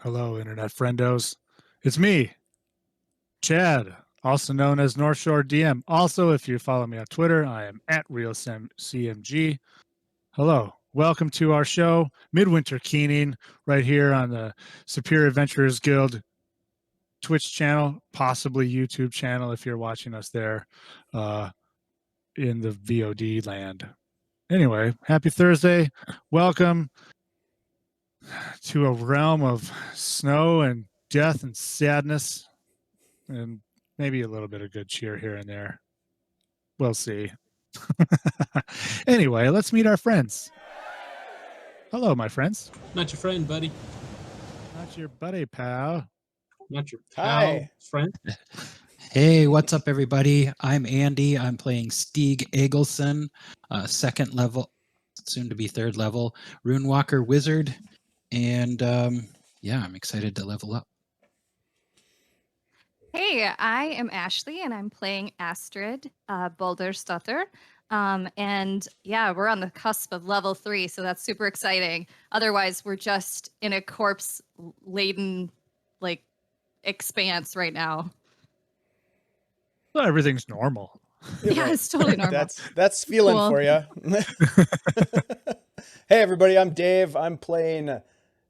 Hello, Internet friendos. It's me, Chad, also known as North Shore DM. Also, if you follow me on Twitter, I am at RealCMG. Hello, welcome to our show, Midwinter Keening, right here on the Superior Adventurers Guild Twitch channel, possibly YouTube channel if you're watching us there in the VOD land. Anyway, happy Thursday. Welcome to a realm of snow and death and sadness, and maybe a little bit of good cheer here and there. We'll see. Anyway, let's meet our friends. Hello, my friends. Not your friend, buddy. Not your buddy, pal. Not your pal, Hi. friend. Hey, what's up, everybody? I'm Andy. I'm playing Stieg Egilson, second level, soon to be third level, Runewalker Wizard. And yeah, I'm excited to level up. Hey, I am Ashley, and I'm playing Astrid Balderstutter. And yeah, we're on the cusp of level 3, so that's super exciting. Otherwise, we're just in a corpse-laden, like, expanse right now. Well, everything's normal. Yeah, it's totally normal. That's feeling Cool. for you. Hey, everybody, I'm Dave. I'm playing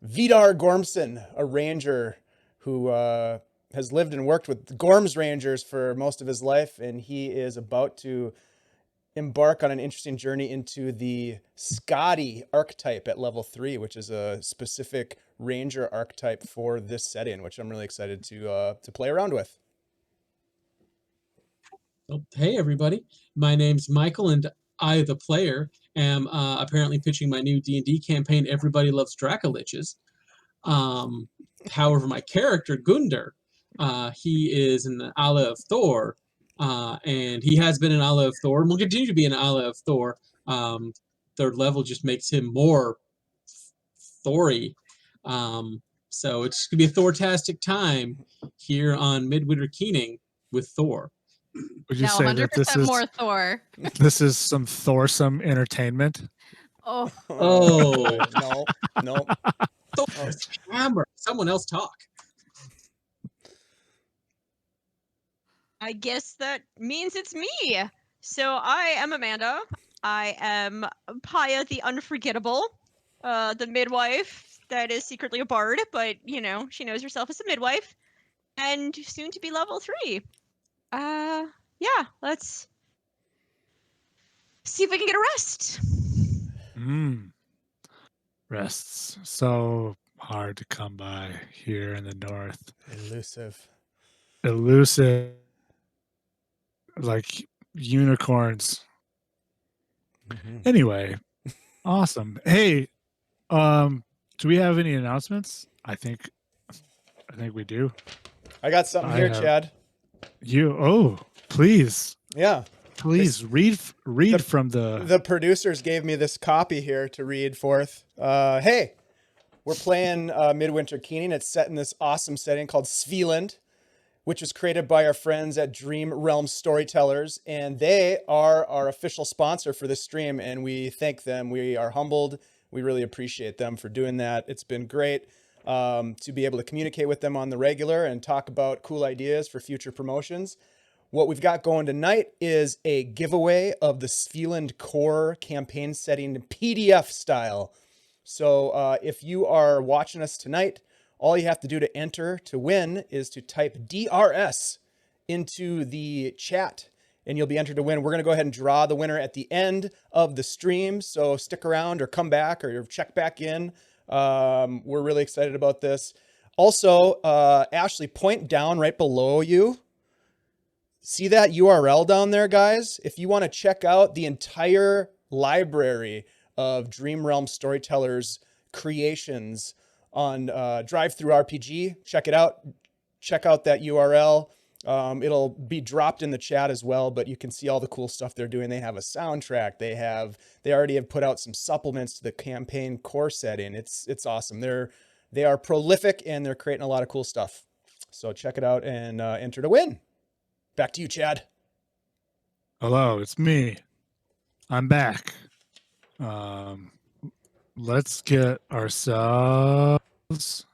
Vidar Gormson, a ranger who has lived and worked with Gorms Rangers for most of his life, and he is about to embark on an interesting journey into the Scotty archetype at level 3, which is a specific ranger archetype for this setting, which I'm really excited to play around with. Oh, hey, everybody. My name's Michael, and I, the player, am apparently pitching my new D&D campaign, Everybody Loves Dracoliches. However, my character, Gundar, he is an ally of Thor, and he has been an ally of Thor, and will continue to be an ally of Thor. Third level just makes him more Thory. So it's going to be a Thor-tastic time here on Midwinter Keening with Thor. Would you Now, say 100% that this is more Thor. this is some Thorsome entertainment? Oh, Oh. No. Thor's hammer. Someone else talk. I guess that means it's me. So I am Amanda. I am Paya the Unforgettable, the midwife that is secretly a bard, but, you know, she knows herself as a midwife, and soon to be level 3. Yeah, let's see if we can get a rest. Rests so hard to come by here in the north. Elusive, like unicorns. Anyway, awesome. Hey, do we have any announcements? I think we do. I got something here, Chad. Please. Yeah. Please read from The producers gave me this copy here to read forth. Hey, we're playing Midwinter Keening. It's set in this awesome setting called Svilland, which was created by our friends at Dream Realm Storytellers, and they are our official sponsor for this stream, and we thank them. We are humbled. We really appreciate them for doing that. It's been great to be able to communicate with them on the regular and talk about cool ideas for future promotions. What we've got going tonight is a giveaway of the Svilland core campaign setting PDF style. So if you are watching us tonight, all you have to do to enter to win is to type DRS into the chat, and you'll be entered to win. We're going to go ahead and draw the winner at the end of the stream, so stick around or come back or check back in. We're really excited about this. Also, Ashley, point down right below you. See that URL down there, guys? If you want to check out the entire library of Dream Realm Storytellers creations on DriveThruRPG, check it out. Check out that URL. It'll be dropped in the chat as well, but you can see all the cool stuff they're doing. They have a soundtrack. They already have put out some supplements to the campaign core setting. It's awesome. They are prolific, and they're creating a lot of cool stuff. So check it out and enter to win. Back to you, Chad. Hello, it's me. I'm back. Let's get ourselves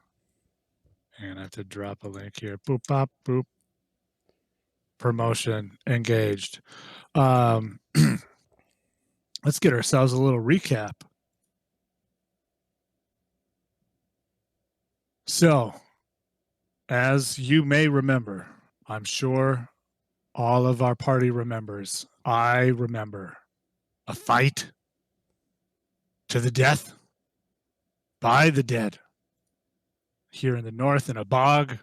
And I have to drop a link here. Boop, bop, boop. Promotion engaged. Let's get ourselves a little recap. So, as you may remember, I'm sure all of our party remembers. I remember a fight to the death by the dead here in the north in a bog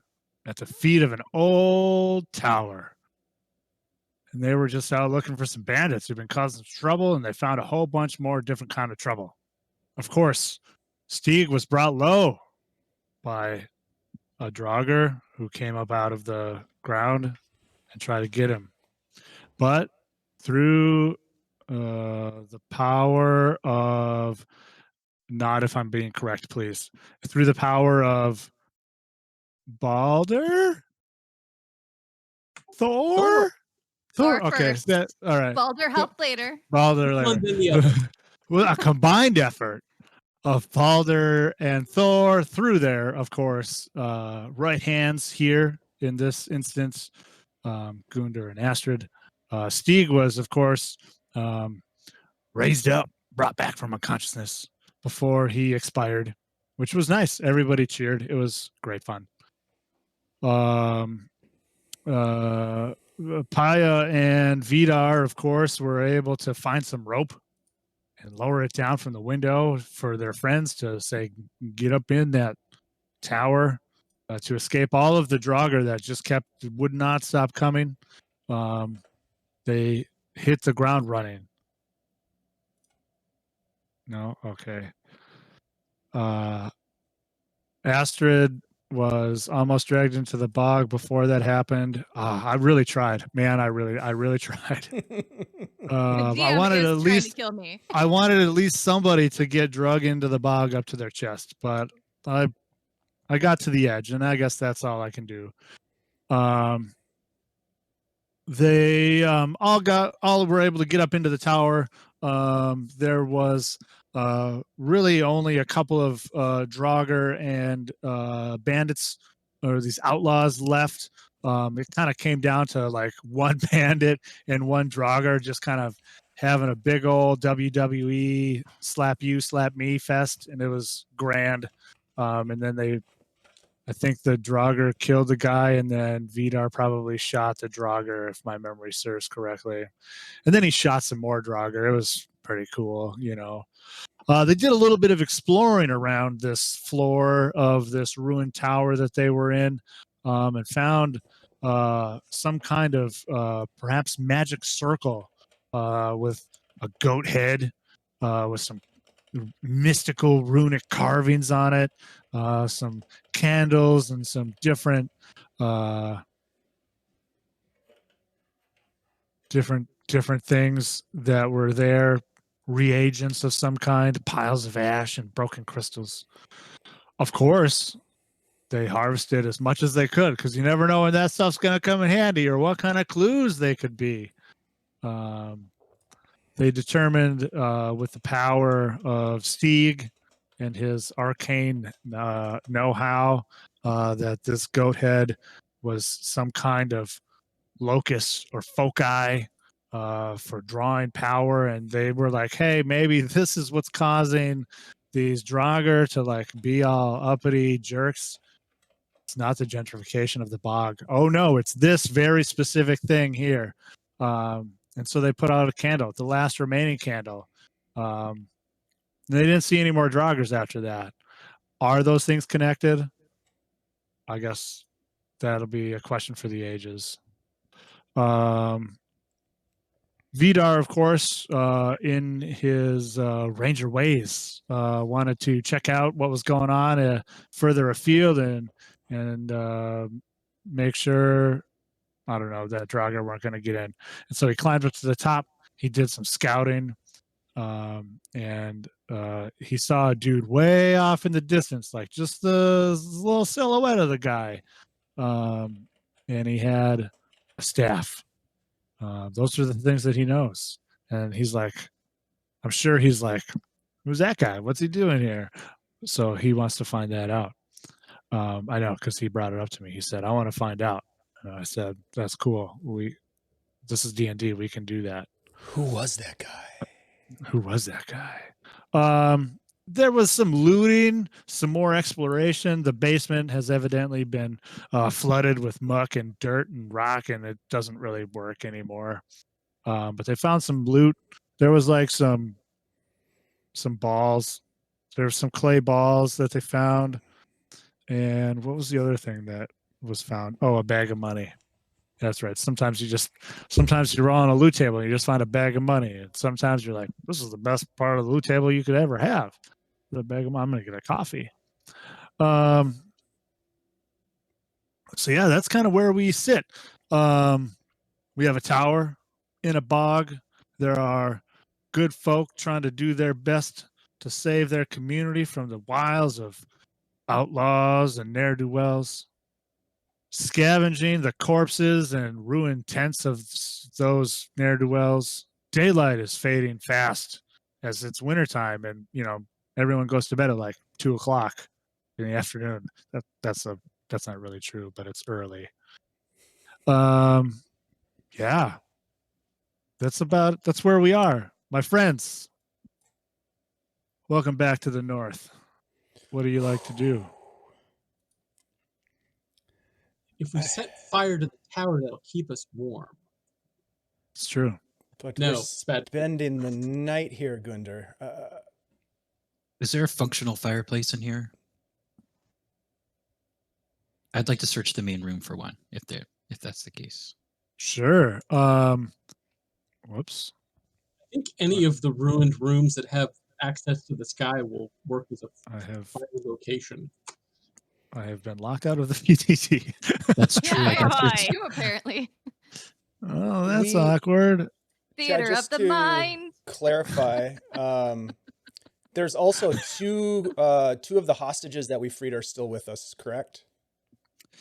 at the feet of an old tower. And they were just out looking for some bandits who've been causing some trouble, and they found a whole bunch more different kind of trouble. Of course, Stieg was brought low by a draugr who came up out of the ground and tried to get him. But through the power of, not if I'm being correct, please, through the power of Balder? Thor? Thor Okay. first. All right. Balder helped later. Balder One then the later. other. Well, a combined effort of Balder and Thor through there, of course, right hands here in this instance, Gunder and Astrid. Stieg was, of course, raised up, brought back from unconsciousness before he expired, which was nice. Everybody cheered. It was great fun. Paya and Vidar, of course, were able to find some rope and lower it down from the window for their friends to say, get up in that tower to escape all of the draugr that just would not stop coming. They hit the ground running. No? Okay. Astrid was almost dragged into the bog before that happened. I really tried, man. I really tried. The I DM wanted is at trying least to kill me. I wanted at least somebody to get drug into the bog up to their chest, but I got to the edge, and I guess that's all I can do. They all were able to get up into the tower. There was really only a couple of draugr and bandits, or these outlaws, left. It kind of came down to like one bandit and one draugr just kind of having a big old WWE slap you, slap me fest, and it was grand. And then I think the draugr killed the guy, and then Vidar probably shot the draugr, if my memory serves correctly. And then he shot some more draugr. It was pretty cool, you know. They did a little bit of exploring around this floor of this ruined tower that they were in, and found some kind of perhaps magic circle with a goat head with some mystical runic carvings on it, some candles, and some different things that were there, reagents of some kind, piles of ash and broken crystals. Of course, they harvested as much as they could, because you never know when that stuff's going to come in handy or what kind of clues they could be. They determined with the power of Stieg and his arcane know-how that this goat head was some kind of locus or foci for drawing power, and they were like, hey, maybe this is what's causing these draugr to like be all uppity jerks. It's not the gentrification of the bog. Oh no, it's this very specific thing here. And so they put out a candle, the last remaining candle. They didn't see any more draugrs after that. Are those things connected? I guess that'll be a question for the ages. Vidar, of course, in his ranger ways, wanted to check out what was going on further afield and make sure, I don't know, that draugr weren't going to get in. And so he climbed up to the top. He did some scouting, and he saw a dude way off in the distance, like just the little silhouette of the guy. And he had a staff. Those are the things that he knows. And he's like, I'm sure he's like, who's that guy? What's he doing here? So he wants to find that out. I know, because he brought it up to me. He said, "I want to find out." And I said, "That's cool. This is D&D. We can do that." Who was that guy? Who was that guy? There was some looting, some more exploration. The basement has evidently been flooded with muck and dirt and rock, and it doesn't really work anymore. But they found some loot. There was like some balls. There were some clay balls that they found. And what was the other thing that was found? Oh, a bag of money. That's right. Sometimes you're on a loot table and you just find a bag of money. And sometimes you're like, this is the best part of the loot table you could ever have. The bag of money, I'm going to get a coffee. So yeah, that's kind of where we sit. We have a tower in a bog. There are good folk trying to do their best to save their community from the wiles of outlaws and ne'er-do-wells, scavenging the corpses and ruined tents of those ne'er-do-wells. Daylight is fading fast as it's wintertime, and everyone goes to bed at like 2:00 in the afternoon. That's not really true, but it's early. Yeah, that's where we are, my friends. Welcome back to the north. What do you like to do? If we set fire to the tower, that'll keep us warm. It's true. But No, we're it's bad. spending the night here, Gunder. Is there a functional fireplace in here? I'd like to search the main room for one, if that's the case. Sure. Whoops. I think any of the ruined rooms that have access to the sky will work as a fire location. I have been locked out of the PTT. That's true. Yeah, I guess I it's- am too, apparently. Oh, that's We- awkward. Theater of just the to mind. Clarify. There's also two of the hostages that we freed are still with us, correct?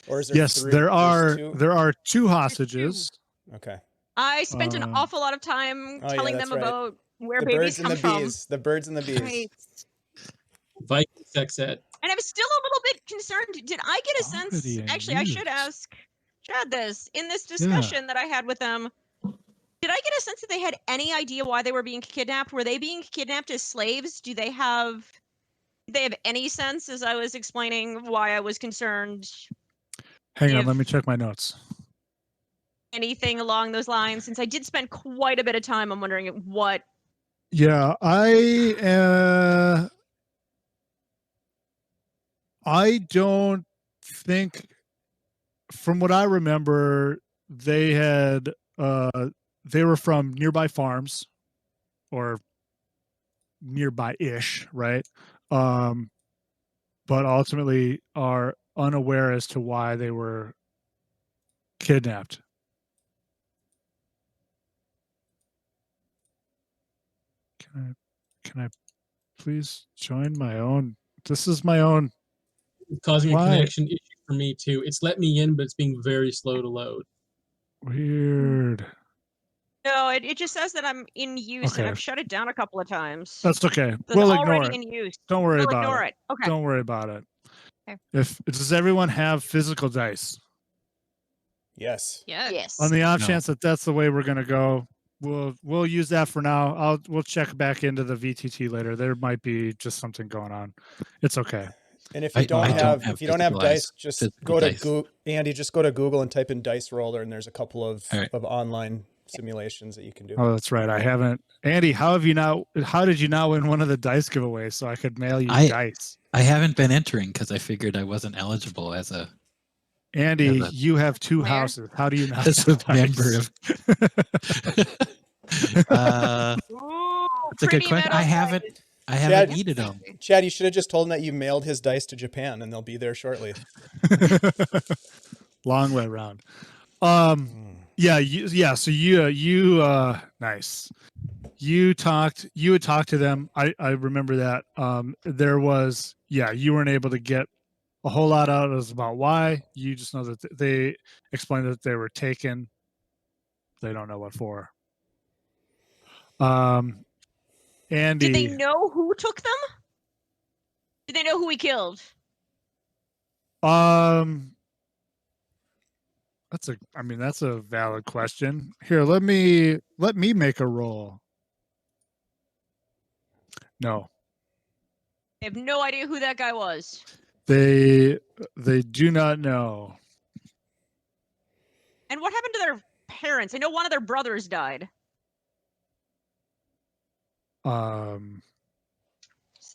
Or is there Yes, three? there are There's two? 2 hostages. Okay. I spent an Um, awful lot of time oh, yeah, telling that's them right. about where The babies birds and come the from. bees. The birds and the bees. Right. Viking sex ed. And I'm still a little bit concerned. Did I get a sense? Already in Actually, I should use. ask Chad this. In this discussion that I had with them, did I get a sense that they had any idea why they were being kidnapped? Were they being kidnapped as slaves? Do they have any sense, as I was explaining why I was concerned? Hang on, if- let me check my notes. Anything along those lines? Since I did spend quite a bit of time, I'm wondering what. Yeah, I don't think, from what I remember, they were from nearby farms or nearby-ish, right? But ultimately are unaware as to why they were kidnapped. Can I please join my own? This is my own. It's causing Why? a connection issue for me too. It's let me in, but it's being very slow to load. Weird. No, it just says that I'm in use, Okay. and I've shut it down a couple of times. That's okay. That's We'll already ignore it. in use. Don't worry We'll about ignore it. it. Okay. Don't worry about it. Okay. Does everyone have physical dice? Yes. Yeah. Yes. On the off No. chance that that's the way we're gonna go, we'll use that for now. We'll check back into the VTT later. There might be just something going on. It's okay. And if you I don't don't have have if you don't have physical dice, dice. just Physical go to dice. Google. Andy, just go to Google and type in dice roller, and there's a couple of All right. online simulations that you can do. Oh, that's right. I haven't. Andy, how did you not win one of the dice giveaways so I could mail you dice? I haven't been entering because I figured I wasn't eligible as a Andy, Yeah, you have 2 Where? houses. How do you not as have a member dice? of. Ooh, It's a good pretty question. metal I haven't Chad- needed them. Chad, you should have just told him that you mailed his dice to Japan, and they'll be there shortly. Long way around. Yeah. So you nice. You had talked to them. I remember that. There was, you weren't able to get a whole lot out of about why. You just know that they explained that they were taken. They don't know what for. Andy, Did they know who took them? Did they know who we killed? That's a valid question. Here, let me make a roll. No. I have no idea who that guy was. They do not know. And what happened to their parents? I know one of their brothers died. Is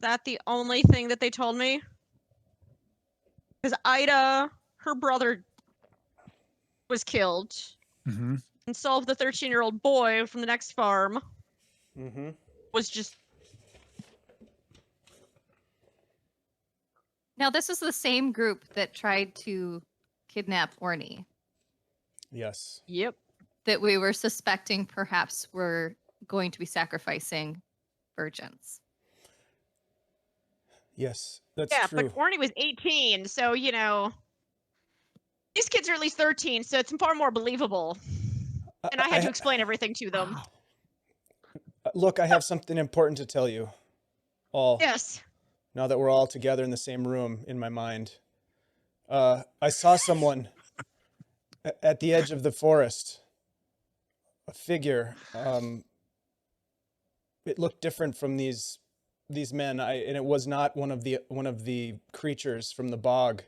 that the only thing that they told me? Because Ida, her brother, was killed. Mm-hmm. And Solve, the 13-year-old boy from the next farm, was just... Now, this is the same group that tried to kidnap Orny Yes. Yep. that we were suspecting perhaps were going to be sacrificing virgins. Yes, that's Yeah, true. but Orny was 18, so, you know... These kids are at least 13, so it's far more believable. And I had to explain everything to them. Look, I have something important to tell you all. Yes. Now that we're all together in the same room in my mind. I saw someone at the edge of the forest. A figure. It looked different from these men, and it was not one of the creatures from the bog.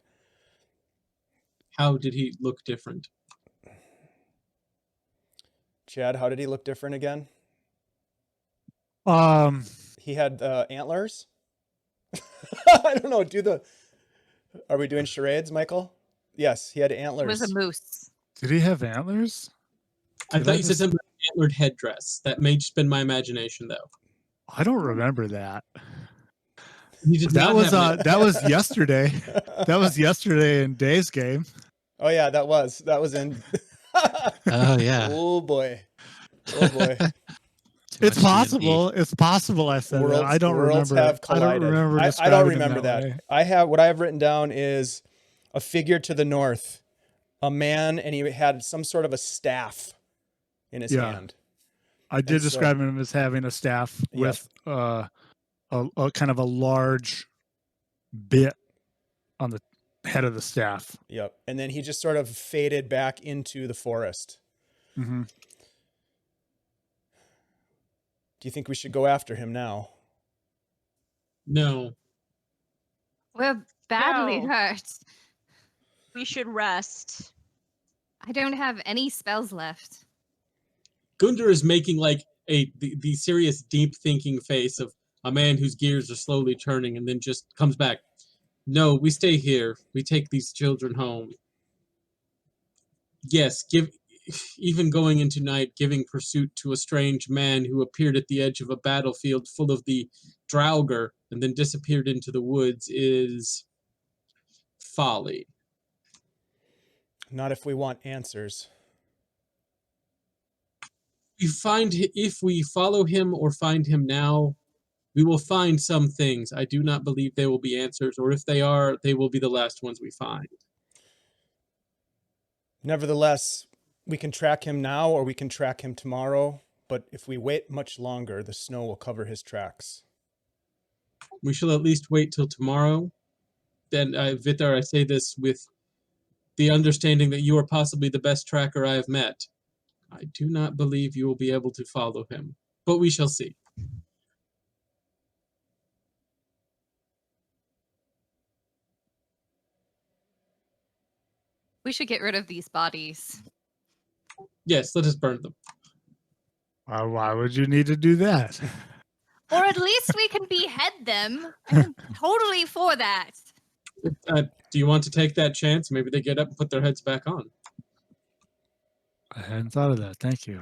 How did he look different? Chad, how did he look different again? He had antlers. I don't know. Are we doing charades, Michael? Yes, he had antlers. It was a moose. Did he have antlers? I thought you said something about an antlered headdress. That may just been my imagination, though. I don't remember that. He did That not was have that was yesterday. That was yesterday in Dave's game. Oh yeah, that was in. Oh yeah. Oh boy. Oh boy. It's possible. It's possible. I said that. I don't worlds remember. have collided. I don't remember. I don't describing him remember that. way. I have what I have written down is a figure to the north, a man, and he had some sort of a staff in his hand. I did describe him as having a staff with a kind of a large bit on the head of the staff. Yep. And then he just sort of faded back into the forest. Mm-hmm. Do you think we should go after him now? No. We're badly No. hurt. We should rest. I don't have any spells left. Gundar is making like the serious, deep thinking face of a man whose gears are slowly turning, and then just comes back. No, we stay here. We take these children home. Yes, even going into night, giving pursuit to a strange man who appeared at the edge of a battlefield full of the draugr and then disappeared into the woods is folly. Not if we want answers. If we follow him or find him now, we will find some things. I do not believe they will be answers, or if they are, they will be the last ones we find. Nevertheless, we can track him now or we can track him tomorrow, but if we wait much longer, the snow will cover his tracks. We shall at least wait till tomorrow. Then, Vitar, I say this with the understanding that you are possibly the best tracker I have met. I do not believe you will be able to follow him, but we shall see. We should get rid of these bodies. Yes, let us burn them. Why would you need to do that? Or at least we can behead them. I'm totally for that. Do you want to take that chance? Maybe they get up and put their heads back on. I hadn't thought of that. Thank you.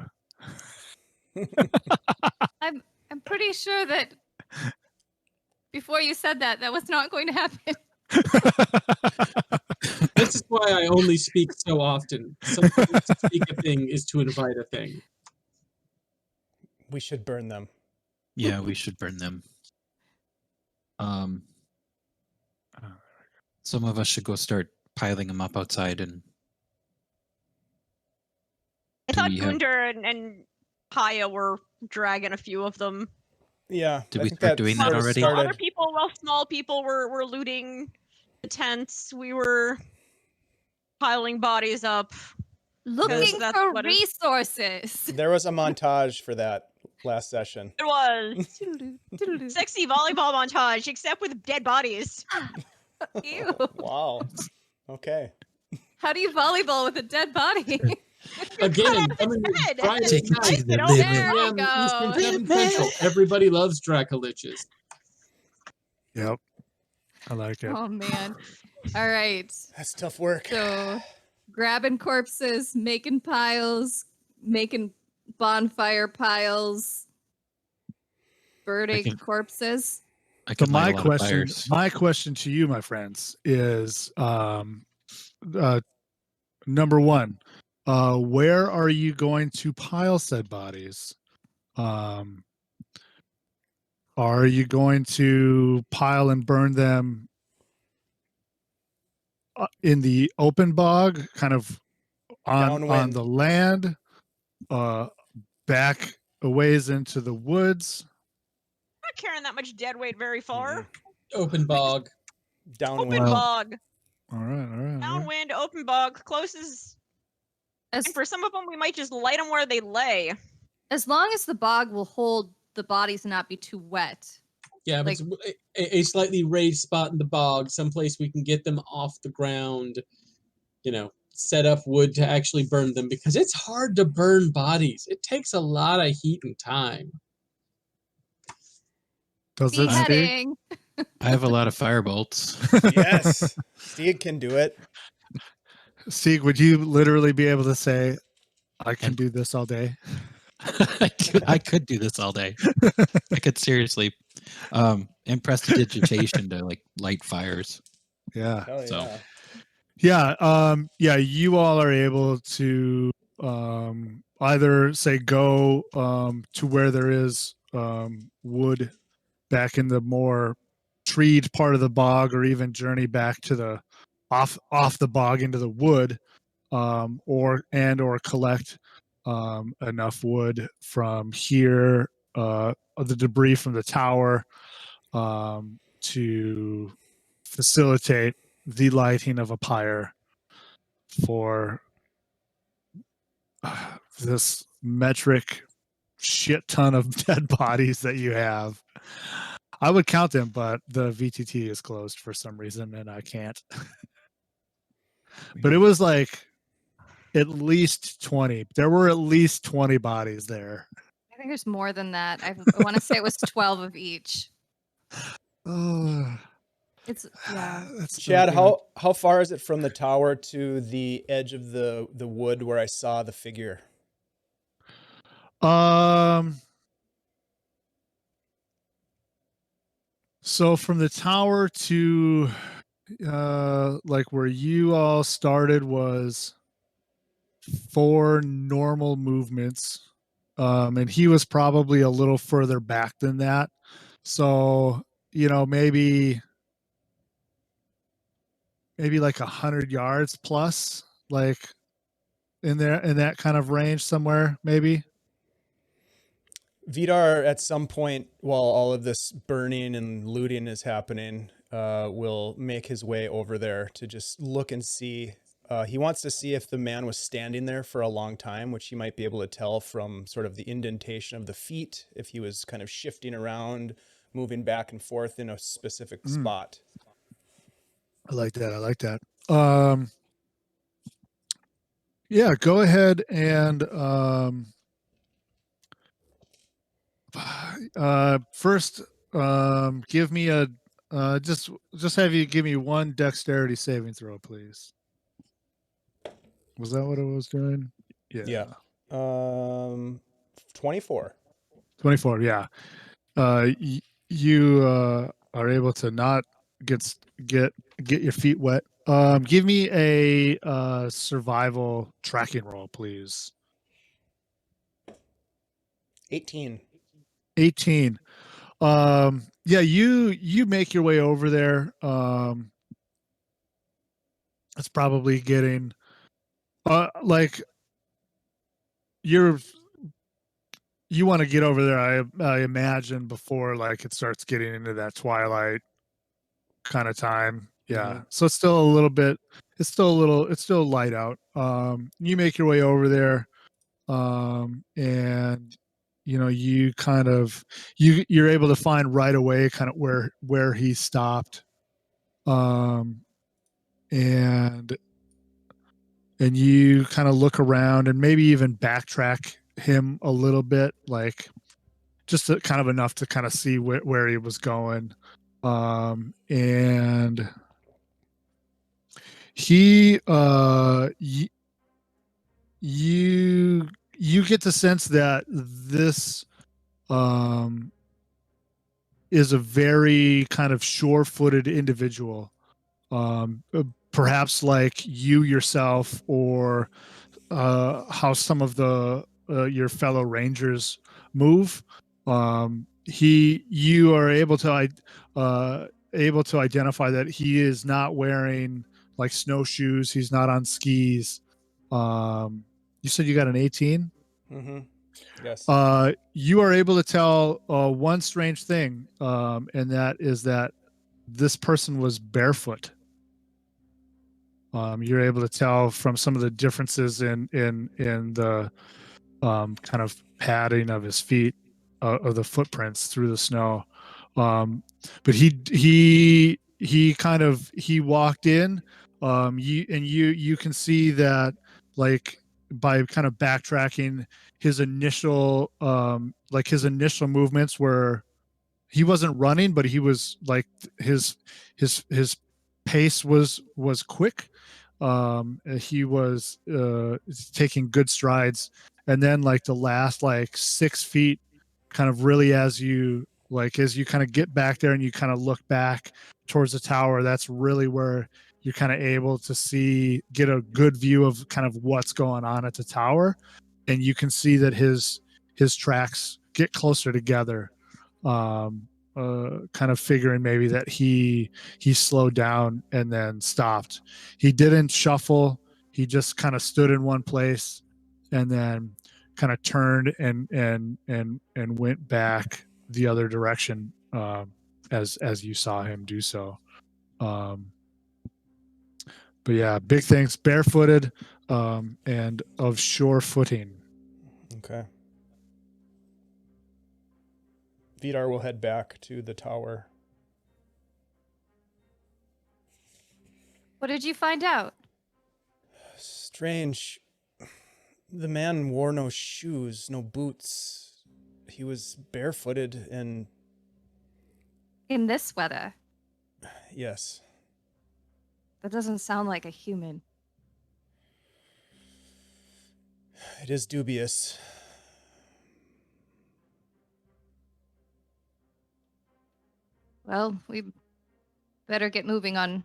I'm pretty sure that before you said that, that was not going to happen. This is why I only speak so often. Sometimes to speak a thing is to invite a thing. We should burn them. Yeah, we should burn them. Some of us should go start piling them up outside. And I Do thought we have- Gundar and Paya were dragging a few of them. Yeah. Did I we think start doing that sort of already? started. Other people, well, small people were looting the tents. We were piling bodies up. Looking that's for what is- resources. There was a montage for that last session. It was Doodle-doo, doodle-doo. sexy volleyball montage, except with dead bodies. Ew. Wow. Okay. How do you volleyball with a dead body? Again, coming head. Friday Take it night, to the There limit. There we 7 p.m. Eastern, go. 7 Central. Everybody loves Dracoliches. Yep. I like it. Oh man. All right. That's tough work. So grabbing corpses, making piles, making bonfire piles, burning can- corpses. I So could light my a lot of question, fires. my question to you, my friends, is number one, where are you going to pile said bodies? Are you going to pile and burn them in the open bog, kind of on Downwind. the land, back a ways into the woods? Not carrying that much dead weight very far. Open bog. Downwind. Open Well, bog, All right, all right. All right. downwind, open bog, closest. As, And for some of them, we might just light them where they lay. as long as the bog will hold the bodies and not be too wet. Yeah, but a slightly raised spot in the bog, someplace we can get them off the ground, set up wood to actually burn them, because it's hard to burn bodies. It takes a lot of heat and time. Does it stink? Beheading. I have a lot of firebolts. Yes. Steve can do it. Sieg, would you literally be able to say, I can do this all day? I could do this all day. I could seriously impress the digitation to like light fires. Yeah. Hell So- yeah. Yeah. You all are able to either say go to where there is wood back in the more treed part of the bog, or even journey back to the off the bog into the wood, or collect enough wood from here, the debris from the tower, to facilitate the lighting of a pyre for this metric shit ton of dead bodies that you have. I would count them, but the VTT is closed for some reason, and I can't. But it was like at least 20. There were at least 20 bodies there. I think there's more than that. I want to say it was 12 of each. Oh, It's yeah. that's so Chad, good. how far is it from the tower to the edge of the wood where I saw the figure? So from the tower to like where you all started was 4 normal movements. And he was probably a little further back than that. So, maybe like 100 yards plus, like in that kind of range somewhere, maybe. Vidar, at some point while all of this burning and looting is happening, will make his way over there to just look and see. He wants to see if the man was standing there for a long time, which he might be able to tell from sort of the indentation of the feet, if he was kind of shifting around, moving back and forth in a specific spot. I like that. Yeah, go ahead and first give me a just have you give me one dexterity saving throw, please. Was that what it was doing? Yeah. 24. 24, yeah. You are able to not get your feet wet. Give me a survival tracking roll, please. 18. 18. Yeah, you make your way over there. It's probably getting like you want to get over there, I imagine, before like it starts getting into that twilight kind of time, Yeah. So it's still a little bit. It's still light out. You make your way over there, and you kind of you're able to find right away kind of where he stopped, and you kind of look around and maybe even backtrack him a little bit, like just kind of enough to kind of see where he was going, and he you get the sense that this is a very kind of sure-footed individual, perhaps like you yourself, or how some of the your fellow rangers move. You are able to identify that he is not wearing like snowshoes. He's not on skis. You said you got an 18? Mm-hmm. Yes. You are able to tell one strange thing, and that is that this person was barefoot. You're able to tell from some of the differences in the kind of padding of his feet, of the footprints through the snow. But he walked in. You can see that, like, by kind of backtracking his initial movements were, he wasn't running, but he was like his pace was quick. He was taking good strides, and then like the last like 6 feet, kind of really as you kind of get back there and you kind of look back towards the tower, that's really where you're kind of able to get a good view of kind of what's going on at the tower, and you can see that his tracks get closer together, kind of figuring maybe that he slowed down and then stopped. He didn't shuffle. He just kind of stood in one place and then kind of turned and went back the other direction, as you saw him do so. But yeah, big things, barefooted, and of sure footing. Okay. Vidar will head back to the tower. What did you find out? Strange. The man wore no shoes, no boots. He was barefooted and... In this weather? Yes. That doesn't sound like a human. It is dubious. Well, we better get moving on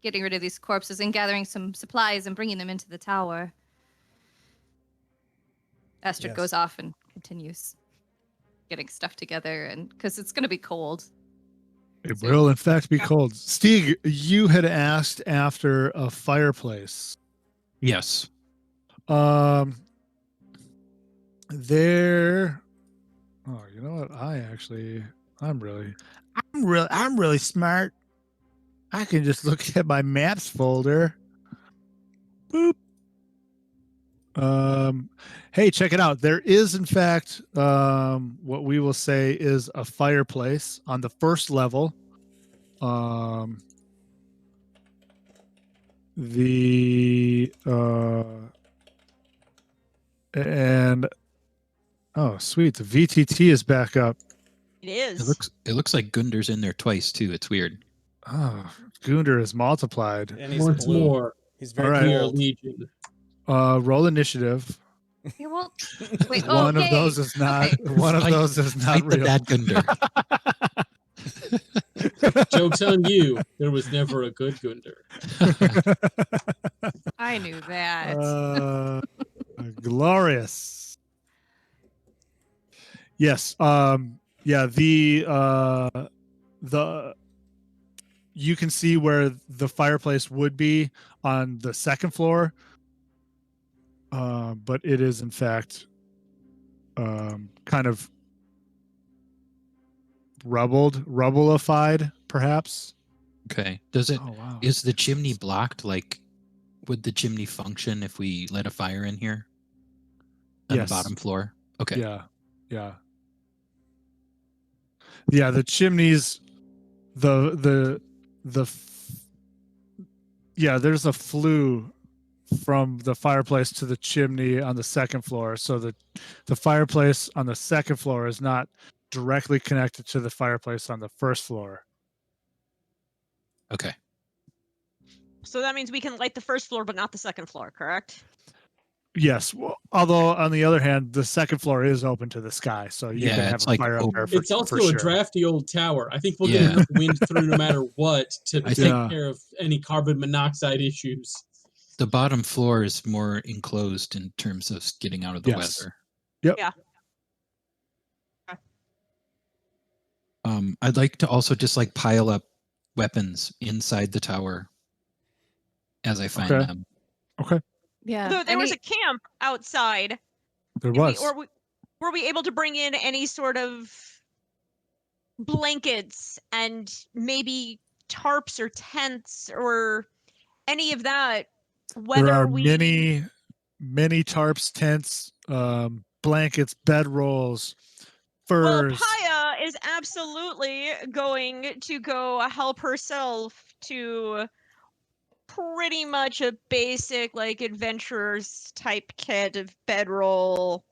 getting rid of these corpses and gathering some supplies and bringing them into the tower. Astrid Yes. goes off and continues getting stuff together, and because it's going to be cold. It will, in fact, be cold. Stieg, you had asked after a fireplace. Yes. There. Oh, you know what? I'm really smart. I can just look at my maps folder. Boop. Hey, check it out. There is, in fact, what we will say is a fireplace on the first level. And oh, sweet, the VTT is back up. It is. It looks like Gunder's in there twice too. It's weird. Oh, Gunder is multiplied. And he's Once blue. more, He's very All right. we are cold. legion. Roll initiative. You won't. Wait, One of okay. those is not. Okay. One of Fight- those is not Fight the real. bad Gunder. Joke's on you. There was never a good Gunder. I knew that. Glorious. Yes. Yeah. The you can see where the fireplace would be on the second floor, but it is in fact kind of rubblified, perhaps. Okay. Does it? Oh wow. Is the chimney blocked? Like, would the chimney function if we lit a fire in here? On Yes. the bottom floor? Okay. Yeah. Yeah. Yeah. The chimneys. Yeah. There's a flue from the fireplace to the chimney on the second floor, so the fireplace on the second floor is not directly connected to the fireplace on the first floor. Okay. So that means we can light the first floor, but not the second floor, correct? Yes. Well, although on the other hand, the second floor is open to the sky, so you Yeah, can have it's a like fire up open. there for, It's also for a sure. drafty old tower. I think we'll get Yeah. enough wind through no matter what to I take think- care of any carbon monoxide issues. The bottom floor is more enclosed in terms of getting out of the Yes. weather. Yep. Yeah. Okay. I'd like to also just like pile up weapons inside the tower as I find Okay. them. Yeah. Although there was a camp outside. There Did we- was. or we- were we able to bring in any sort of blankets and maybe tarps or tents or any of that? Whether There are we many tarps, tents, blankets, bedrolls, Well, furs. Paya is absolutely going to go help herself to pretty much a basic like adventurers type kit of bedroll.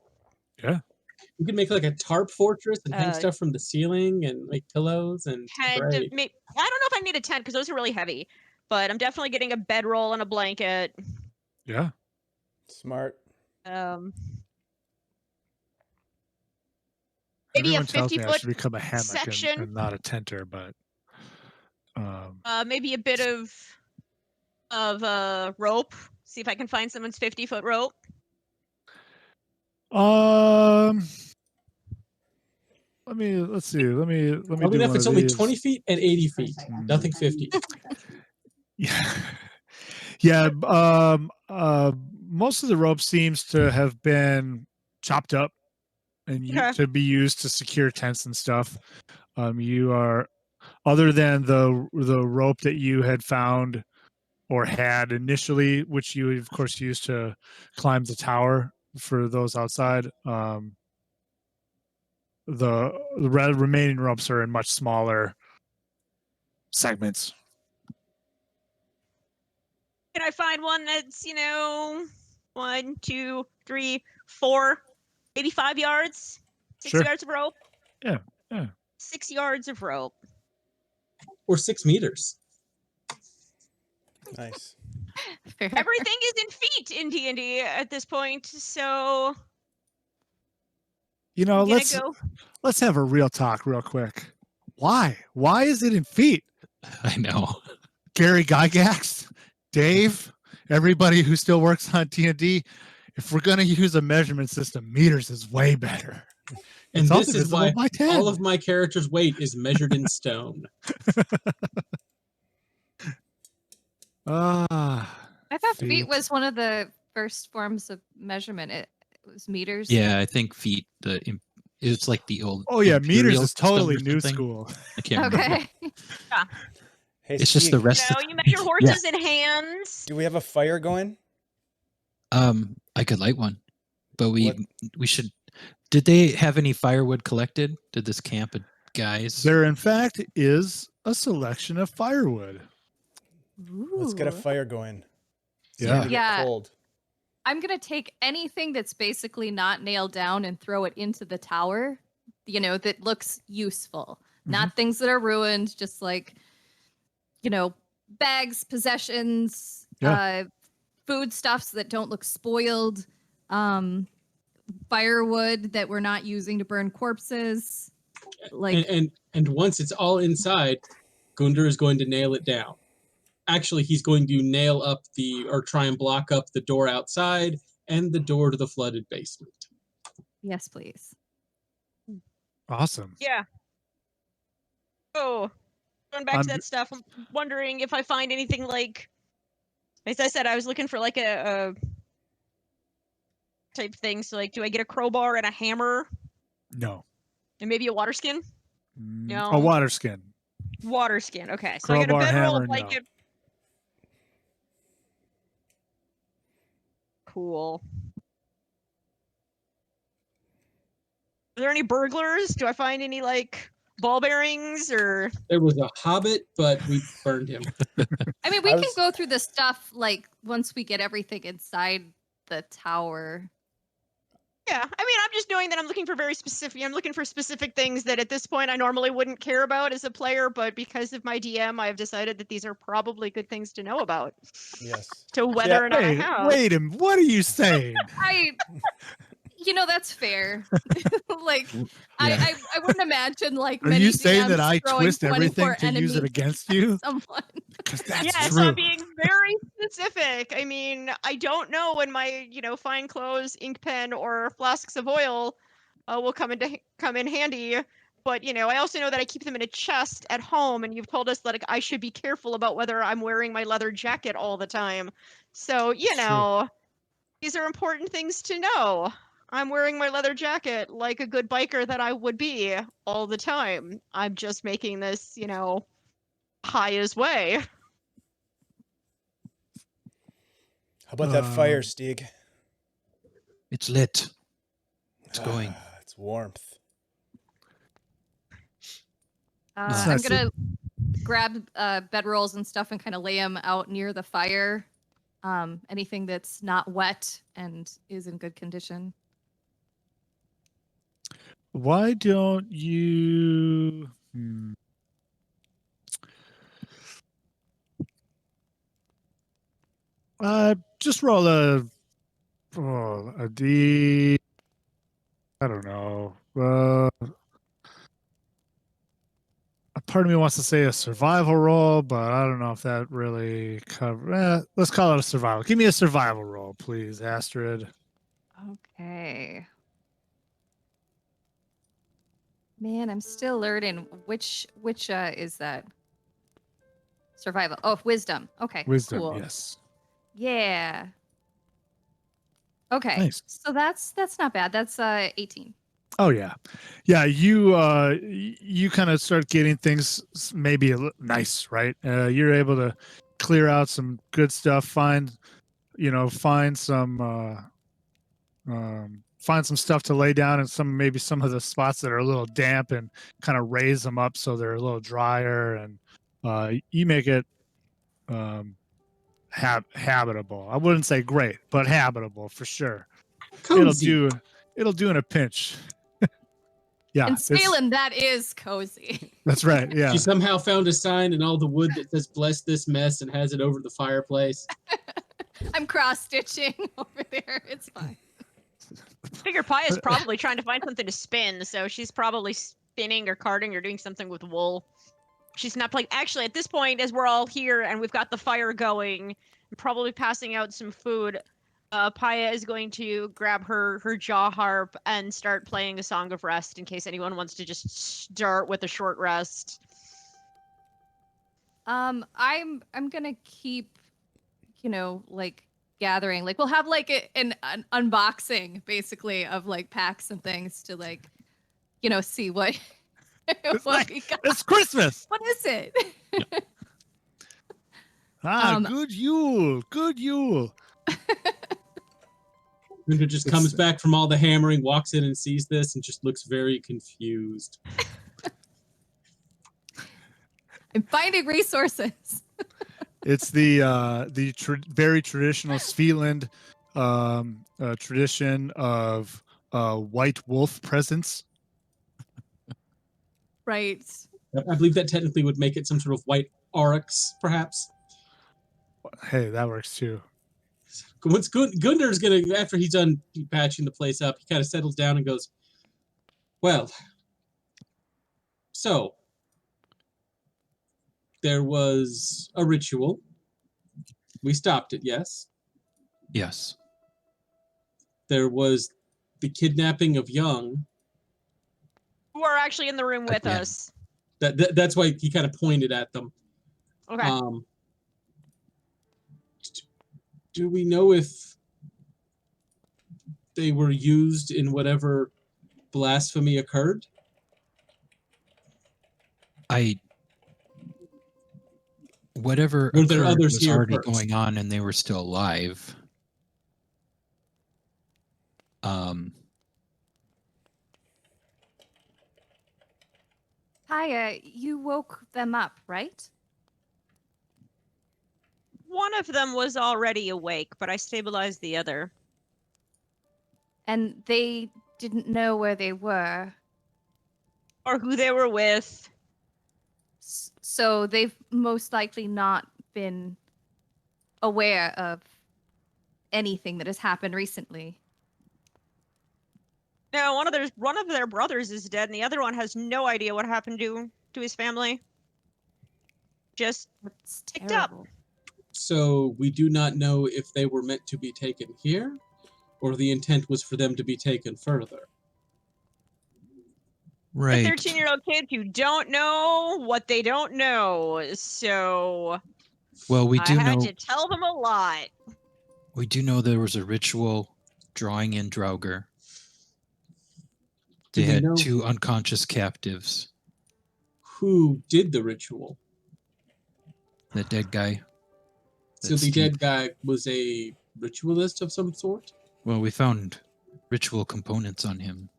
We could make like a tarp fortress and hang Uh, stuff from the ceiling and make pillows and Tent. great. I don't know if I need a tent because those are really heavy, but I'm definitely getting a bedroll and a blanket. Yeah. Smart. Maybe Everyone a tells me I 50-foot should become a hammock section. and not a tenter, but Maybe a bit of rope. See if I can find someone's 50-foot rope. let's see. Let me Probably do enough. one It's of only these. 20 feet and 80 feet. Nothing 50. Yeah. Yeah. Most of the rope seems to have been chopped up and Okay. to be used to secure tents and stuff. You are, other than the rope that you had found or had initially, which you of course used to climb the tower for those outside. The remaining ropes are in much smaller segments. Can I find one that's 1, 2, 3, 4, maybe 5 yards? 6 Sure. yards of rope? Yeah, yeah. 6 yards of rope. Or 6 meters. Nice. Fair. Everything is in feet in D&D at this point, so You know, I'm gonna let's go. let's have a real talk real quick. Why? Why is it in feet? I know. Gary Gygax, Dave, everybody who still works on D&D, if we're going to use a measurement system, meters is way better. And It's this also is visible why by 10. all of my character's weight is measured in stone. Ah, I thought feet feet. was one of the first forms of measurement. It was meters. Yeah, I think feet. It's like the old. Oh yeah, meters imperial is totally system or new something. school. I can't remember. Okay. Hey, It's just the Steve, rest. You measure horses in hands. do we have a fire going? I could light one, but we What- should. Did they have any firewood collected? Did this camp of guys? There, in fact, is a selection of firewood. Let's get a Ooh. fire going. It's Yeah. starting to get Yeah. cold. I'm gonna take anything that's basically not nailed down and throw it into the tower. That looks useful. Not things that are ruined, just like, bags, possessions, foodstuffs that don't look spoiled, firewood that we're not using to burn corpses. Like, And once it's all inside, Gundar is going to nail it down. Actually, he's going to nail up try and block up the door outside and the door to the flooded basement. yes, please. Awesome. Yeah. Oh, going back to that stuff, I'm wondering if I find anything like, as I said, I was looking for like a type thing. So like, do I get a crowbar and a hammer No. and maybe a water skin? No. A water skin. Water skin. Okay, so I get a Crowbar, bedroll, a hammer, no. blanket. Cool. Are there any burglars? Do I find any like ball bearings or? There was a hobbit, but we burned him. I mean, we I can was- go through the stuff like once we get everything inside the tower. Yeah, I mean, I'm just knowing that I'm looking for very specific. I'm looking for specific things that at this point I normally wouldn't care about as a player, but because of my DM, I've decided that these are probably good things to know about. Yes. To whether or not I Wait, have. wait a minute. What are you saying? That's fair. Like, Yeah. I wouldn't imagine like Are many you saying that DMs I throwing twist everything 24 to use it enemies against you? someone. Because that's Yes, true. I'm being very specific. I mean, I don't know when my, fine clothes, ink pen, or flasks of oil will come in handy. But I also know that I keep them in a chest at home, and you've told us that I should be careful about whether I'm wearing my leather jacket all the time. So True. these are important things to know. I'm wearing my leather jacket like a good biker that I would be all the time. I'm just making this, high as way. How about that fire, Um, Stieg? It's lit. It's going. It's warmth. Nice. I'm gonna grab bedrolls and stuff and kind of lay them out near the fire. Anything that's not wet and is in good condition. Why don't you? Just roll a D. I don't know. A part of me wants to say a survival roll, but I don't know if that really covers. Let's call it a survival. Give me a survival roll, please, Astrid. Okay. Man, I'm still learning which is that? Survival. Oh, wisdom. Okay. Wisdom, Cool. yes. Yeah. Okay. Nice. So that's not bad. That's 18. Oh yeah, yeah. You kind of start getting things maybe nice, right? You're able to clear out some good stuff. Find some find some stuff to lay down, and maybe some of the spots that are a little damp, and kind of raise them up so they're a little drier, and you make it habitable. I wouldn't say great, but habitable for sure. Cozy. It'll do in a pinch. Yeah, In Svilland, that is cozy. that's right. Yeah. She somehow found a sign in all the wood that says "Bless this mess" and has it over the fireplace. I'm cross stitching over there. It's fine. Figure Paya's probably trying to find something to spin, so she's probably spinning or carding or doing something with wool. She's not playing. Actually, at this point, as we're all here and we've got the fire going, and probably passing out some food, Paya is going to grab her jaw harp and start playing a song of rest in case anyone wants to just start with a short rest. I'm gonna keep, like gathering. Like we'll have like an unboxing basically of like packs and things to like, see what what we got. It's Christmas. What is it? Good Yule. Good Yule. Winter just comes back from all the hammering, walks in and sees this, and just looks very confused. I'm finding resources. It's the very traditional Svilland tradition of white wolf presence. Right. I believe that technically would make it some sort of white oryx, perhaps. Hey, that works too. Once Gundar's gonna, after he's done patching the place up, he kind of settles down and goes, "Well, so there was a ritual. We stopped it, yes. Yes. There was the kidnapping of Young. Who are actually in the room with Again. us. That's why he kind of pointed at them. Okay. Do we know if they were used in whatever blasphemy occurred?" I whatever Were there occurred others was here already first? going on, and they were still alive. Paya, you woke them up, right? One of them was already awake, but I stabilized the other. And they didn't know where they were. Or who they were with. So they've most likely not been aware of anything that has happened recently. No, one of their brothers is dead, and the other one has no idea what happened to his family. Just That's picked up. terrible. So we do not know if they were meant to be taken here, or the intent was for them to be taken further. Right. 13-year-old kids who don't know what they don't know. So Well, we I do had know to tell them a lot. there was a ritual drawing in draugr. Do They we had know 2 unconscious captives. who did the ritual? The dead guy. So That's the deep. dead guy was a ritualist of some sort? Well, we found ritual components on him.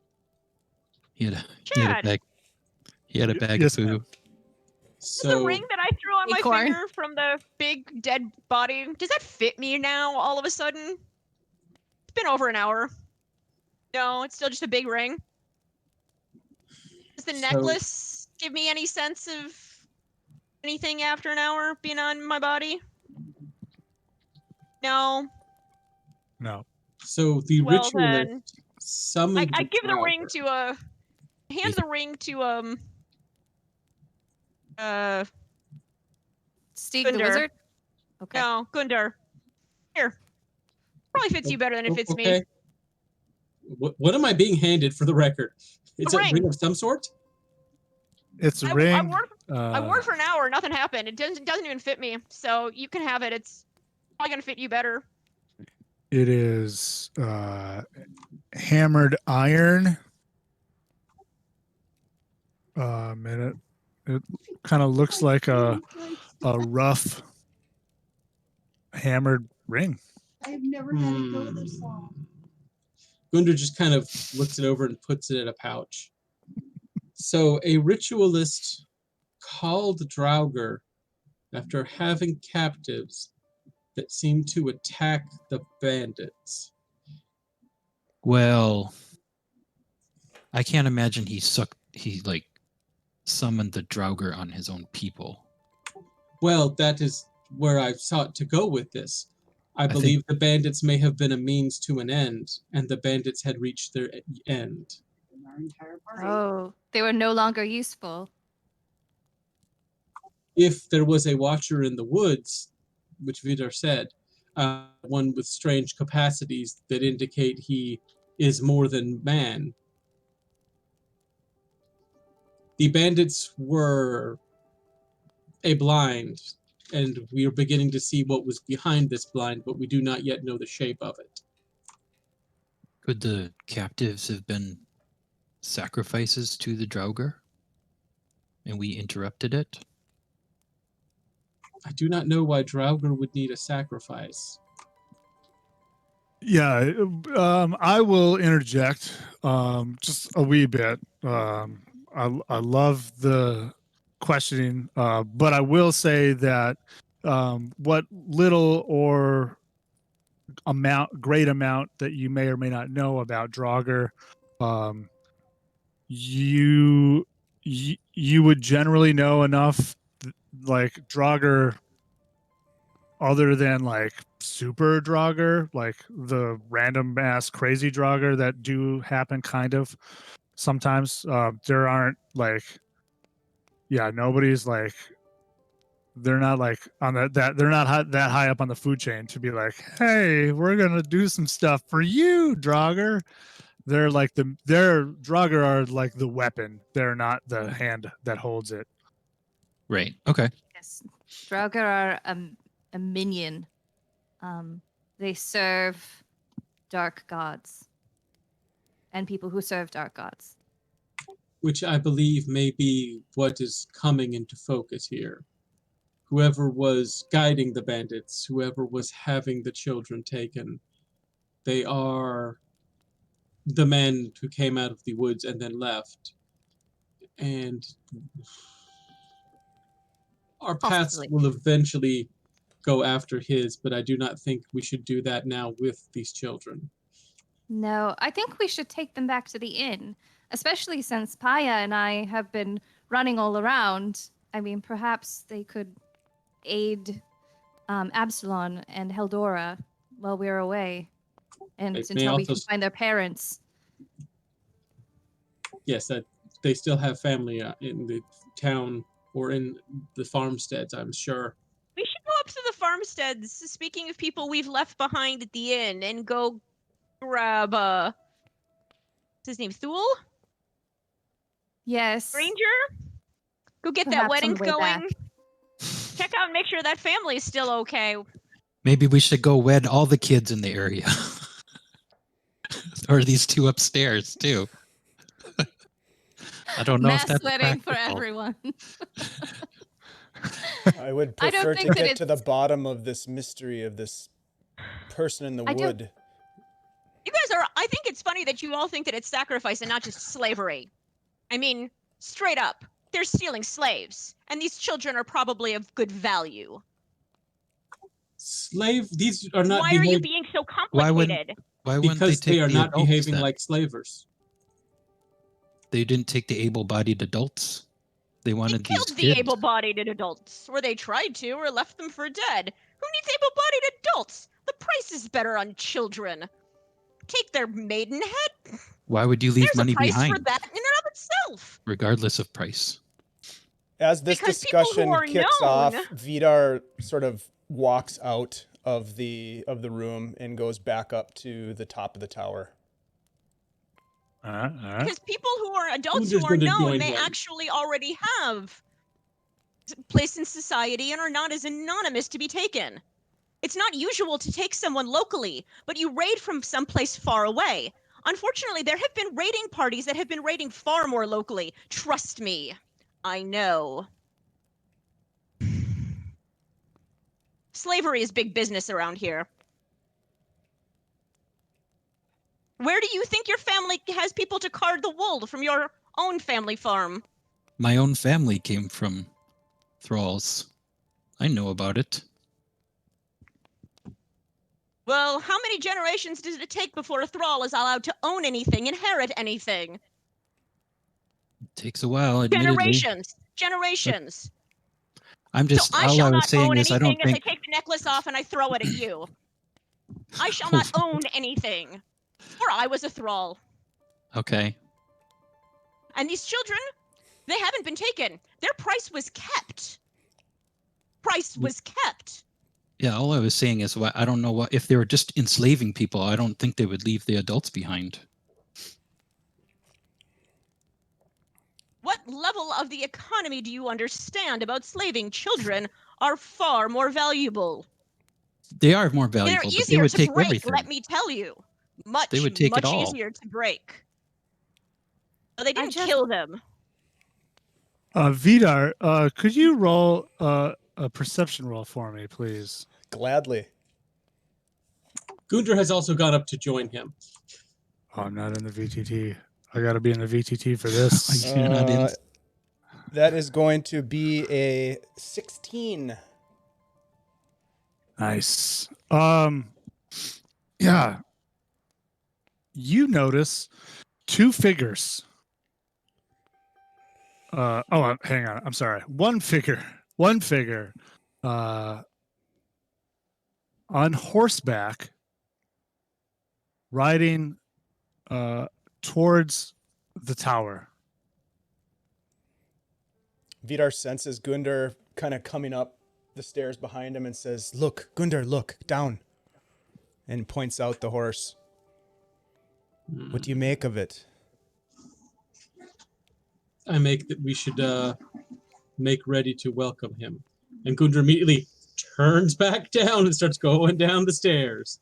He had a Chad, bag. He had a bag Yes, of poo. ma'am. So the ring that I threw on my Acorn. finger from the big dead body, does that fit me now all of a sudden? It's been over an hour. No, it's still just a big ring. Does the So- necklace give me any sense of anything after an hour being on my body? No. No. So the Well, ritualist then, summoned I give the ring draugr. to hand the ring to Steve Gunder. the wizard? Okay. No, Gundar. Here. Probably fits you better than it fits me. Okay. What am I being handed for the record? It's a ring. ring of some sort? It's a I ring. wore it for an hour, nothing happened. It doesn't even fit me. So you can have it. It's probably gonna fit you better. It is hammered iron. And it kind of looks like a rough hammered ring. I have never had it go this long. Gundar just kind of looks it over and puts it in a pouch. So a ritualist called draugr after having captives that seem to attack the bandits. Well, I can't imagine he summoned the draugr on his own people. Well, that is where I sought to go with this. I believe the bandits may have been a means to an end, and the bandits had reached their end. Our entire party. Oh, they were no longer useful. If there was a watcher in the woods, which Vidar said, one with strange capacities that indicate he is more than man. The bandits were a blind, and we are beginning to see what was behind this blind, but we do not yet know the shape of it. Could the captives have been sacrifices to the draugr, and we interrupted it? I do not know why draugr would need a sacrifice. Yeah, I will interject just a wee bit. I love the questioning, but I will say that what little or great amount that you may or may not know about draugr, you would generally know enough, like draugr, other than like super draugr, like the random ass crazy draugr that do happen kind of sometimes. There aren't like, yeah, nobody's like, they're not like on that they're not that high up on the food chain to be like, hey, we're gonna do some stuff for you, draugr. They're like their draugr are like the weapon. They're not the hand that holds it. Right. Okay. Yes. Draugr are a minion. They serve dark gods and people who serve dark gods. Which I believe may be what is coming into focus here. whoever was guiding the bandits, whoever was having the children taken, they are the men who came out of the woods and then left. And our paths Possibly. will eventually go after his, but I do not think we should do that now with these children. No, I think we should take them back to the inn, especially since Paya and I have been running all around. I mean, perhaps they could aid Absalon and Heldora while we're away, and They may until we also can find their parents. Yes, that they still have family in the town or in the farmsteads, I'm sure. We should go up to the farmsteads, speaking of people we've left behind at the inn, and go grab, what's his name, Thule? Yes. Ranger? Go get that Perhaps on wedding the way going. back. Check out and make sure that family's still okay. Maybe we should go wed all the kids in the area. Or these two upstairs, too. I don't know if Mass that's wedding for practical. everyone. I would I don't prefer to think that get to the it's- bottom of this mystery of this person in the I don't- wood. You guys are, I think it's funny that you all think that it's sacrifice and not just slavery. I mean, straight up, they're stealing slaves, and these children are probably of good value. These are not Why are you behaving being so Why wouldn't- complicated? Why wouldn't because they they take are the not adults behaving then? like slavers. They didn't take the able-bodied adults. They They wanted these killed the kids. able-bodied adults, or they tried to, or left them for dead. Who needs able-bodied adults? The price is better on children. Take their maidenhead. Why would you leave There's money a price behind, for that in and of itself. regardless of price? As this Because people who discussion are kicks off, known- Vidar sort of walks out of the room and goes back up to the top of the tower. All right. Because people who are adults just who are gonna known, join they him? actually already have place in society and are not as anonymous to be taken. It's not usual to take someone locally, but you raid from someplace far away. Unfortunately, there have been raiding parties that have been raiding far more locally. Trust me, I know. Slavery is big business around here. Where do you think your family has people to card the wool from your own family farm? My own family came from thralls. I know about it. Well, how many generations does it take before a thrall is allowed to own anything, inherit anything? It takes a while, admittedly. Generations. I'm just, So I all shall I was not saying own is I anything don't if think, I take the necklace off and I throw it at you. I shall not own anything. For I was a thrall. okay. And these children, they haven't been taken. Their price was kept. Price was kept. Yeah, all I was saying is I don't know what, if they were just enslaving people, I don't think they would leave the adults behind. What level of the economy do you understand about slaving? Children are far more valuable. They are more They're valuable, but they easier would to take break, everything. let me tell you. Much, They would take it much all. easier to break. But they didn't just- kill them. Vidar, could you roll a perception roll for me, please? Gladly. Gundr has also gone up to join him. Oh, I'm not in the VTT. I got to be in the VTT for this. You're not in. That is going to be a 16. Nice. Yeah. You notice two figures. Hang on. I'm sorry. One figure. On horseback, riding towards the tower. Vidar senses Gundar kind of coming up the stairs behind him and says, "Look, Gundar, look, down." And points out the horse. What do you make of it? I make that we should make ready to welcome him. And Gundr immediately turns back down and starts going down the stairs.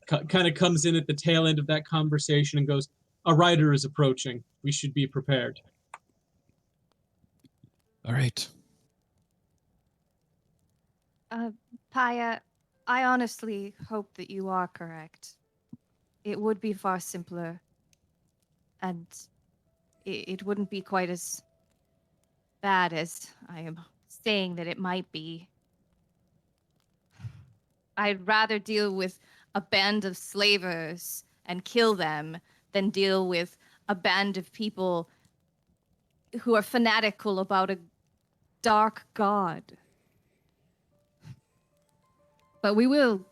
Kind of comes in at the tail end of that conversation and goes, "A rider is approaching. We should be prepared." All right. Paya, I honestly hope that you are correct. It would be far simpler, and it wouldn't be quite as bad as I am saying that it might be. I'd rather deal with a band of slavers and kill them than deal with a band of people who are fanatical about a dark god. But we will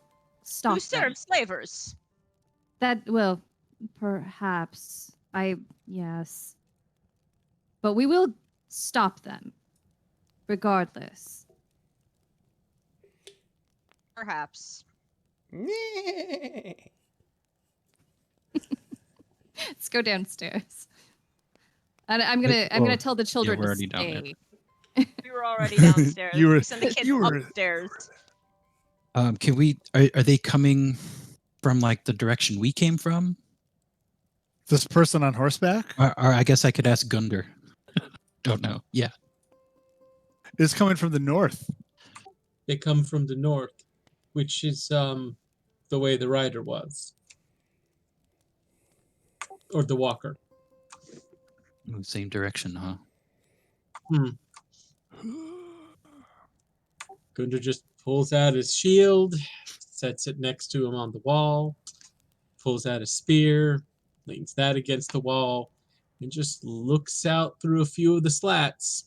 stop Who them. serves slavers? That, well, perhaps. Yes. But we will stop them, regardless. Perhaps. Let's go downstairs. And I'm gonna tell the children we're to already down there. stay. We were already downstairs. You were- We send the kids you were- upstairs. Can we? Are they coming from like the direction we came from? This person on horseback Or I guess I could ask Gunder. Don't know. Yeah. is coming from the north. They come from the north, which is the way the rider was. Or the walker. Same direction, huh? Gunder just pulls out his shield, sets it next to him on the wall, pulls out a spear, leans that against the wall, and just looks out through a few of the slats.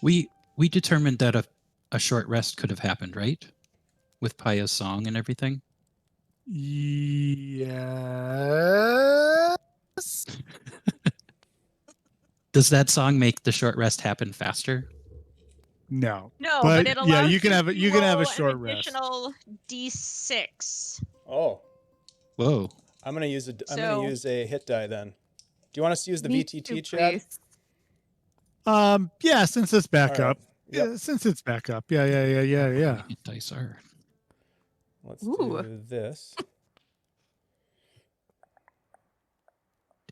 We determined that a short rest could have happened, right? With Paya's song and everything. Yes. Does that song make the short rest happen faster? No. No, But, but it allows yeah, you can have a- to you can have a roll short an rest. additional D6. Oh, Whoa. I'm gonna use So- a hit die then. Do you want us to use the Me VTT, too, Chad? please. Yeah, since it's back All right. up. Yep. Yeah, since it's back up. Yeah. Hit dice are. Let's Ooh. do this.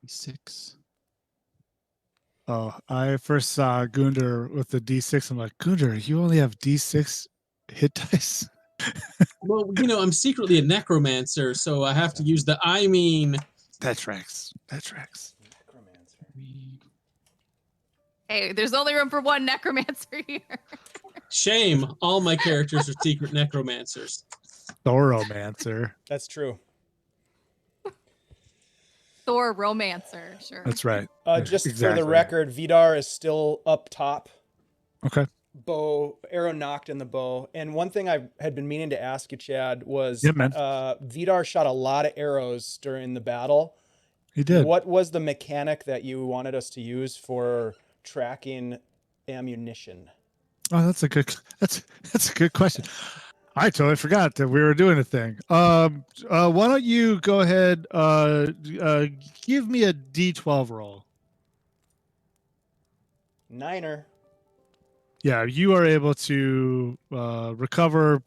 D6. Oh, I first saw Gunder with the D6. I'm like, Gunder, you only have D6 hit dice? Well, I'm secretly a necromancer, so I have to use the That tracks. Necromancer. Hey, there's only room for one necromancer here. Shame. All my characters are secret necromancers. Thoromancer. That's true. Thor romancer, sure. That's right. Just for Exactly. the record, Vidar is still up top. Okay. Arrow knocked in the bow. And one thing I had been meaning to ask you, Chad, was Yeah, man. Vidar shot a lot of arrows during the battle. He did. What was the mechanic that you wanted us to use for tracking ammunition? Oh, that's a good question. I totally forgot that we were doing a thing. Why don't you go ahead? Give me a D12 roll. Niner. Yeah, you are able to recover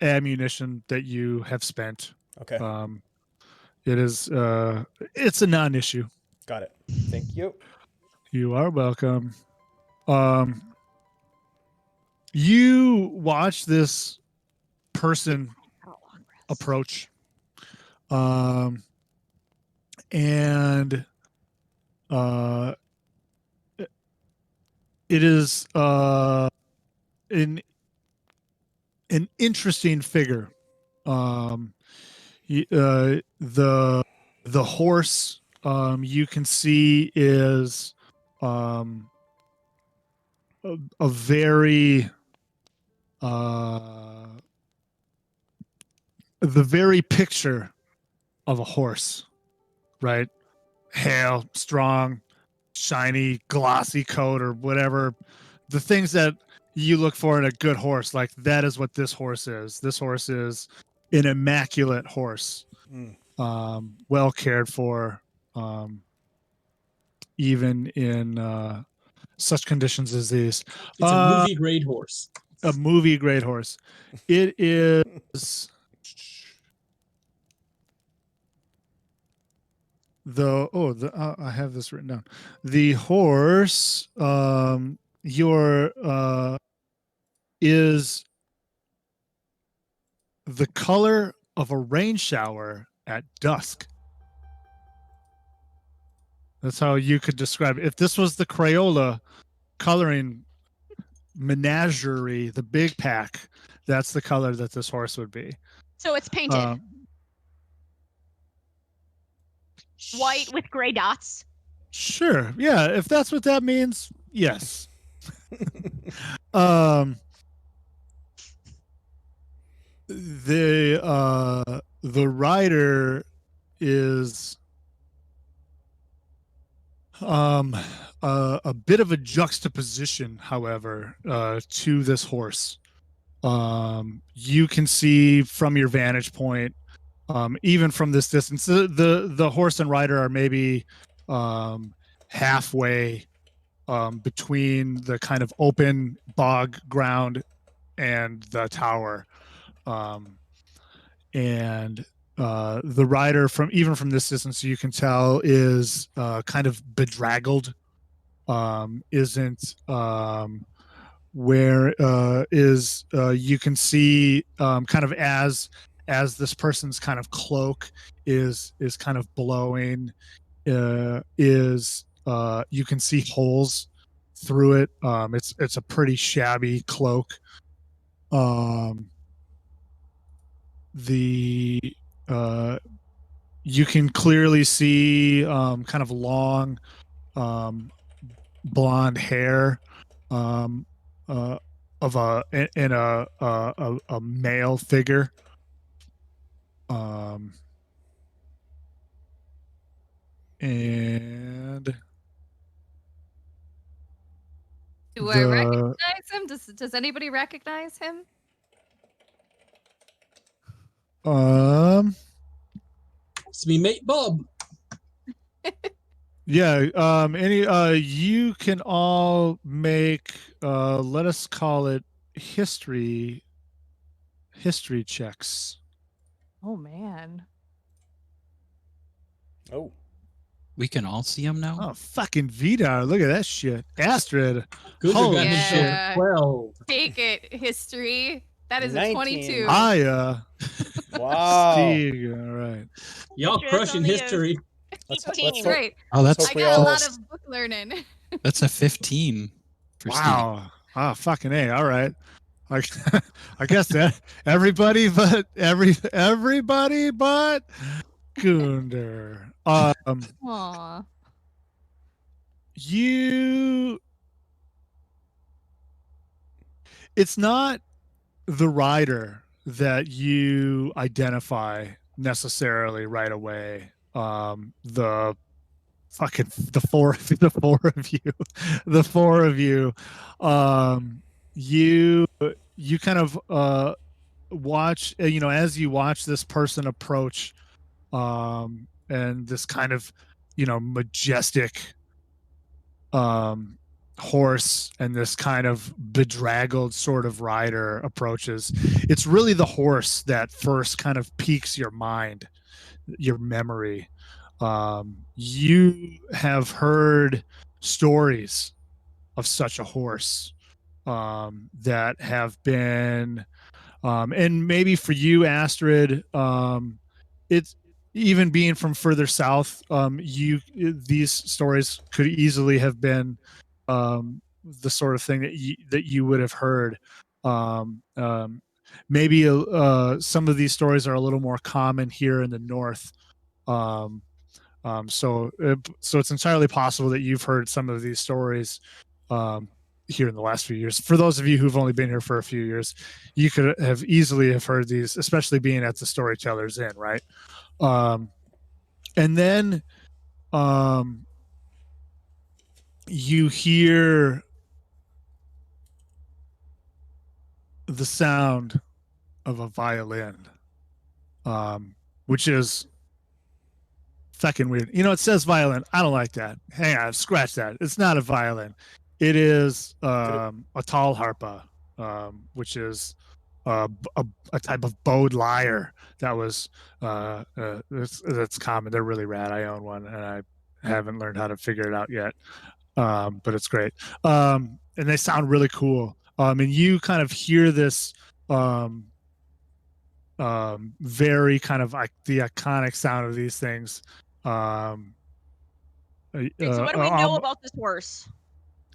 ammunition that you have spent. Okay, It is it's a non-issue. got it. Thank you. You are welcome. You watch this person approach, and it is an interesting figure. The horse you can see is a very the very picture of a horse, right? Hale, strong, shiny, glossy coat, or whatever. The things that you look for in a good horse, like that is what this horse is. This horse is an immaculate horse, well cared for, even in such conditions as these. It's a movie grade horse. A movie grade horse. It is I have this written down. The horse, your is the color of a rain shower at dusk. That's how you could describe it. If this was the Crayola coloring menagerie, the big pack, that's the color that this horse would be. So it's painted white with gray dots. Sure. Yeah, if that's what that means, yes. The rider is a bit of a juxtaposition, however, to this horse. You can see from your vantage point, even from this distance, the horse and rider are maybe halfway between the kind of open bog ground and the tower. The rider, from this distance, you can tell is kind of bedraggled. Isn't where is you can see kind of as this person's kind of cloak is kind of blowing, you can see holes through it. It's a pretty shabby cloak. You can clearly see kind of long blonde hair of a male figure. And do I recognize him? Does anybody recognize him? It's me mate Bob. Yeah, you can all make let us call it history checks. Oh man. Oh. We can all see him now? Oh, fucking Vidar, look at that shit. Astrid. Good Holy got shit. him to 12. Take it, history. That is 19. a 22. Aya. Wow. Steve, all right. Y'all Just crushing only a history. Let's Team. hope- Great. Oh, that's I we got a all- lot of book learning. that's a 15 for Steve. Wow. Ah, fucking A. All right. I guess that everybody but Gunder. Aw. It's not the rider that you identify necessarily right away. The four of you, you kind of watch, as you watch this person approach, and this kind of majestic horse and this kind of bedraggled sort of rider approaches. It's really the horse that first kind of piques your mind, your memory. You have heard stories of such a horse that have been, and maybe for you, Astrid, it's even being from further south. These stories could easily have been the sort of thing that you would have heard. Maybe some of these stories are a little more common here in the north. So it's entirely possible that you've heard some of these stories here in the last few years. For those of you who've only been here for a few years, you could have easily have heard these, especially being at the Storytellers Inn, right? And then you hear the sound of a violin, which is fucking weird. It says violin. I don't like that. Hang on, scratch that. It's not a violin. It is a tall harpa, which is a type of bowed lyre that was that's common. They're really rad. I own one, and I haven't learned how to figure it out yet, but it's great. And they sound really cool. And you kind of hear this very kind of like the iconic sound of these things. Okay, so what do we know about this horse?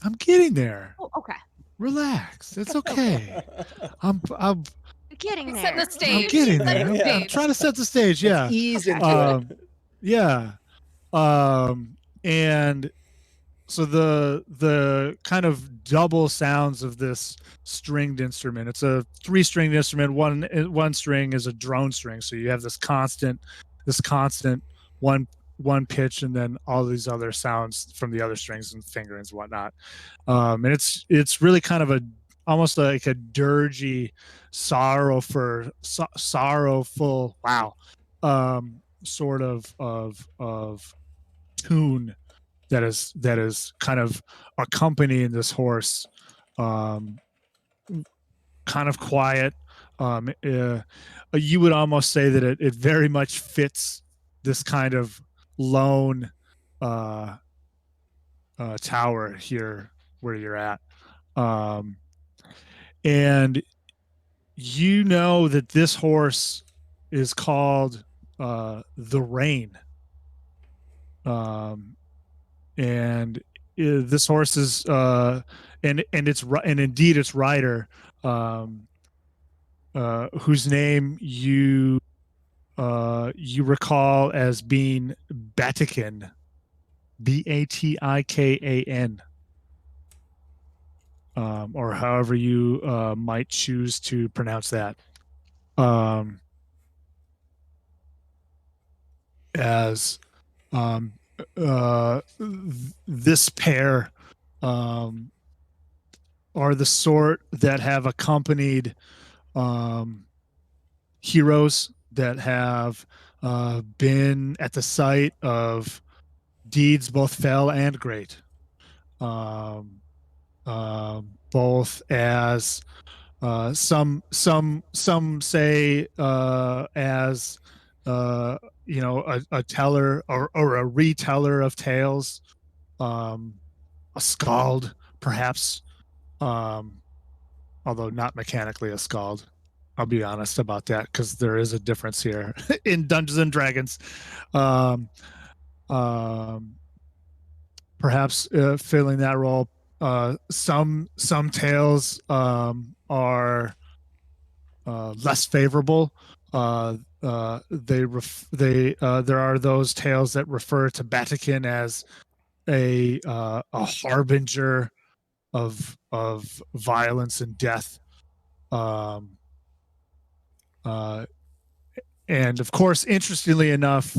I'm getting there. Oh, okay. Relax. It's okay. I'm Getting Set there. the stage. I'm getting Set there. the Yeah. I'm stage. trying to set the stage. Yeah. Let's ease into Um, it. yeah. And so the kind of double sounds of this stringed instrument. It's a 3-stringed instrument. One string is a drone string, so you have this constant one pitch, and then all these other sounds from the other strings and fingerings and whatnot. And it's really kind of almost like a dirgy, sorrowful sort of tune that is kind of accompanying this horse, kind of quiet. You would almost say that it very much fits this kind of lone tower here where you're at. And you know that this horse is called the Rain. And this horse is and indeed its rider, whose name you recall as being Batikan, Batikan, or however you might choose to pronounce that. As this pair are the sort that have accompanied heroes that have been at the site of deeds both fell and great, both as some say as a teller or a reteller of tales, a skald perhaps, although not mechanically a skald. I'll be honest about that, because there is a difference here in Dungeons and Dragons. Perhaps filling that role. Some tales are less favorable. There are those tales that refer to Batikan as a harbinger of violence and death. And of course, interestingly enough,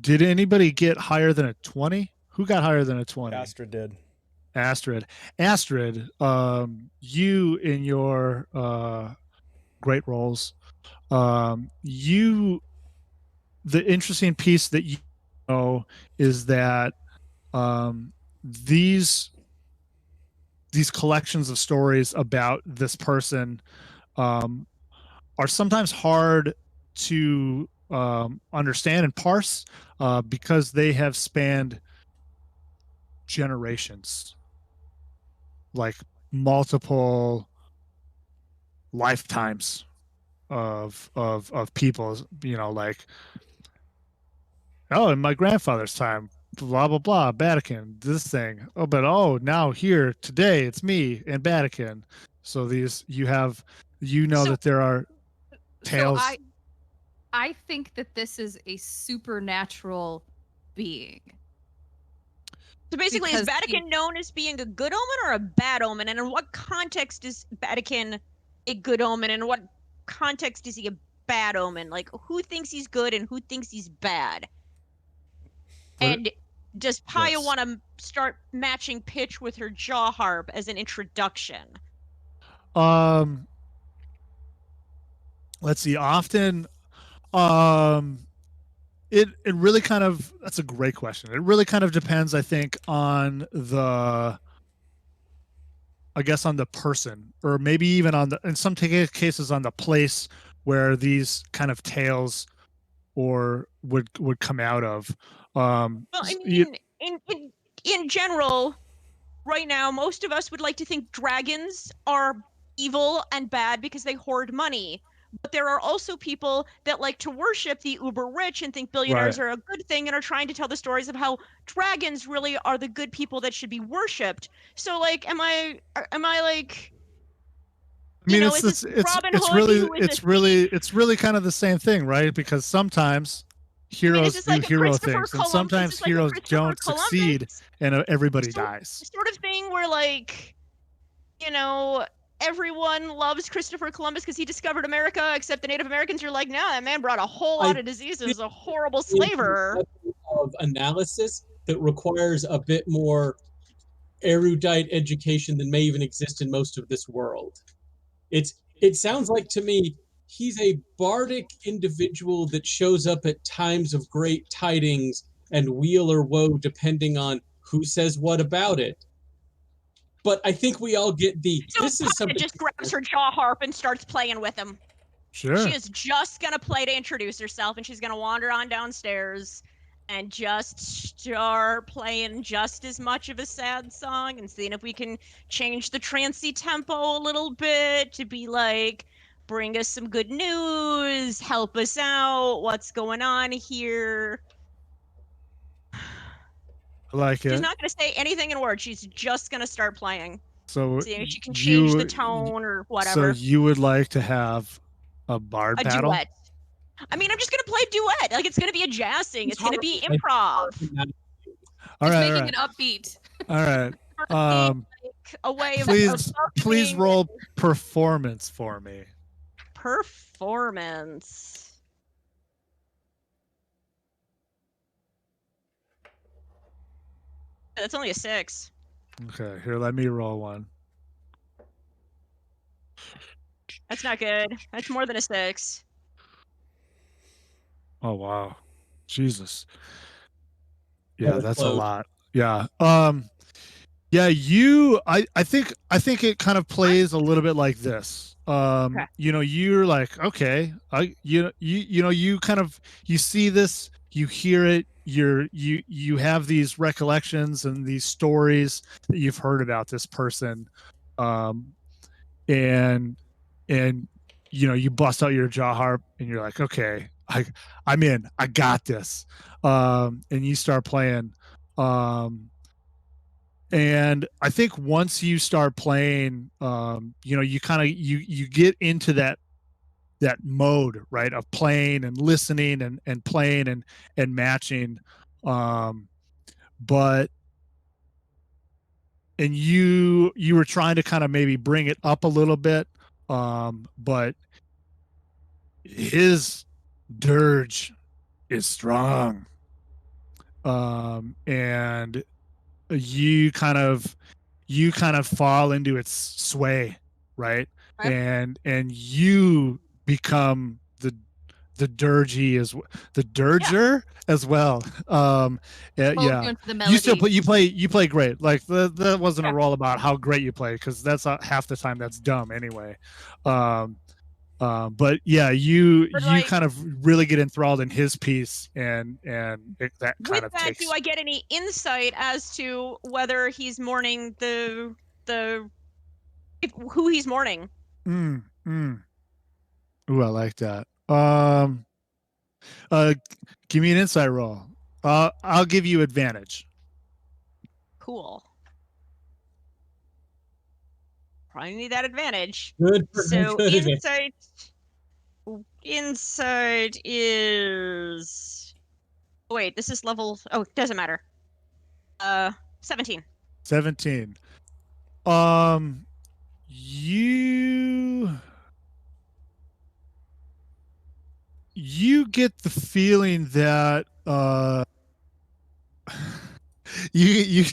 did anybody get higher than a 20? Who got higher than a 20? Astrid did. Astrid, you in your great roles, the interesting piece that you know is that these collections of stories about this person are sometimes hard to understand and parse, because they have spanned generations, like multiple lifetimes of people, like, oh, in my grandfather's time, blah blah blah, Batikan, this thing. Oh, but now here today it's me and Batikan. So these So- that there are tales. So I think that this is a supernatural being. So basically, is Because Vatican known as being a good omen or a bad omen? And in what context is Vatican a good omen? And in what context is he a bad omen? Like, who thinks he's good and who thinks he's bad? And does Paya Yes. want to start matching pitch with her jaw harp as an introduction? Let's see. Often, it really kind of, that's a great question. It really kind of depends, I think, on the person, or maybe even in some cases on the place where these kind of tales would come out of. Well, I mean, in general, right now, most of us would like to think dragons are evil and bad because they hoard money. But there are also people that like to worship the uber rich and think billionaires Right. are a good thing and are trying to tell the stories of how dragons really are the good people that should be worshipped. So, like, am I like, I mean, is this Robin it's Hood really who is a thief? it's really kind of the same thing, right? Because sometimes I mean, is heroes this do like a hero Christopher things, and Columbus? Is sometimes this like a heroes Christopher don't succeed, Columbus and everybody sort, dies. sort of thing where, like, you know, everyone loves Christopher Columbus because he discovered America, except the Native Americans are like, no, that man brought a whole lot I of diseases, a horrible think slaver. of analysis that requires a bit more erudite education than may even exist in most of this world. It sounds like to me he's a bardic individual that shows up at times of great tidings and weal or woe depending on who says what about it. But I think we all get So this is Papa something just grabs her jaw harp and starts playing with him. Sure. She is just gonna play to introduce herself, and she's gonna wander on downstairs and just start playing just as much of a sad song and seeing if we can change the trancy tempo a little bit to be like, bring us some good news, help us out, what's going on here. I like She's it. not going to say anything in words. She's just going to start playing. So See if she can change the you tone or so whatever. you would like to have a bard A battle? duet. I mean, I'm just going to play duet. Like, it's going to be a jazz thing. It's going to be improv. All Just right, making all right, it upbeat. all right. Like a way of Please buffering roll performance for me. performance. That's only a 6. Okay, here, let me roll one. That's not good. That's more than a 6. Oh wow, Jesus. Yeah, Yeah, that's that's a close. lot. Yeah. Yeah, I think it kind of plays a little bit like this. Okay. You know, you're like, okay, you kind of you see this, you hear it, you have these recollections and these stories that you've heard about this person. And you know, you bust out your jaw harp and you're like, okay, I'm in, I got this. And you start playing. And I think once you start playing, you know, you kind of you get into that mode, right, of playing and listening and playing and matching. But and you were trying to kind of maybe bring it up a little bit, but his dirge is strong, and you kind of fall into its sway, right? Okay. And you become the dirgy as the dirger as well. Both Yeah, into the you still melody. play, you play great. Like that wasn't a Yeah. roll about how great you play, because that's half the time that's dumb anyway. But yeah, you But, like, kind of really get enthralled in his piece, and that kind with of that, takes. do I get any insight as to whether he's mourning the who he's mourning? Ooh, I like that. Give me an insight roll. I'll give you advantage. Cool. Probably need that advantage. Good. So Good advantage. insight is. Wait, this is level. Oh, it doesn't matter. 17. 17. You get the feeling that you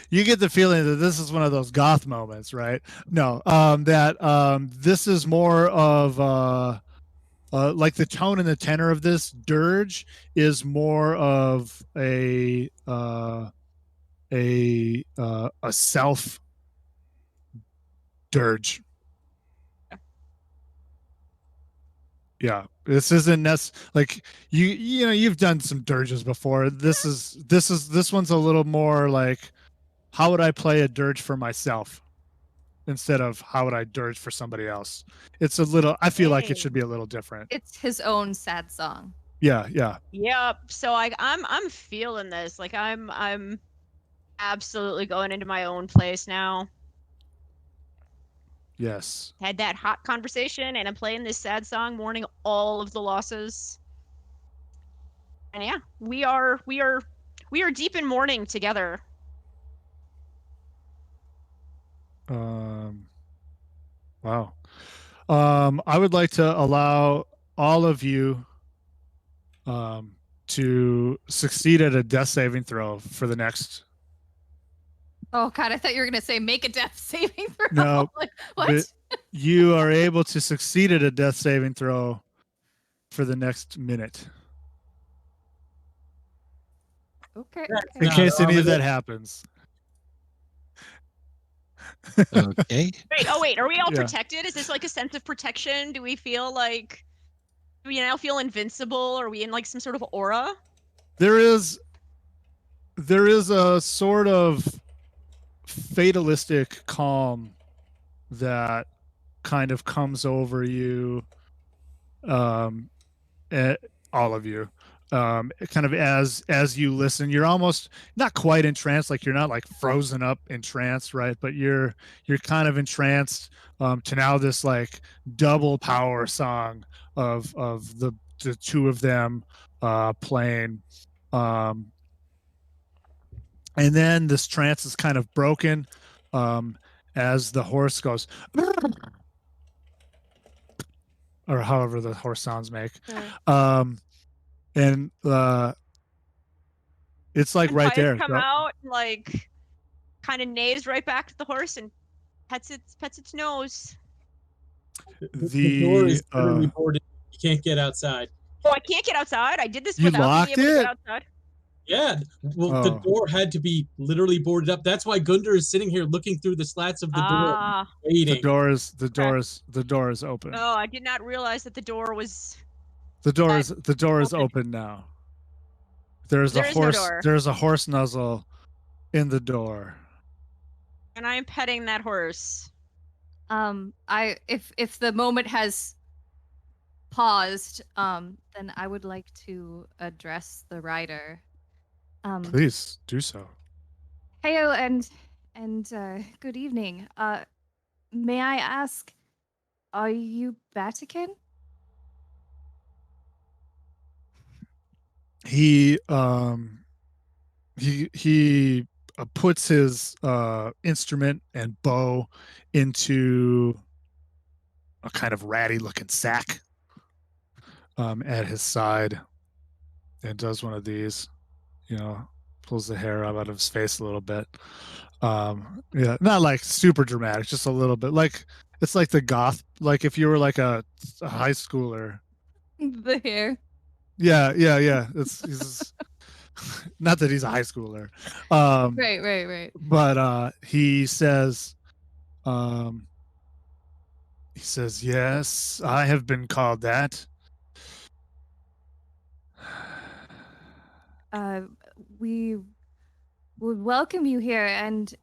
you get the feeling that this is one of those goth moments, right? No, that this is more of like the tone and the tenor of this dirge is more of a self dirge. Yeah, this isn't like you know, you've done some dirges before. This one's a little more like how would I play a dirge for myself instead of how would I dirge for somebody else? It's a little. I feel like it should be a little different. It's his own sad song. Yeah, yeah. Yep. So I'm feeling this. Like I'm absolutely going into my own place now. Yes. Had that hot conversation, and I'm playing this sad song, mourning all of the losses. And yeah, we are deep in mourning together. Wow. I would like to allow all of you to succeed at a death saving throw for the next. Oh God, I thought you were gonna say make a death saving throw. No, Like, what? but you are able to succeed at a death saving throw for the next minute. Okay. In okay. case any of that happens. Okay. Wait, are we all Yeah. protected? Is this like a sense of protection? Do we feel like, do we now feel invincible? Are we in like some sort of aura? There is a sort of fatalistic calm that kind of comes over you, all of you, kind of as you listen. You're almost not quite entranced, like you're not like frozen up in trance, right? But you're kind of entranced to now this like double power song of the two of them playing. And then this trance is kind of broken as the horse goes, or however the horse sounds make. And it's like And right Pius there. come out, like, kind of neighs right back to the horse and pets its nose. The door is The literally boarded. You can't get outside. Oh, I can't get outside. I did this You without being able to locked get it? outside. Yeah, well, the Oh. door had to be literally boarded up. That's why Gundar is sitting here looking through the slats of the door, Ah. waiting. the door is open. Oh, I did not realize that the door was. The door is open. open now. There's There a is no horse. door. There's a horse nuzzle in the door. And I am petting that horse. If the moment has paused, then I would like to address the rider. Please do so. Heyo and good evening. May I ask, are you Vatican? He puts his instrument and bow into a kind of ratty looking sack at his side and does one of these, pulls the hair out of his face a little bit. Yeah, not like super dramatic, just a little bit. Like it's like the goth, like if you were like a high schooler. The hair. Yeah. He's not that he's a high schooler. Right. But he says, yes, I have been called that. We would welcome you here, and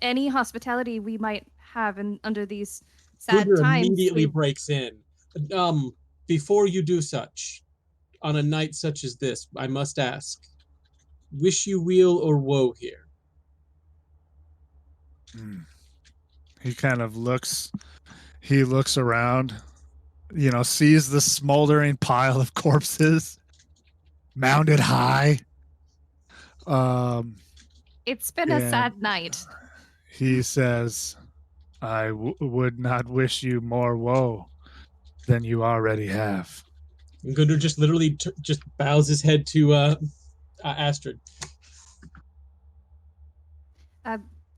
any hospitality we might have under these sad Gundar times. immediately breaks in. Before you do such, on a night such as this, I must ask, wish you weal or woe here? He kind of looks around, sees the smoldering pile of corpses mounted high. It's been a sad night. He says, I would not wish you more woe than you already have. And Gundar just literally just bows his head to Astrid.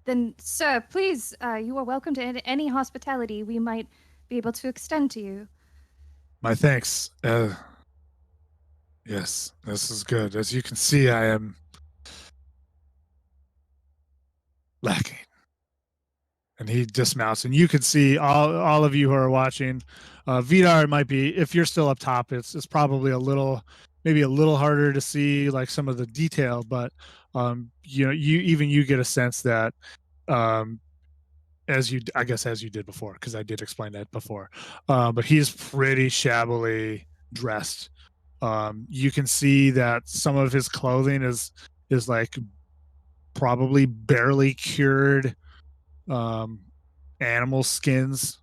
Then, sir, please, you are welcome to any hospitality we might be able to extend to you. My thanks. Yes, this is good. As you can see, I am lacking. And he dismounts, and you can see all of you who are watching. Vidar might be, if you're still up top, it's probably maybe a little harder to see like some of the detail, but you get a sense that as you did before, because I did explain that before, but he's pretty shabbily dressed. You can see that some of his clothing is like probably barely cured animal skins.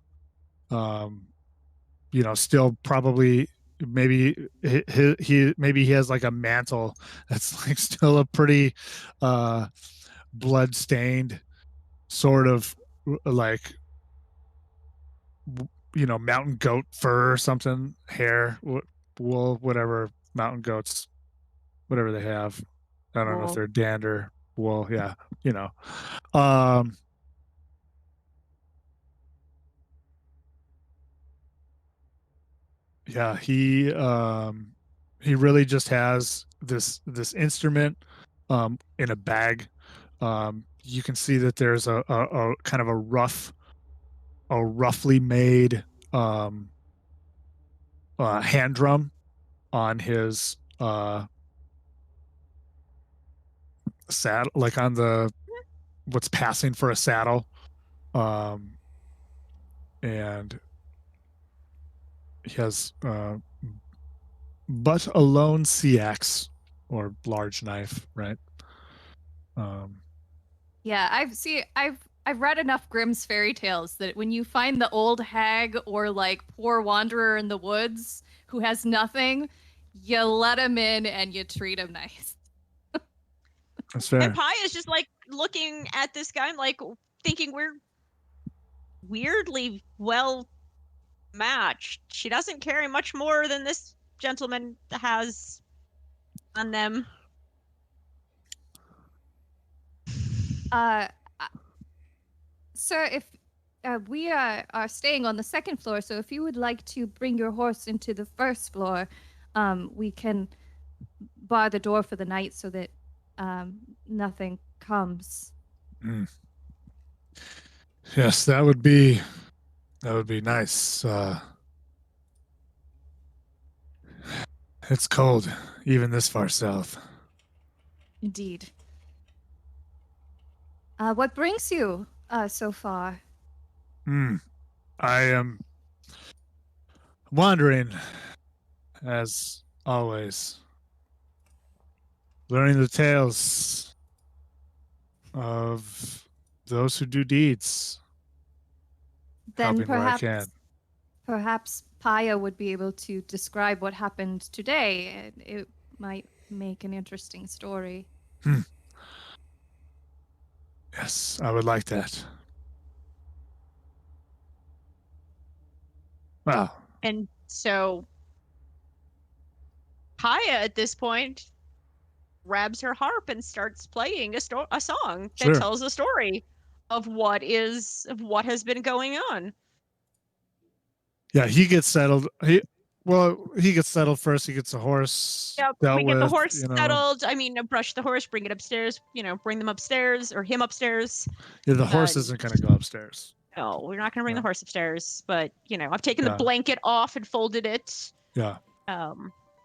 Still probably maybe he has like a mantle that's like still a pretty blood stained sort of like mountain goat fur or something, hair, wool, whatever, mountain goats, whatever they have. I don't know if Wool. they're dander, wool. Yeah, um yeah, he really just has this instrument in a bag. You can see that there's a kind of a roughly made hand drum on his saddle, like on the what's passing for a saddle, and he has but a lone sea axe or large knife, right? Yeah, I've read enough Grimm's fairy tales that when you find the old hag or like poor wanderer in the woods who has nothing, you let him in and you treat him nice. That's fair. And Pi is just like looking at this guy and like thinking we're weirdly well matched. She doesn't carry much more than this gentleman has on them. Sir, if we are staying on the second floor, so if you would like to bring your horse into the first floor, we can bar the door for the night so that nothing comes. Yes, that would be nice. It's cold, even this far south. Indeed. What brings you so far? I am wandering, as always, learning the tales of those who do deeds, Then helping where I can. perhaps Paya would be able to describe what happened today. It might make an interesting story. Yes, I would like that. Wow. And so Paya at this point grabs her harp and starts playing a song that Sure. tells a story of what has been going on. Yeah, he gets settled. He gets settled first. He gets a horse. Yep, dealt we get the with, horse settled. I mean, brush the horse, bring it upstairs. Bring them upstairs or him upstairs. Yeah, the horse isn't going to go upstairs. No, we're not going to bring No. the horse upstairs. But I've taken Yeah. the blanket off and folded it. Yeah.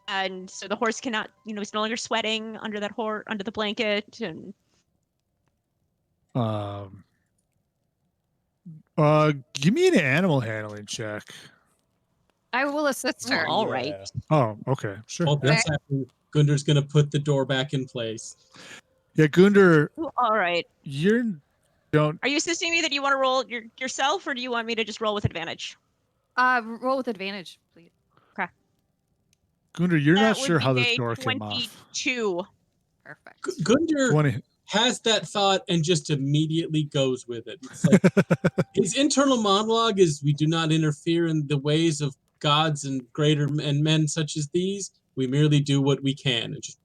And so the horse cannot. He's no longer sweating under that under the blanket. And give me an animal handling check. I will assist her. all right. Yeah. Oh, okay, sure. While that's happening, Gundar's gonna put the door back in place. Yeah, Gundar, Ooh, all right. you don't. Are you assisting me that you want to roll yourself, or do you want me to just roll with advantage? Roll with advantage, please. Gundar, you're not That would sure how be this a door came off. 22. Perfect. Gundar 20. has that thought and just immediately goes with it. It's like, his internal monologue is, "We do not interfere in the ways of gods and greater and men such as these. We merely do what we can." And just,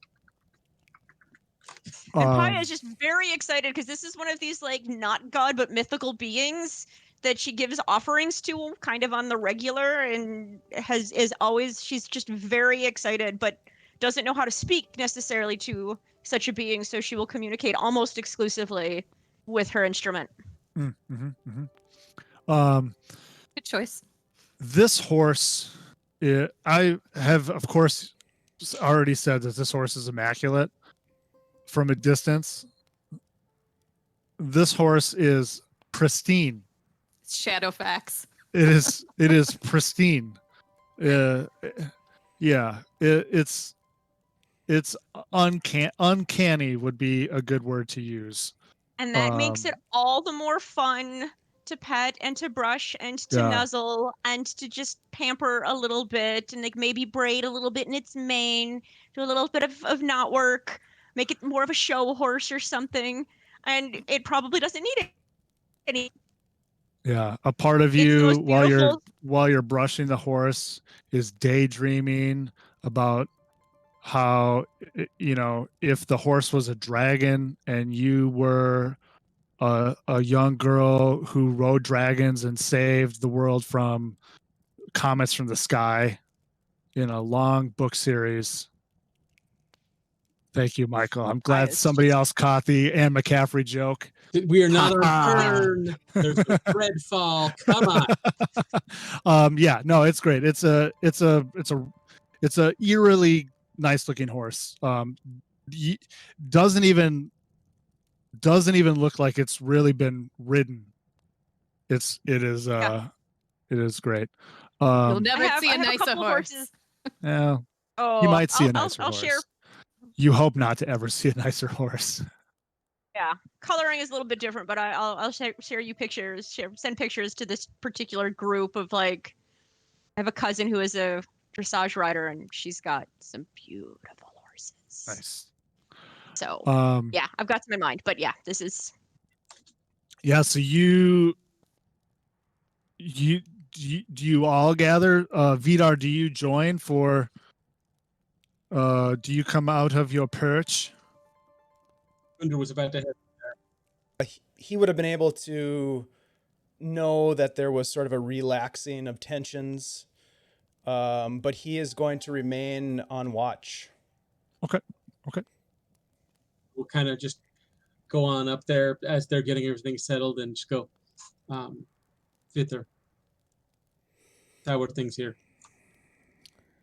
And Paya is just very excited because this is one of these like not god but mythical beings that she gives offerings to kind of on the regular, and she's just very excited but doesn't know how to speak necessarily to such a being, so she will communicate almost exclusively with her instrument. Good choice. This horse, I have, of course, already said that this horse is immaculate. from a distance, this horse is pristine. Shadowfax. It is pristine. Yeah, it's uncanny would be a good word to use. And that makes it all the more fun to pet and to brush and to Yeah. nuzzle and to just pamper a little bit and like maybe braid a little bit in its mane, do a little bit of knot work, make it more of a show horse or something. And it probably doesn't need any. Yeah, a part of It's the you most beautiful. while you're brushing the horse is daydreaming about how if the horse was a dragon and you were a young girl who rode dragons and saved the world from comets from the sky in a long book series. Thank you, Michael. I'm glad somebody else caught the Anne McCaffrey joke. We are not on turn. There's a thread fall. Come on. Yeah, no, it's great. It's a eerily nice looking horse. Doesn't even look like it's really been ridden. It is great. You'll never see a I have nicer couple of horse. horses. Yeah, Oh, you might see a nicer I'll horse. share. You hope not to ever see a nicer horse. Yeah, coloring is a little bit different, but I'll share you pictures. Send pictures to this particular group of like. I have a cousin who is a dressage rider, and she's got some beautiful horses. Nice. So yeah, I've got some in mind, but yeah, this is. Yeah, so do you all gather? Vidar, do you join for? Do you come out of your perch? Thunder was about to head. He would have been able to know that there was sort of a relaxing of tensions, but he is going to remain on watch. Okay. We'll kind of just go on up there as they're getting everything settled and just go, Vither. How are things here?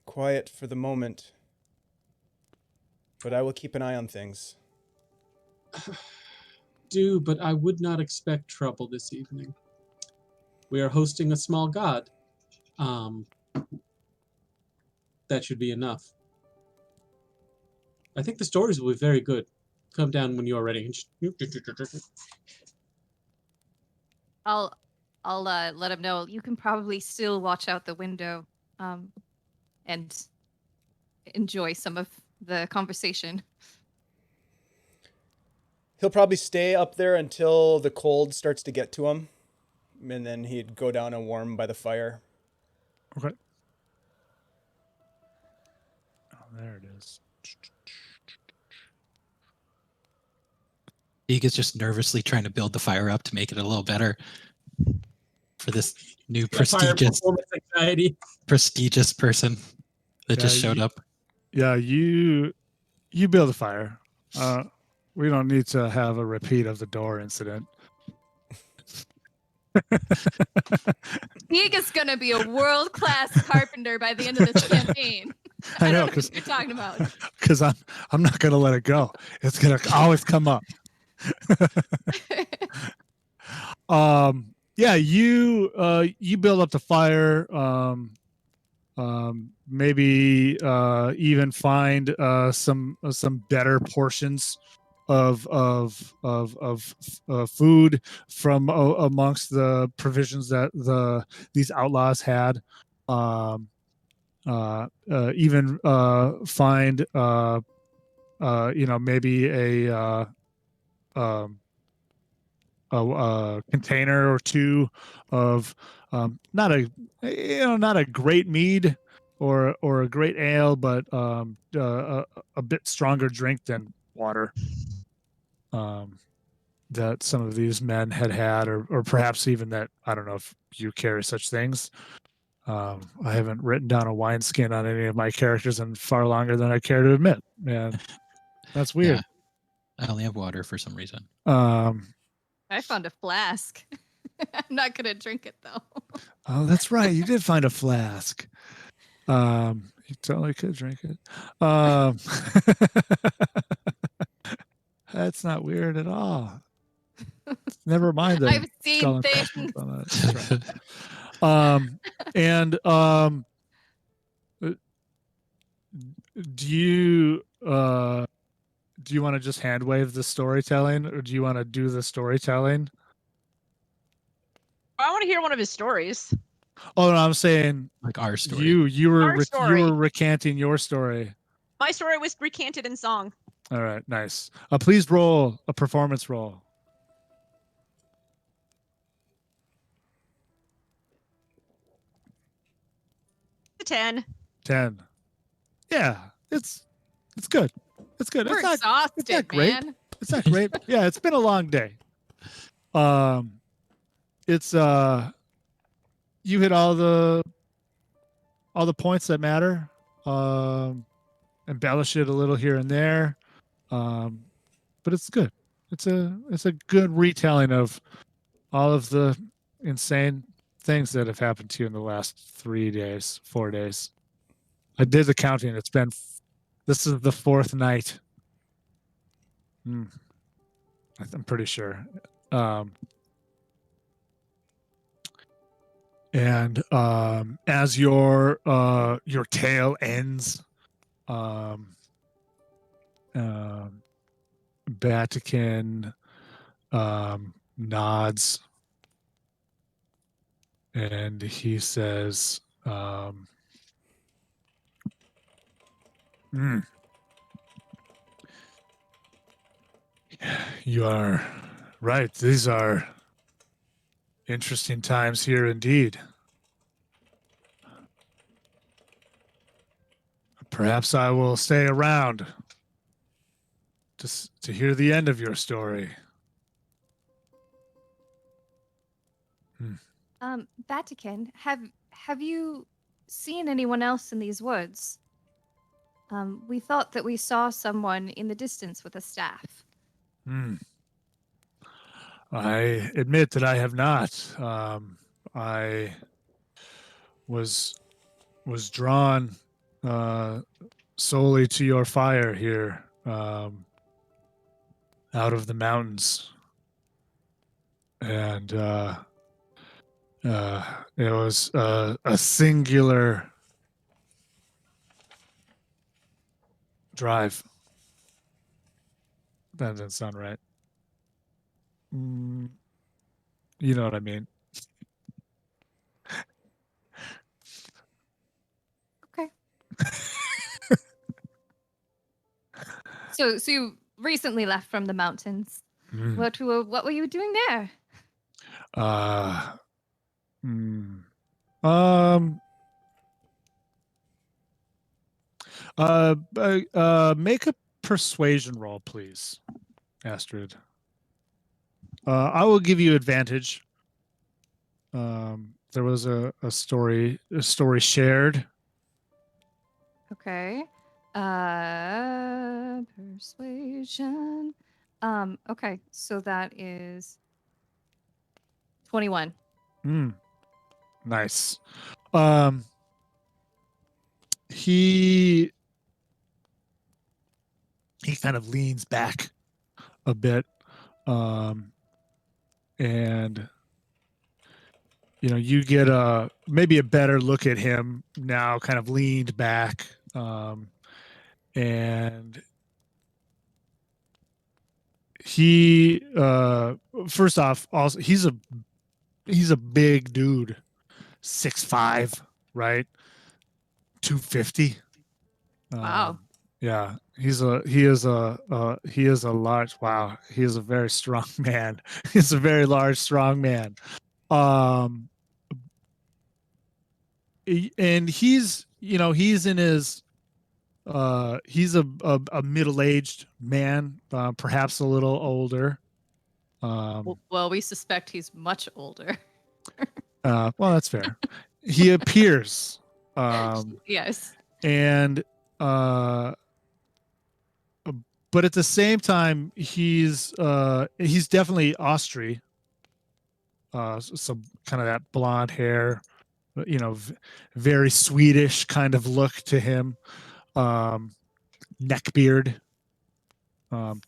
Quiet for the moment, but I will keep an eye on things. But I would not expect trouble this evening. We are hosting a small god. That should be enough. I think the stories will be very good. Come down when you are ready. I'll let him know. You can probably still watch out the window, and enjoy some of the conversation. He'll probably stay up there until the cold starts to get to him, and then he'd go down and warm by the fire. Okay. Oh, there it is. Ig is just nervously trying to build the fire up to make it a little better for this new prestigious person that just showed up. Yeah, you build a fire. We don't need to have a repeat of the door incident. Ig is gonna be a world-class carpenter by the end of this campaign. I know, what you're talking about. Because I'm not gonna let it go. It's gonna always come up. Yeah, you build up the fire. Maybe even find some better portions of food from amongst the provisions that these outlaws had. Even find maybe a container or two of not a great mead or a great ale, but a bit stronger drink than water that some of these men had, or perhaps even that, I don't know if you carry such things. I haven't written down a wineskin on any of my characters in far longer than I care to admit. Man, that's weird. Yeah, I only have water for some reason. I found a flask. I'm not gonna drink it though. Oh, that's right. You did find a flask. You totally could drink it. That's not weird at all. Never mind the I've seen skull and things. crossbones on that. That's right. And do you want to just hand wave the storytelling, or do you want to do the storytelling? I want to hear one of his stories. Oh no, I'm saying Like our story. you Our were story. you were recanting your story. My story was recanted in song. All right, nice. Please roll a performance roll. 10. 10. Yeah, it's good. It's good. We're It's not exhausted, great. man. It's not great. Yeah, it's been a long day. It's you hit all the points that matter. Embellish it a little here and there. But it's good. It's a good retelling of all of the insane things that have happened to you in the last 4 days. I did the counting. This is the 4th night. I'm pretty sure. And as your tale ends, Vatican nods, and he says, "You are right. These are interesting times here indeed. Perhaps I will stay around to hear the end of your story." Vatican, have you seen anyone else in these woods? We thought that we saw someone in the distance with a staff. I admit that I have not. I was drawn solely to your fire here, out of the mountains, and it was a singular drive. That doesn't sound right. You know what I mean. Okay. So you recently left from the mountains. What were you doing there? Make a persuasion roll, please, Astrid. I will give you advantage. There was a story shared. Okay. Persuasion. Okay, so that is 21. Nice. He kind of leans back a bit, and you get maybe a better look at him now, kind of leaned back, and he first off, also he's a big dude, 6'5", right? 250. Wow. Yeah, he is a large. Wow, he is a very strong man. He's a very large, strong man. And he's in his he's a middle-aged man, perhaps a little older. Well, we suspect he's much older. Well, that's fair. He appears. Yes. And but at the same time, he's definitely Austri. So kind of that blonde hair, very Swedish kind of look to him. Neck beard.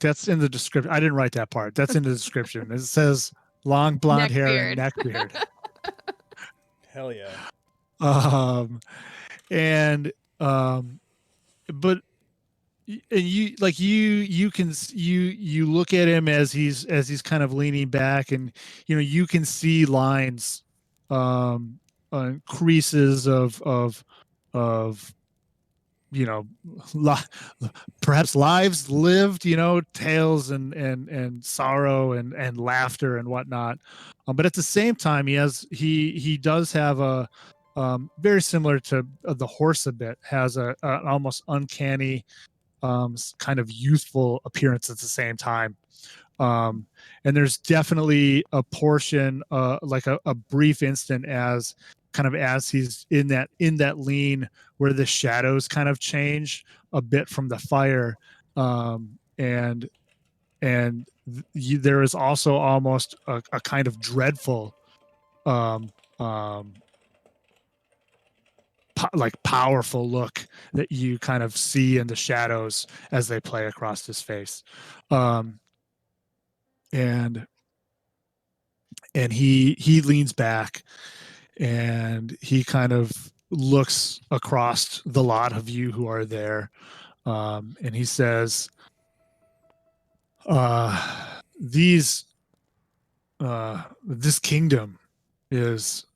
That's in the description. I didn't write that part. That's in the description. It says long blonde hair and neck beard. Hell yeah. And but and you can you look at him as he's kind of leaning back, and you can see lines, creases of perhaps lives lived, tales and sorrow and laughter and whatnot. But at the same time, he does have a very similar to the horse a bit, has an almost uncanny kind of youthful appearance at the same time. And there's definitely a portion, like a brief instant as he's in that lean where the shadows kind of change a bit from the fire. And there is also almost a kind of dreadful, like powerful look that you kind of see in the shadows as they play across his face. And he leans back and he kind of looks across the lot of you who are there. And he says, this kingdom is,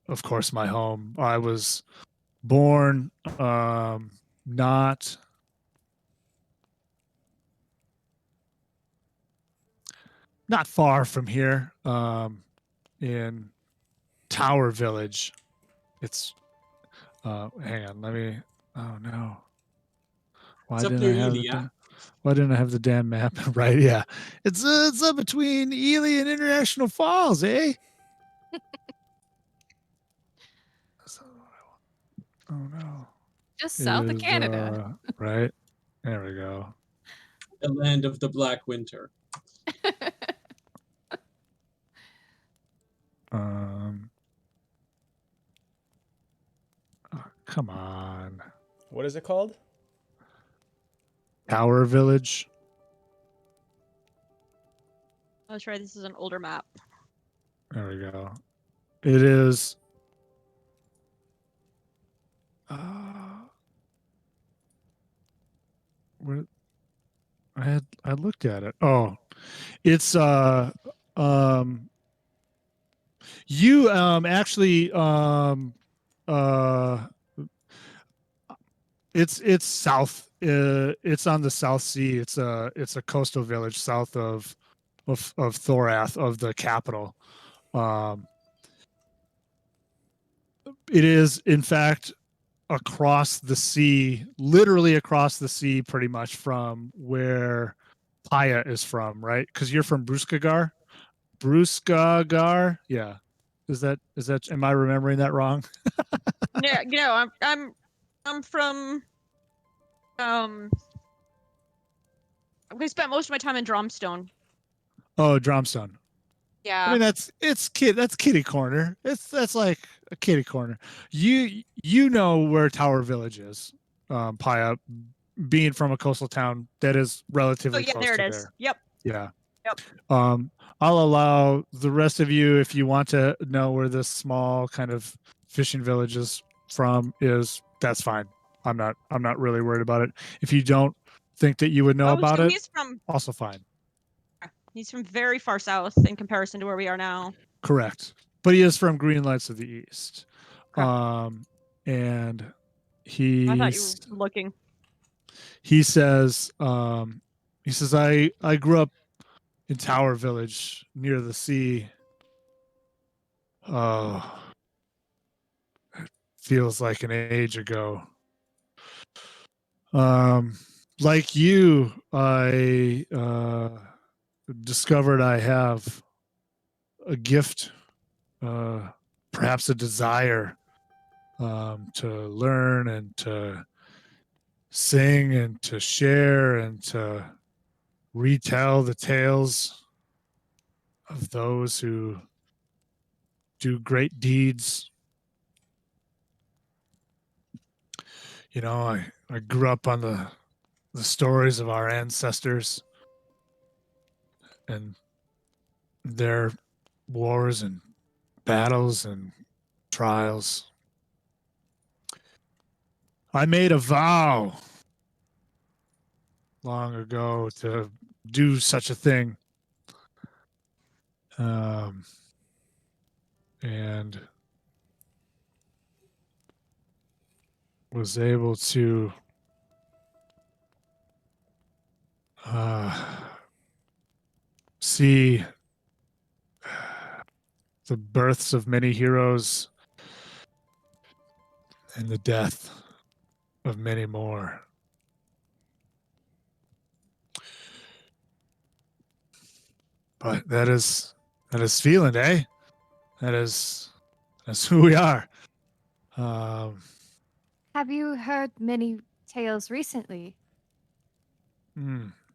of course, my home. I was born not far from here, in Tower Village. It's hang on, let me. Oh no! Why It's up didn't I near have Ely, the yeah? Why didn't I have the damn map? Right? Yeah, it's up between Ely and International Falls, eh? Oh no! Just It south of is, Canada. right? There we go. The land of the Black Winter. Oh, come on. What is it called? Tower Village. That's right. This is an older map. There we go. It is. Where I looked at it. Oh, it's you actually it's south. It's on the South Sea. It's a coastal village south of Thorath, of the capital. It is, in fact, across the sea, literally across the sea, pretty much from where Paya is from, right? Because you're from Bruskagar. Yeah. Is that? Am I remembering that wrong? No, I'm from we spent most of my time in Drumstone. Oh, Drumstone. Yeah. I mean, that's kitty corner. That's like a kitty corner. You know where Tower Village is, Paya, being from a coastal town that is relatively yeah, close there to it is. there. Yep. Yeah. Yep. I'll allow the rest of you, if you want to know where this small kind of fishing village is from, that's fine. I'm not really worried about it. If you don't think that you would know about so it, also fine. He's from very far south in comparison to where we are now. Correct. But he is from Green Lights of the East. Okay. And I thought you were looking. he says, I grew up in Tower Village near the sea. Oh, it feels like an age ago. Like you, I discovered I have a gift, perhaps a desire, to learn and to sing and to share and to retell the tales of those who do great deeds. I grew up on the the stories of our ancestors and their wars and battles and trials. I made a vow long ago to do such a thing. And was able to see the births of many heroes and the death of many more. But that is Svilland, eh? That's who we are. Have you heard many tales recently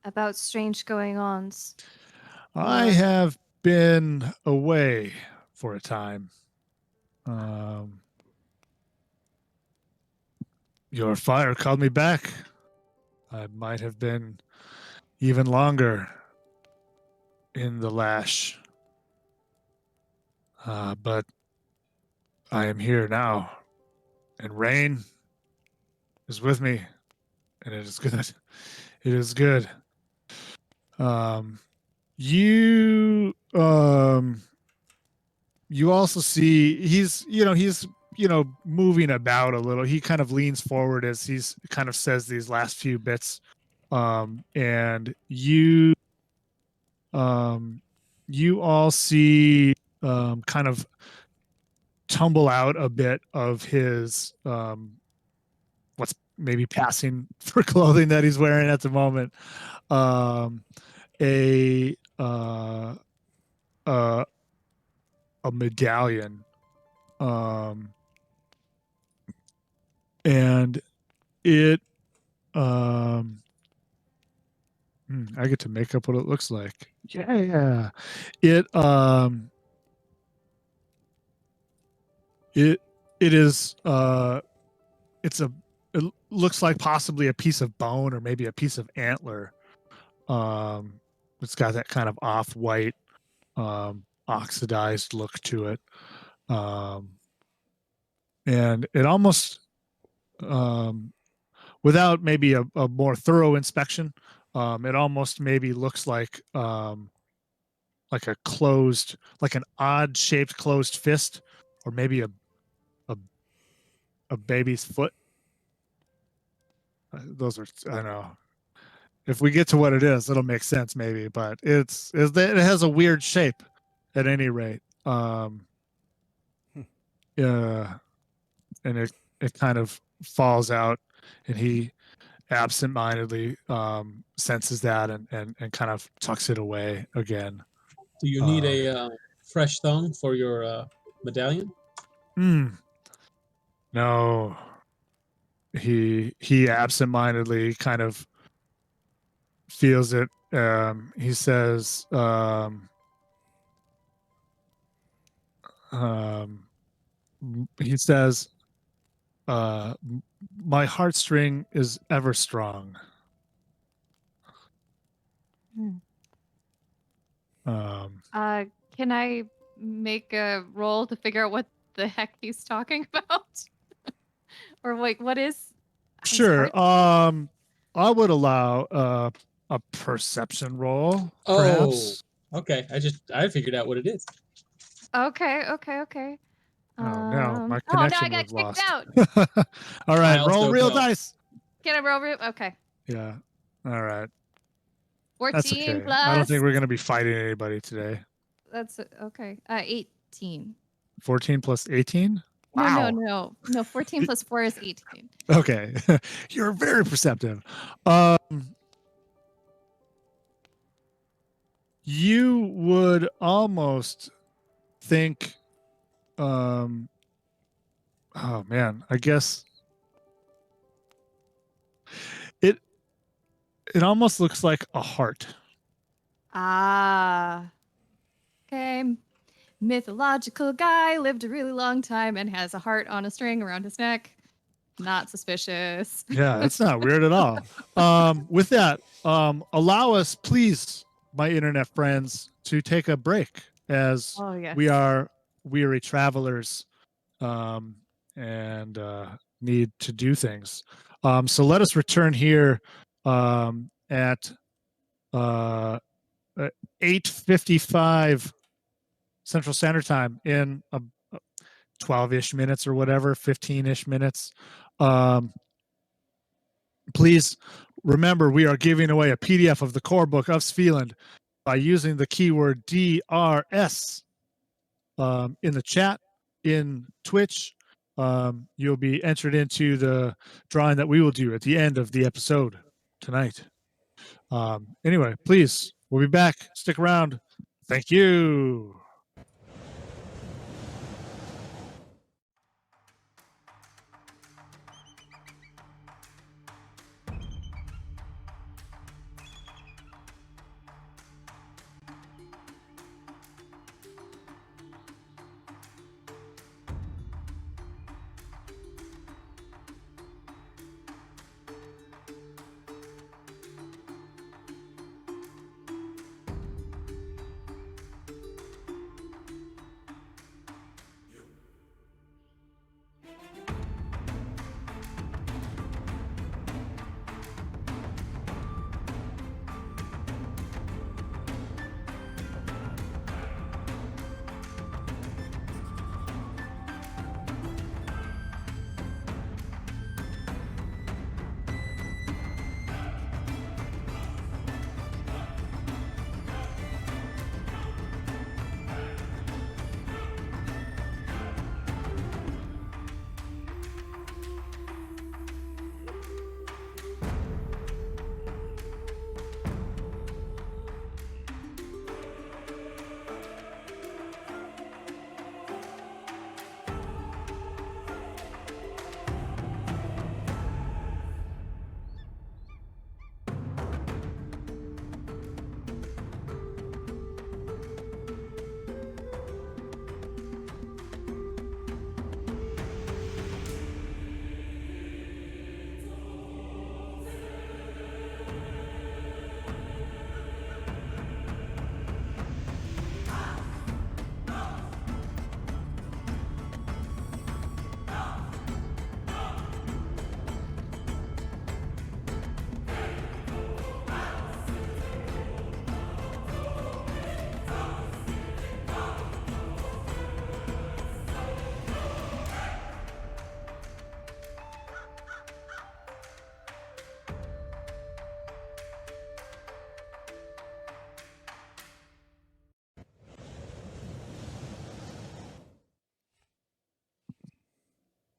about strange going-ons? I have been away for a time. Your fire called me back. I might have been even longer in the lash. But I am here now, and rain is with me, and it is good. It is good. You also see he's moving about a little. He kind of leans forward as he's kind of says these last few bits. And you all see kind of tumble out a bit of his what's maybe passing for clothing that he's wearing at the moment. A medallion, and it I get to make up what it looks like. Yeah, it is it looks like possibly a piece of bone or maybe a piece of antler. It's got that kind of off-white oxidized look to it, and it almost without maybe a more thorough inspection, it almost maybe looks like a closed, like an odd shaped closed fist, or maybe a baby's foot. Those are, I don't know. If we get to what it is, it'll make sense maybe, but it has a weird shape at any rate. And it kind of falls out, and he absentmindedly senses that and kind of tucks it away again. Do you need a fresh thong for your medallion? No. He absentmindedly kind of feels it. He says, my heartstring is ever strong. Can I make a roll to figure out what the heck he's talking about? Or wait, what is? Sure. I would allow a perception roll, perhaps. Okay. I figured out what it is. Okay. Oh no, my no, I connection got was kicked lost. out. All right, I roll also real fell. dice. Can I roll real? Okay. Yeah. All right. 14 That's okay. plus. I don't think we're going to be fighting anybody today. That's okay. 18. 14 plus 18? Wow. No. 14 plus 4 is 18. Okay. You're very perceptive. You would almost think, oh man, I guess it almost looks like a heart. Ah. Okay. Mythological guy lived a really long time and has a heart on a string around his neck. Not suspicious. Yeah, it's not weird at all. With that, allow us, please, my internet friends, to take a break as Oh yes. we are weary travelers and need to do things. So let us return here at 8:55 Central Standard Time in 12-ish minutes or whatever, 15-ish minutes. Please remember, we are giving away a PDF of the core book of Svilland by using the keyword DRS in the chat, in Twitch. You'll be entered into the drawing that we will do at the end of the episode tonight. Anyway, please, we'll be back. Stick around. Thank you.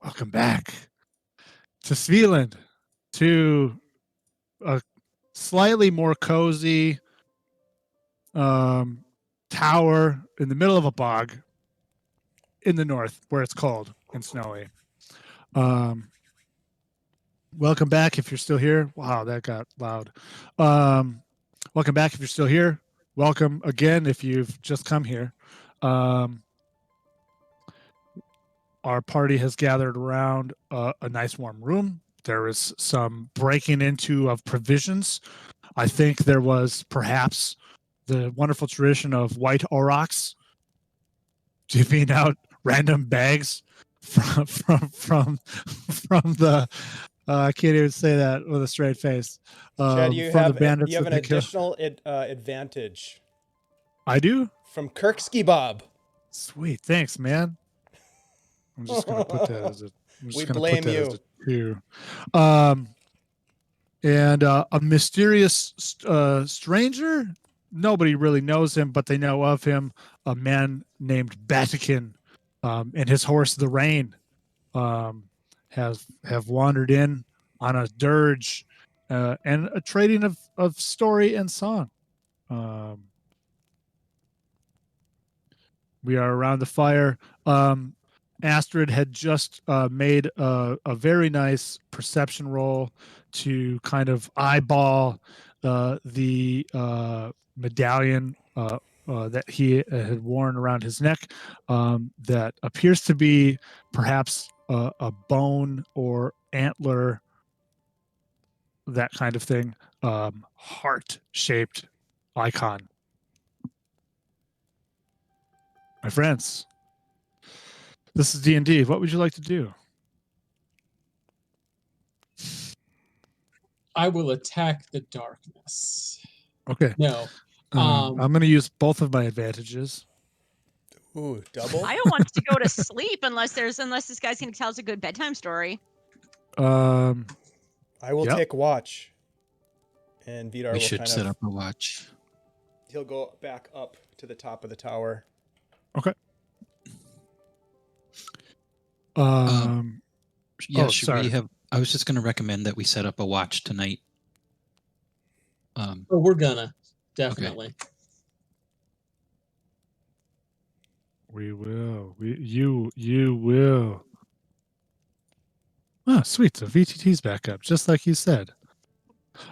Welcome back to Svilland, to a slightly more cozy tower in the middle of a bog in the north where it's cold and snowy. Welcome back if you're still here. Wow, that got loud. Welcome back if you're still here. Welcome again if you've just come here. Our party has gathered around a nice warm room. There is some breaking into of provisions. I think there was perhaps the wonderful tradition of white aurochs giving out random bags from the I can't even say that with a straight face. Chad, you from have the bandits you have that an they kill. additional advantage I do? from Kirksky Bob. Sweet. Thanks, man. I'm just gonna put that as a We blame put that you. as a 2. And a mysterious stranger. Nobody really knows him, but they know of him. A man named Batikin, and his horse, the Rain, have wandered in on a dirge and a trading of story and song. We are around the fire. Astrid had just made a very nice perception roll to kind of eyeball the medallion that he had worn around his neck that appears to be perhaps a bone or antler, that kind of thing, heart-shaped icon. My friends, this is D&D. What would you like to do? I will attack the darkness. Okay. No. I'm going to use both of my advantages. Ooh, double. I don't want to go to sleep unless this guy's gonna tell us a good bedtime story. Um, I will Yep. take watch, and Vidar We will should kind set of. up a watch. He'll go back up to the top of the tower. okay. Oh, Should sorry. we have? I was just going to recommend that we set up a watch tonight. Oh, we're gonna definitely. We will. You will. Oh, sweet. So VTT's back up, just like you said.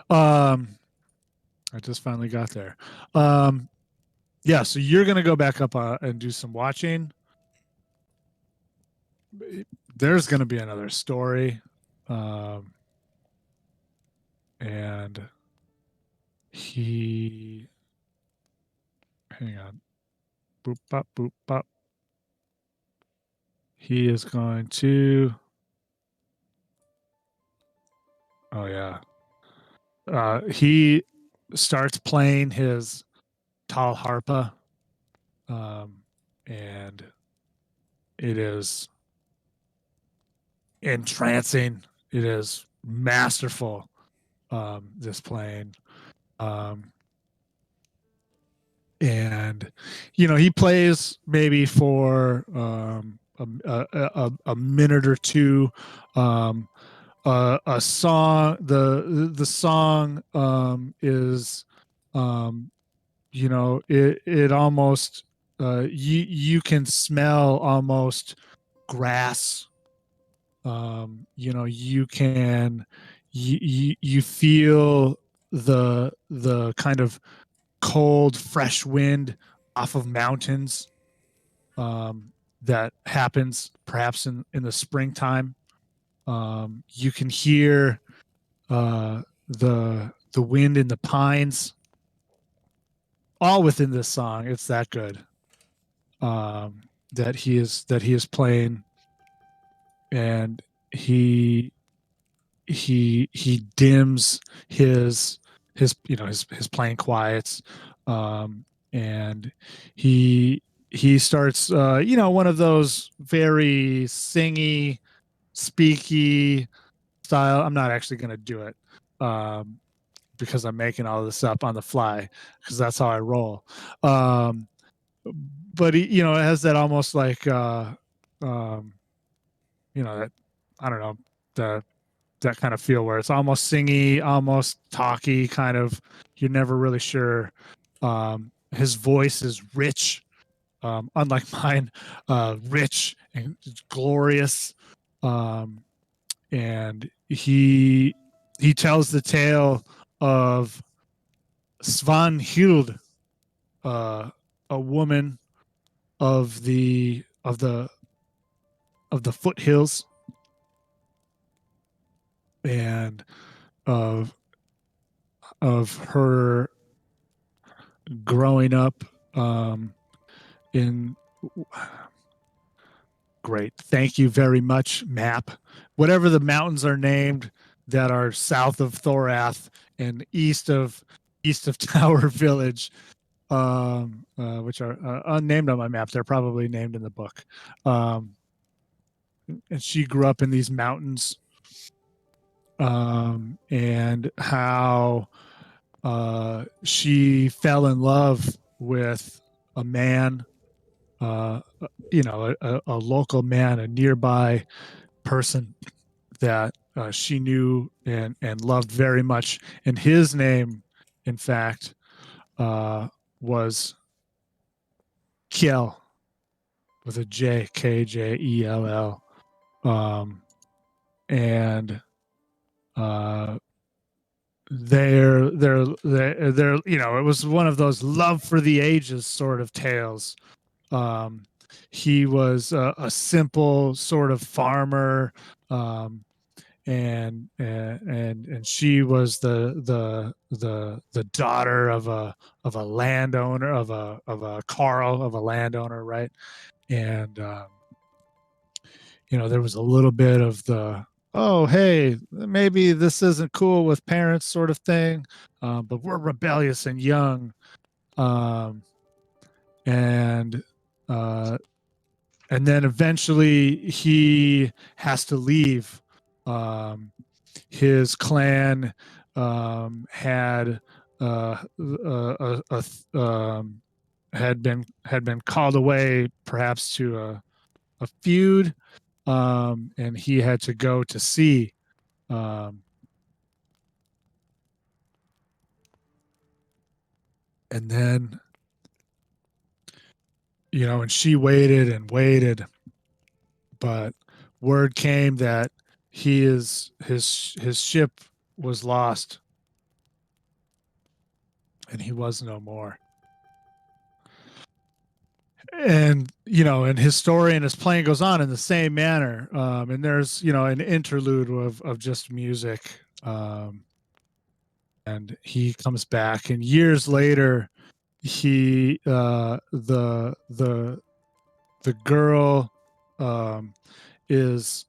I just finally got there. Yeah, so you're gonna go back up and do some watching. There's gonna be another story, and he. Hang on. Boop bop boop bop. He is going to. Oh yeah. He starts playing his Tal Harpa, and it is entrancing. It is masterful. This playing, and he plays maybe for a minute or two. A song. The song is, it almost, you can smell almost grass. You can you feel the kind of cold fresh wind off of mountains, that happens perhaps in the springtime. You can hear the wind in the pines, all within this song. It's that good, that he is playing, and he dims his playing quiets, and he starts, one of those very singy, speaky style. I'm not actually going to do it, because I'm making all this up on the fly, because that's how I roll. But it has that almost like, that, I don't know, that kind of feel where it's almost singy, almost talky, kind of. You're never really sure. His voice is rich, unlike mine, rich and glorious. And he tells the tale of Svanhild, a woman of the foothills, and of her growing up, in great. Thank you very much, map. Whatever the mountains are named that are south of Thorath and east of Tower Village, which are unnamed on my map. They're probably named in the book. And she grew up in these mountains, and how she fell in love with a man, a local man, a nearby person that she knew and loved very much. And his name, in fact, was Kjell, with a J, Kjell. And they're it was one of those love for the ages sort of tales. he was a simple sort of farmer, and she was the daughter of a landowner, of a Carl, of a landowner, right? And there was a little bit of the, oh, hey, maybe this isn't cool with parents sort of thing, but we're rebellious and young, and then eventually he has to leave. His clan had had been called away, perhaps to a feud, and he had to go to sea. And then, and she waited and waited, but word came that his ship was lost, and he was no more. And and his story and his playing goes on in the same manner, and there's an interlude of just music, and he comes back, and years later he the girl is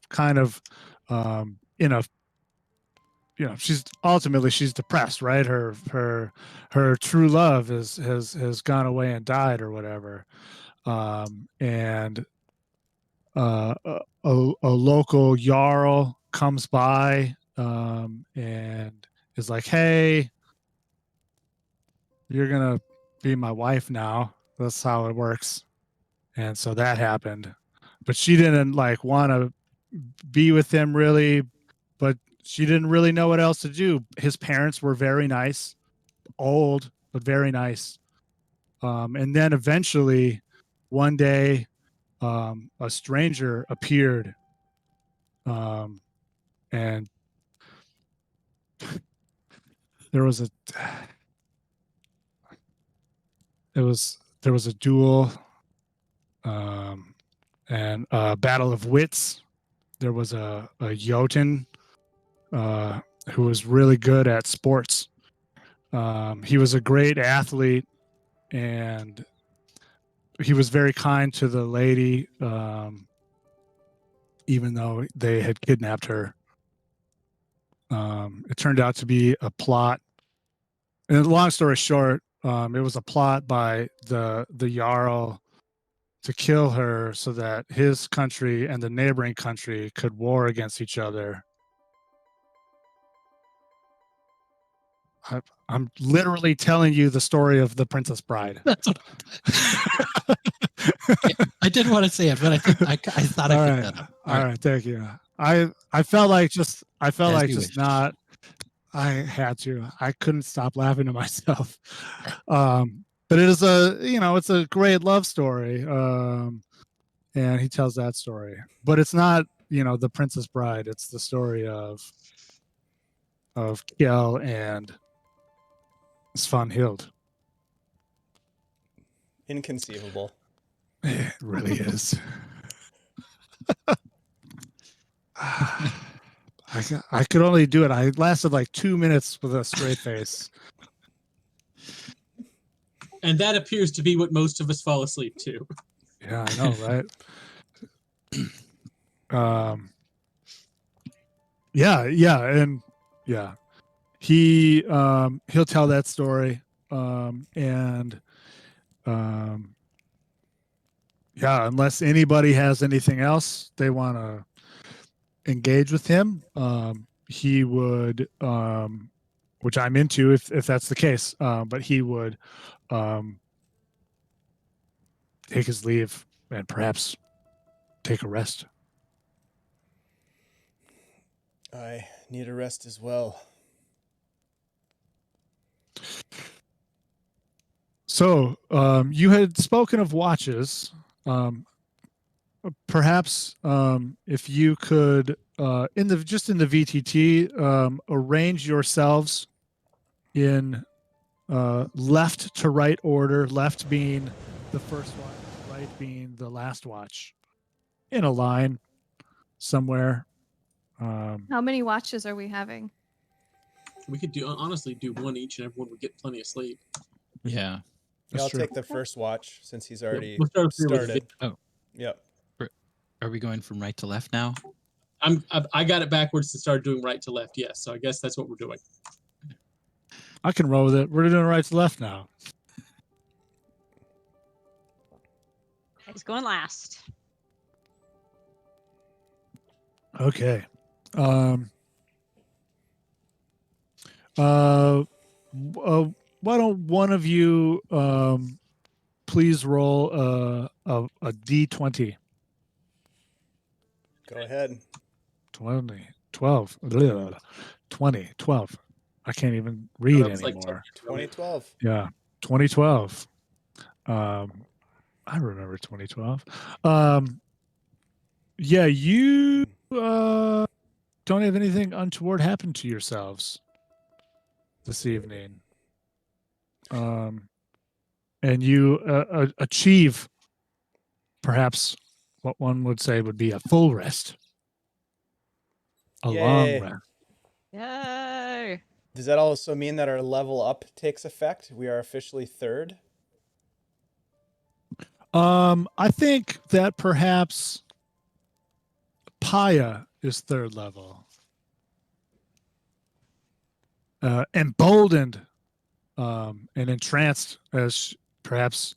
kind of in a she's depressed, right? Her true love has gone away and died or whatever, and a local jarl comes by, and is like, hey, you're gonna be my wife now. That's how it works. And so that happened, but she didn't want to be with him really, but she didn't really know what else to do. His parents were very nice, old, but very nice. And then eventually one day, a stranger appeared, and there was a duel, and a battle of wits. There was a Jotun who was really good at sports. He was a great athlete, and he was very kind to the lady, even though they had kidnapped her. It turned out to be a plot. And long story short, it was a plot by the Jarl to kill her so that his country and the neighboring country could war against each other. I'm literally telling you the story of the Princess Bride. That's what I didn't want to say it, but I thought I picked that up. All right, thank you. I felt like just not. I had to. I couldn't stop laughing to myself. But it is it's a great love story. And he tells that story, but it's not, the Princess Bride. It's the story of Kjell and Svanhild. Inconceivable. It really is. I could only do it. I lasted like 2 minutes with a straight face. And that appears to be what most of us fall asleep to. Yeah, I know, right? Yeah. He'll tell that story, and unless anybody has anything else they want to engage with him, he would, which I'm into if that's the case, but he would take his leave and perhaps take a rest. I need a rest as well. So you had spoken of watches. Perhaps if you could, in the VTT, arrange yourselves in left to right order, left being the first watch, right being the last watch, in a line somewhere. How many watches are we having? We could honestly do one each, and everyone would get plenty of sleep. Yeah. Yeah, That's I'll true. take the first watch since he's already we'll start here with started. Oh. Yep. Are we going from right to left now? I got it backwards to start doing right to left. Yes, so I guess that's what we're doing. I can roll with it. We're doing right to left now. He's going last. Okay. Why don't one of you please roll a d20? Go ahead. 20, 12, 20, 12. I can't even read That's like anymore. 2012. Yeah, 2012. I remember 2012. Yeah, you don't have anything untoward happen to yourselves this evening. And you achieve perhaps what one would say would be a full rest. A Yay. long rest. Yay! Does that also mean that our level up takes effect? We are officially third. I think that perhaps Paya is third level. Emboldened and entranced as perhaps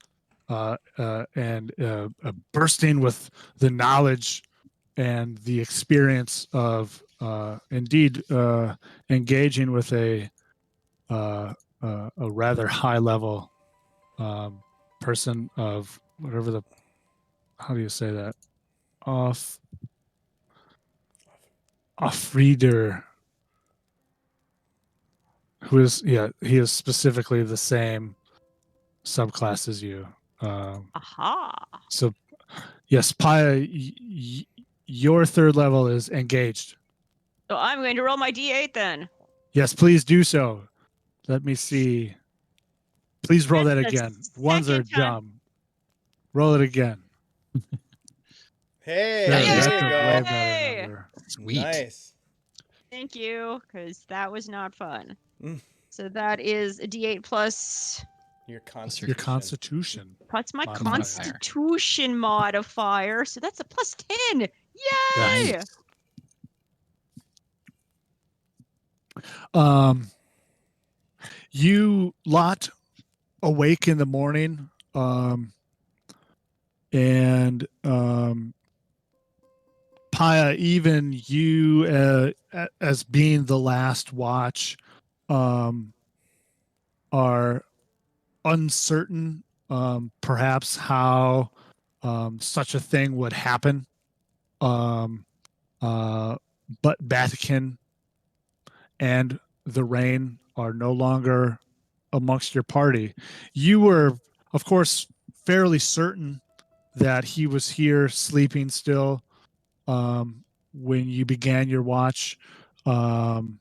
and bursting with the knowledge and the experience of indeed engaging with a rather high level person of whatever the, how do you say that? Off reader, who is, yeah, he is specifically the same subclass as you. Aha! So yes, Paya, your third level is engaged. So I'm going to roll my d8 then. Yes, please do so. Let me see. Please roll That's that the again. Ones are second time. dumb. Roll it again. Hey, There, Yay! that's there a you way go. better number. Sweet. Nice. Thank you, because that was not fun. Mm. So that is a d8 plus Your Plus Your constitution. constitution. plus my Modifier. constitution modifier. So that's a plus 10. Yay! Yes. You lot awake in the morning, and Paya, even you as being the last watch, are uncertain, perhaps how such a thing would happen. But Vatican and the Rain are no longer amongst your party. You were, of course, fairly certain that he was here sleeping still when you began your watch. And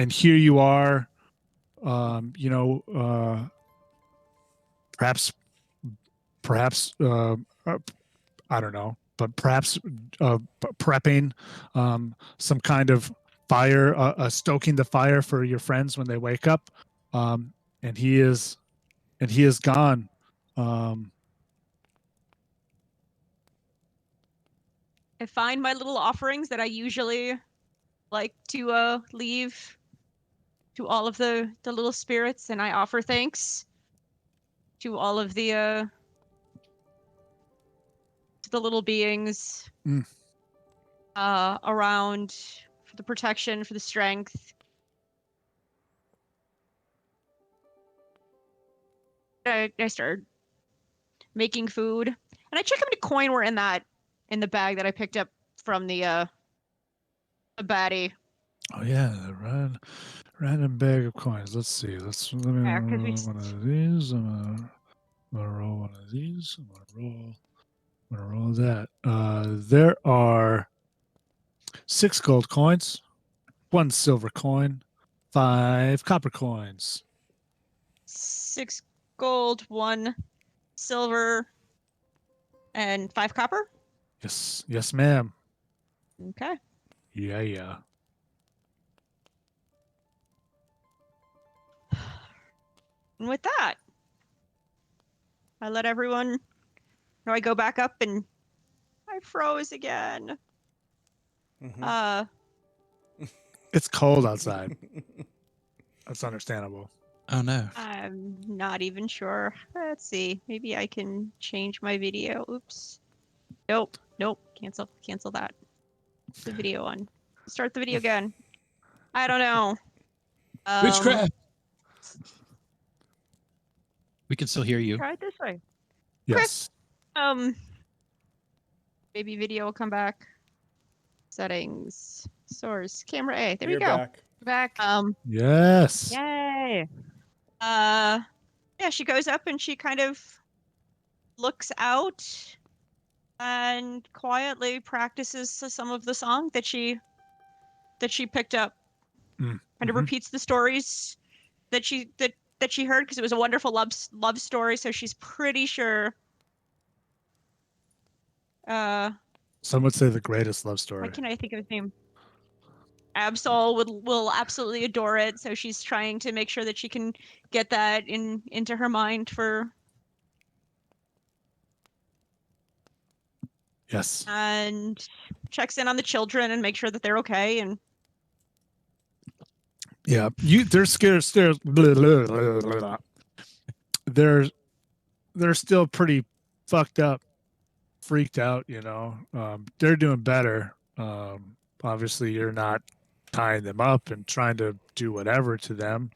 here you are, perhaps, I don't know, but perhaps prepping some kind of fire, stoking the fire for your friends when they wake up. And he is gone. I find my little offerings that I usually like to leave to all of the little spirits, and I offer thanks to all of the to the little beings around for the protection, for the strength. I started making food, and I check how many coin were in the bag that I picked up from the baddie. Oh yeah, the random bag of coins. Let's see. Let me Yeah, 'cause roll we one of these. I'm gonna roll one of these. I'm gonna roll that. There are 6 gold coins, 1 silver coin, 5 copper coins. 6 gold, 1 silver, and 5 copper. Yes, ma'am. Okay. Yeah. And with that, I let everyone. No, I go back up and I froze again. Mhm. It's cold outside. That's understandable. Oh no. I'm not even sure. Let's see. Maybe I can change my video. Oops. Nope. Cancel that. The video on. Start the video again. I don't know. Witchcraft. We can still hear you. Try it this way. Yes. Maybe video will come back. Settings. Source. Camera A. There You're we go. back. Back. Yes. Yay. Yeah, she goes up and she kind of looks out and quietly practices some of the song that she picked up. Mm, Kind of mhm. repeats the stories that she heard because it was a wonderful love story, so she's pretty sure. Some would say the greatest love story. Why can't I think of his name? Absol will absolutely adore it, so she's trying to make sure that she can get that into her mind for. Yes. And checks in on the children and make sure that they're okay. And Yeah. They're scared. Blah, blah, blah, blah, blah. They're still pretty fucked up, freaked out. They're doing better. Obviously, you're not tying them up and trying to do whatever to them.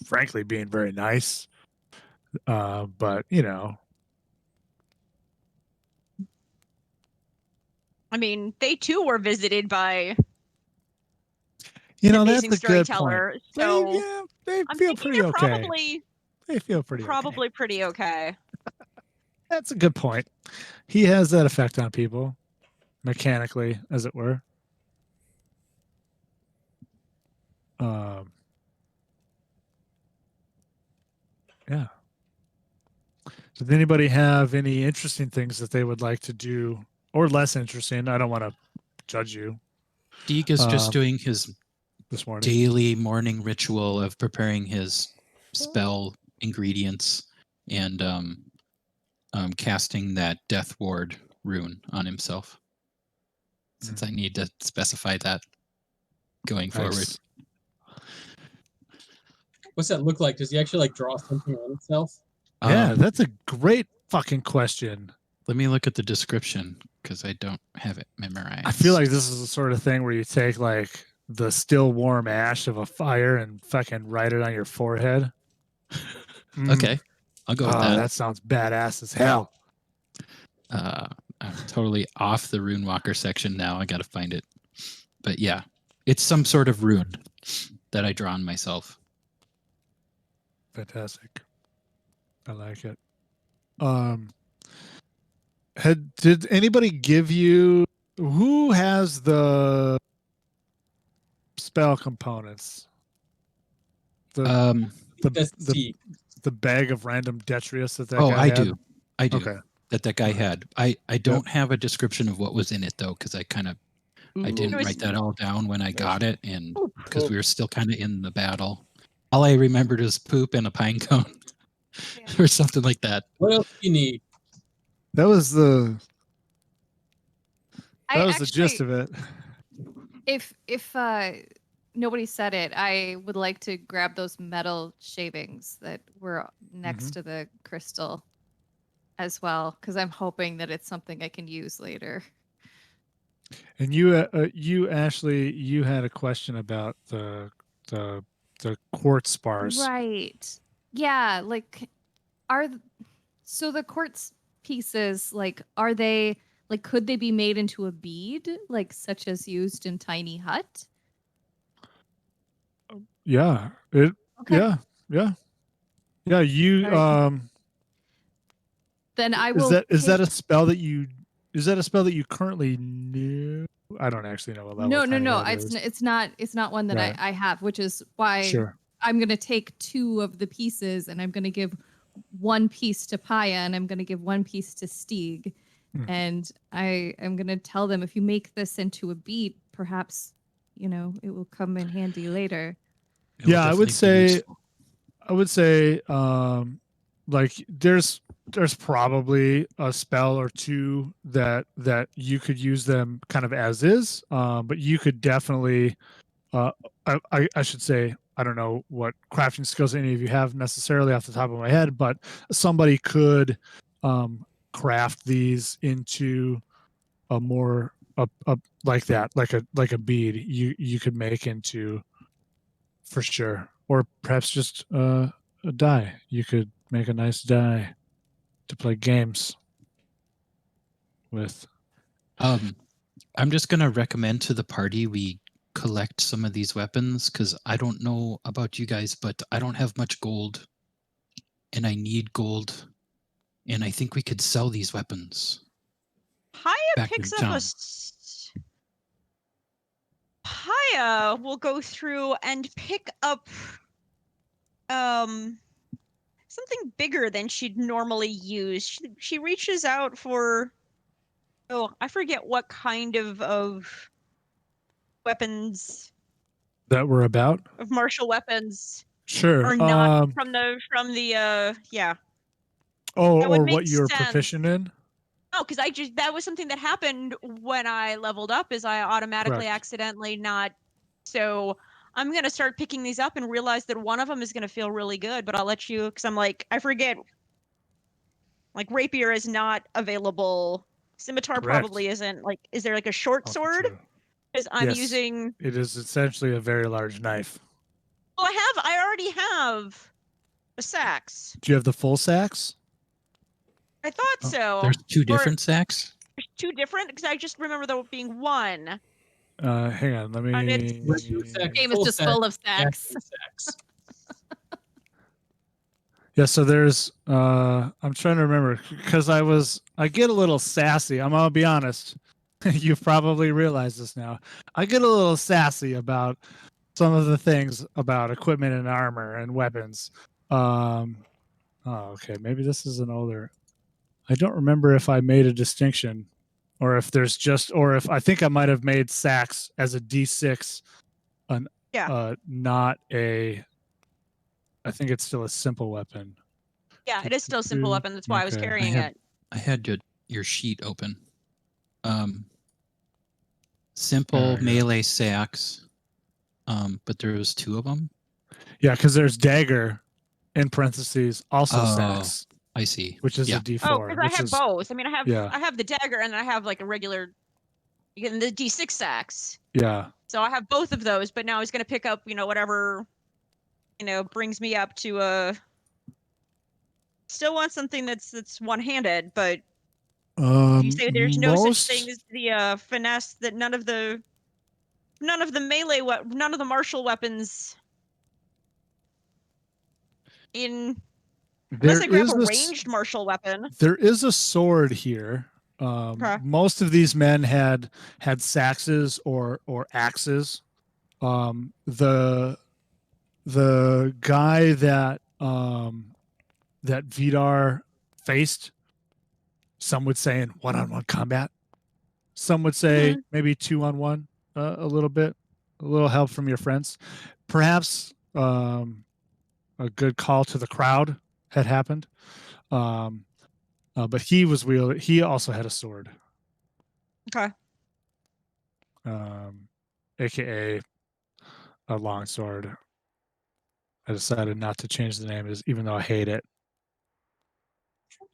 Frankly, being very nice. But I mean, they too were visited by that's amazing a good point. storyteller. So They I'm feel thinking pretty they're okay. They feel pretty okay. probably pretty okay. That's a good point. He has that effect on people, mechanically, as it were. Yeah. Does anybody have any interesting things that they would like to do, or less interesting? I don't want to judge you. Deek is just doing his this morning. daily morning ritual of preparing his spell ingredients and casting that death ward rune on himself. Since I need to specify that going forward. What's that look like? Does he actually draw something on himself? Yeah, that's a great fucking question. Let me look at the description because I don't have it memorized. I feel like this is the sort of thing where you take the still warm ash of a fire and fucking write it on your forehead. Okay, I'll go with that. That sounds badass as hell. I'm totally off the Rune Walker section now. I got to find it. But yeah, it's some sort of rune that I draw on myself. Fantastic. I like it. Did anybody give you, who has the spell components? The bag of random detritus that guy I had? do. Okay. That guy had. I don't have a description of what was in it though, because I didn't write that all down when I got it, and because we were still kind of in the battle. All I remembered is poop and a pine cone, or something like that. What else do you need? That was the gist of it. If nobody said it, I would like to grab those metal shavings that were next to the crystal as well, because I'm hoping that it's something I can use later. And you Ashley, you had a question about the quartz bars, right? Yeah, so the quartz pieces, are they could they be made into a bead, such as used in tiny hut? Yeah. Okay. Yeah. You Then I will. Is that a spell that you currently knew? I don't actually know what level. No. Tiny Hut is. It's not one that I have, which is why. Sure. I'm gonna take 2 of the pieces, and I'm gonna give 1 piece to Paya, and I'm gonna give 1 piece to Stieg. And I am gonna tell them, if you make this into a beat, perhaps, it will come in handy later. It will Yeah, I would definitely be say, useful. like there's probably a spell or two that you could use them kind of as is, but you could definitely, I should say, I don't know what crafting skills any of you have necessarily off the top of my head, but somebody could craft these into a more like that, like a bead you could make into, for sure, or perhaps just a die. You could make a nice die to play games with. I'm just gonna recommend to the party we collect some of these weapons, because I don't know about you guys, but I don't have much gold, and I need gold, and I think we could sell these weapons. Paya Back picks in up town. Paya will go through and pick up something bigger than she'd normally use. She reaches out for, I forget what kind of weapons, That we're about. of martial weapons, Sure. or not from the yeah. Oh, That would or make what you're sense. proficient in. No, because that was something that happened when I leveled up, is I automatically Correct. accidentally not. So I'm gonna start picking these up and realize that one of them is gonna feel really good, but I'll let you, because I'm like, I forget. Like, rapier is not available. Scimitar Correct. probably isn't. Like, is there like a short Also sword? true. Because I'm Yes. using. It is essentially a very large knife. Well, I already have a sax. Do you have the full sax? I thought so. There's 2 Or different sacks. there's 2 different, because I just remember there being one. Hang on, let And me. Game is just full of sacks. Yeah, so there's I'm trying to remember, because I get a little sassy. I'm gonna be honest. You've probably realized this now. I get a little sassy about some of the things about equipment and armor and weapons. Oh, okay, maybe this is an older. I don't remember if I made a distinction, or if I think I might have made sax as a D6, not a. I think it's still a simple weapon. Yeah, it is still a simple weapon. That's why I was Okay. carrying it. I had your sheet open. Simple There we go. melee sax, but there was 2 of them. Yeah, because there's dagger in parentheses, also Oh, sax, I see. which is Yeah. a D4. Oh, because I which have is, both. I mean, I Yeah. have the dagger, and I have like a regular, again, the D6 sax. Yeah. So I have both of those, but now I was gonna pick up, whatever, brings me up to still want something that's one-handed, but you say there's no such thing as the finesse, that none of the melee, none of the martial weapons unless I grab a ranged martial weapon. There is a sword here. Okay. Most of these men had saxes or axes. The guy that that Vidar faced, some would say in one-on-one combat. Some would say maybe 2-on-1, a little bit, a little help from your friends. Perhaps a good call to the crowd had happened. But he also had a sword. Okay. AKA a long sword. I decided not to change the name, even though I hate it.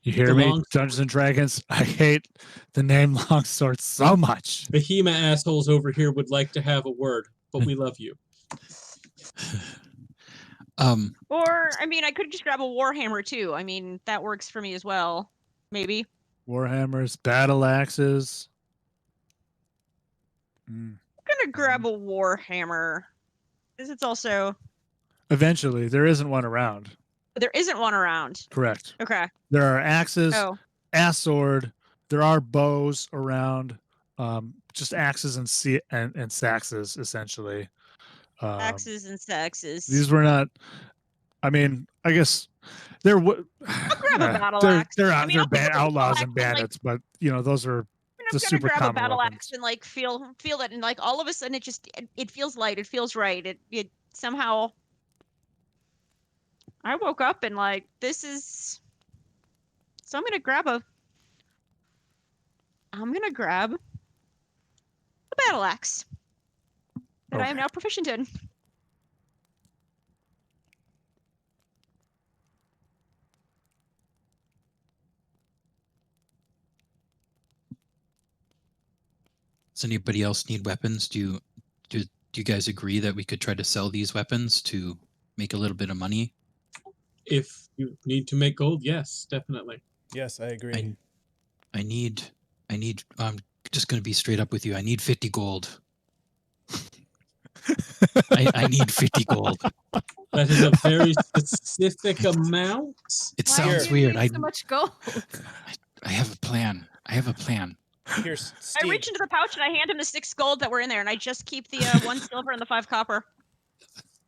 You hear The me? long Dungeons and Dragons. I hate the name Longsword so much. Behemoth assholes over here would like to have a word, but we love you. Or, I mean, I could just grab a warhammer too. I mean, that works for me as well. Maybe. Warhammers, battle axes. I'm gonna grab a warhammer, because it's also. Eventually, there isn't one around. There isn't one around. Correct. Okay. There are axes, Oh. a sword. There are bows around. Just axes and saxes, essentially. Axes and saxes. These were not. I mean, I guess they're what. I'll grab a battle axe. They're I mean, they're I'll pick up a battle outlaws axe and and, like, bandits, but you know those are I'm the gonna super grab a common battle weapons. axe and like feel it, and like all of a sudden it feels light. It feels right. It somehow. I woke up and like this is. So I'm gonna grab a battle axe that I am Okay. now proficient in. Does anybody else need weapons? Do you guys agree that we could try to sell these weapons to make a little bit of money? If you need to make gold, yes, definitely. Yes, I agree. I need. I'm just going to be straight up with you. I need 50 gold. I need 50 gold. That is a very specific amount. It Why sounds do you weird. need so much gold? I have a plan. Here's I Steve. reach into the pouch and I hand him the 6 gold that were in there, and I just keep the 1 silver and the 5 copper.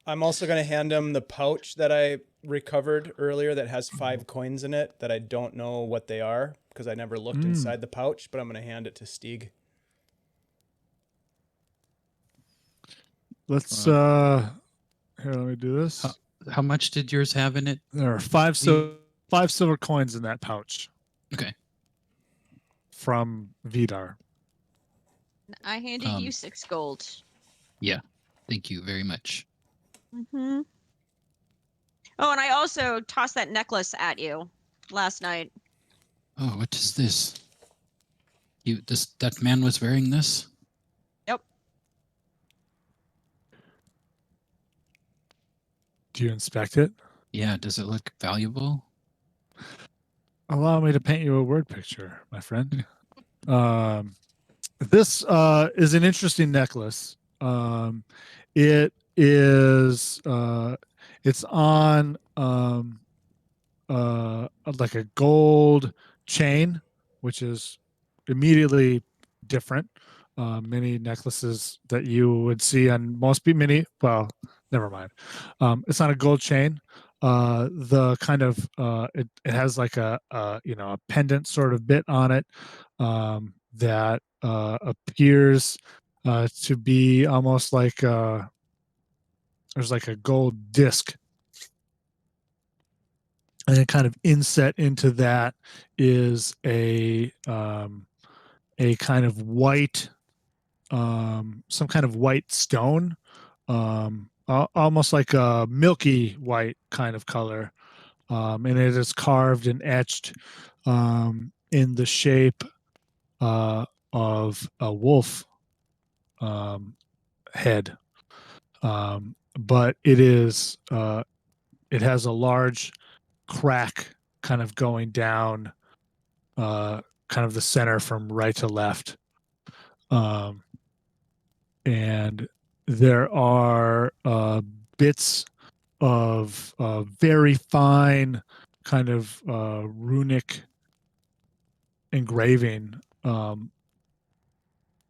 I'm also going to hand him the pouch that I recovered earlier that has 5 coins in it that I don't know what they are because I never looked inside the pouch, but I'm going to hand it to Stieg. Let's here. Let me do this. How much did yours have in it? There are 5 silver coins in that pouch Okay. from Vidar. I handed you 6 gold. Yeah. Thank you very much. Mm-hmm. Oh, and I also tossed that necklace at you last night. Oh, what is this? That man was wearing this? Yep. Do you inspect it? Yeah, does it look valuable? Allow me to paint you a word picture, my friend. This is an interesting necklace. It is it's on like a gold chain, which is immediately different. Many necklaces that you would see on most many. Well, never mind. It's on a gold chain. The kind of it has like a pendant sort of bit on it that appears to be almost like there's like a gold disc, and then kind of inset into that is a kind of white some kind of white stone, almost like a milky white kind of color, and it is carved and etched in the shape of a wolf head, but it has a large crack kind of going down kind of the center from right to left, and there are bits of very fine kind of runic engraving,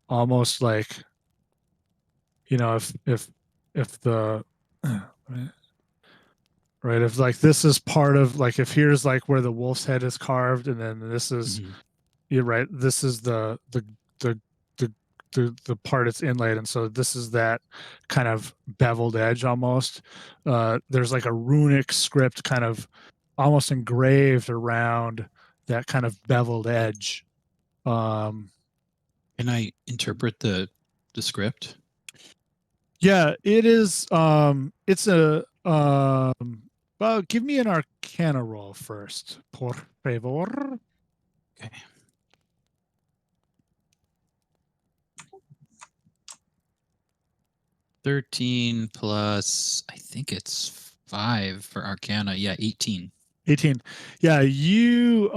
almost like, if the right, if like this is part of, like, if here's like where the wolf's head is carved, and then this is you're right, this is the part it's inlaid, and so this is that kind of beveled edge almost. There's like a runic script kind of almost engraved around that kind of beveled edge. Can I interpret the script? Yeah, it is. It's a. Well, give me an Arcana roll first, por favor. Okay. $13 plus, I think it's 5 for Arcana. Yeah, 18. 18. Yeah, you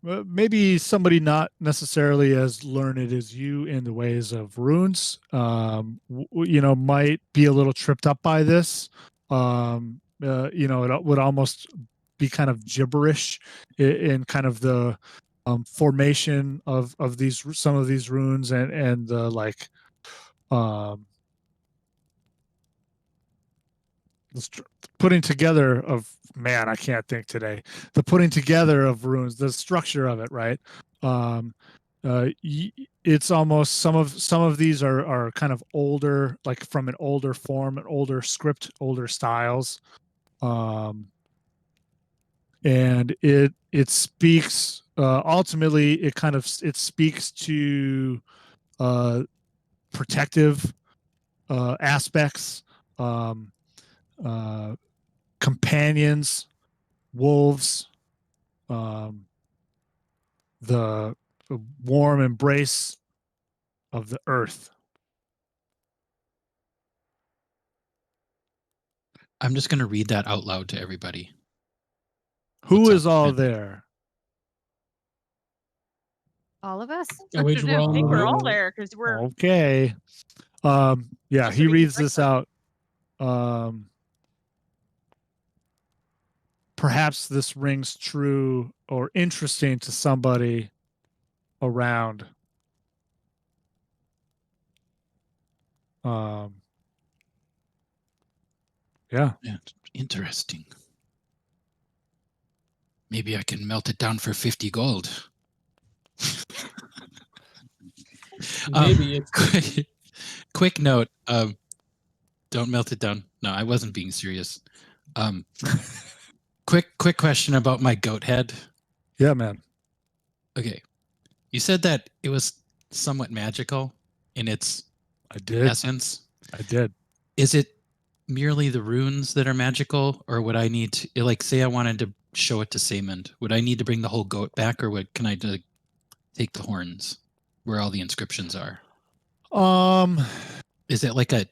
maybe somebody not necessarily as learned as you in the ways of runes, might be a little tripped up by this. It would almost be kind of gibberish in kind of the formation of some of these runes, and the like the putting together of I can't think today. The putting together of runes, the structure of it, right? It's almost some of these are kind of older, like from an older form, an older script, older styles, and it speaks ultimately it speaks to protective aspects, companions, wolves, the warm embrace of the earth. I'm just going to read that out loud to everybody. Who What's is up, all Midwinter? there? All of us. Yeah, we I think we're all roll. there because we're Okay. Yeah, Just he so we can reads break this them. out. Perhaps this rings true or interesting to somebody around. Yeah. Interesting. Maybe I can melt it down for 50 gold. Maybe it's Quick note. Don't melt it down. No, I wasn't being serious. Quick question about my goat head. Yeah, man. Okay. You said that it was somewhat magical in its I did. essence. I did. Is it merely the runes that are magical, or would I need to, like, say I wanted to show it to Saymond, would I need to bring the whole goat back, or can I take the horns where all the inscriptions are? Is it like an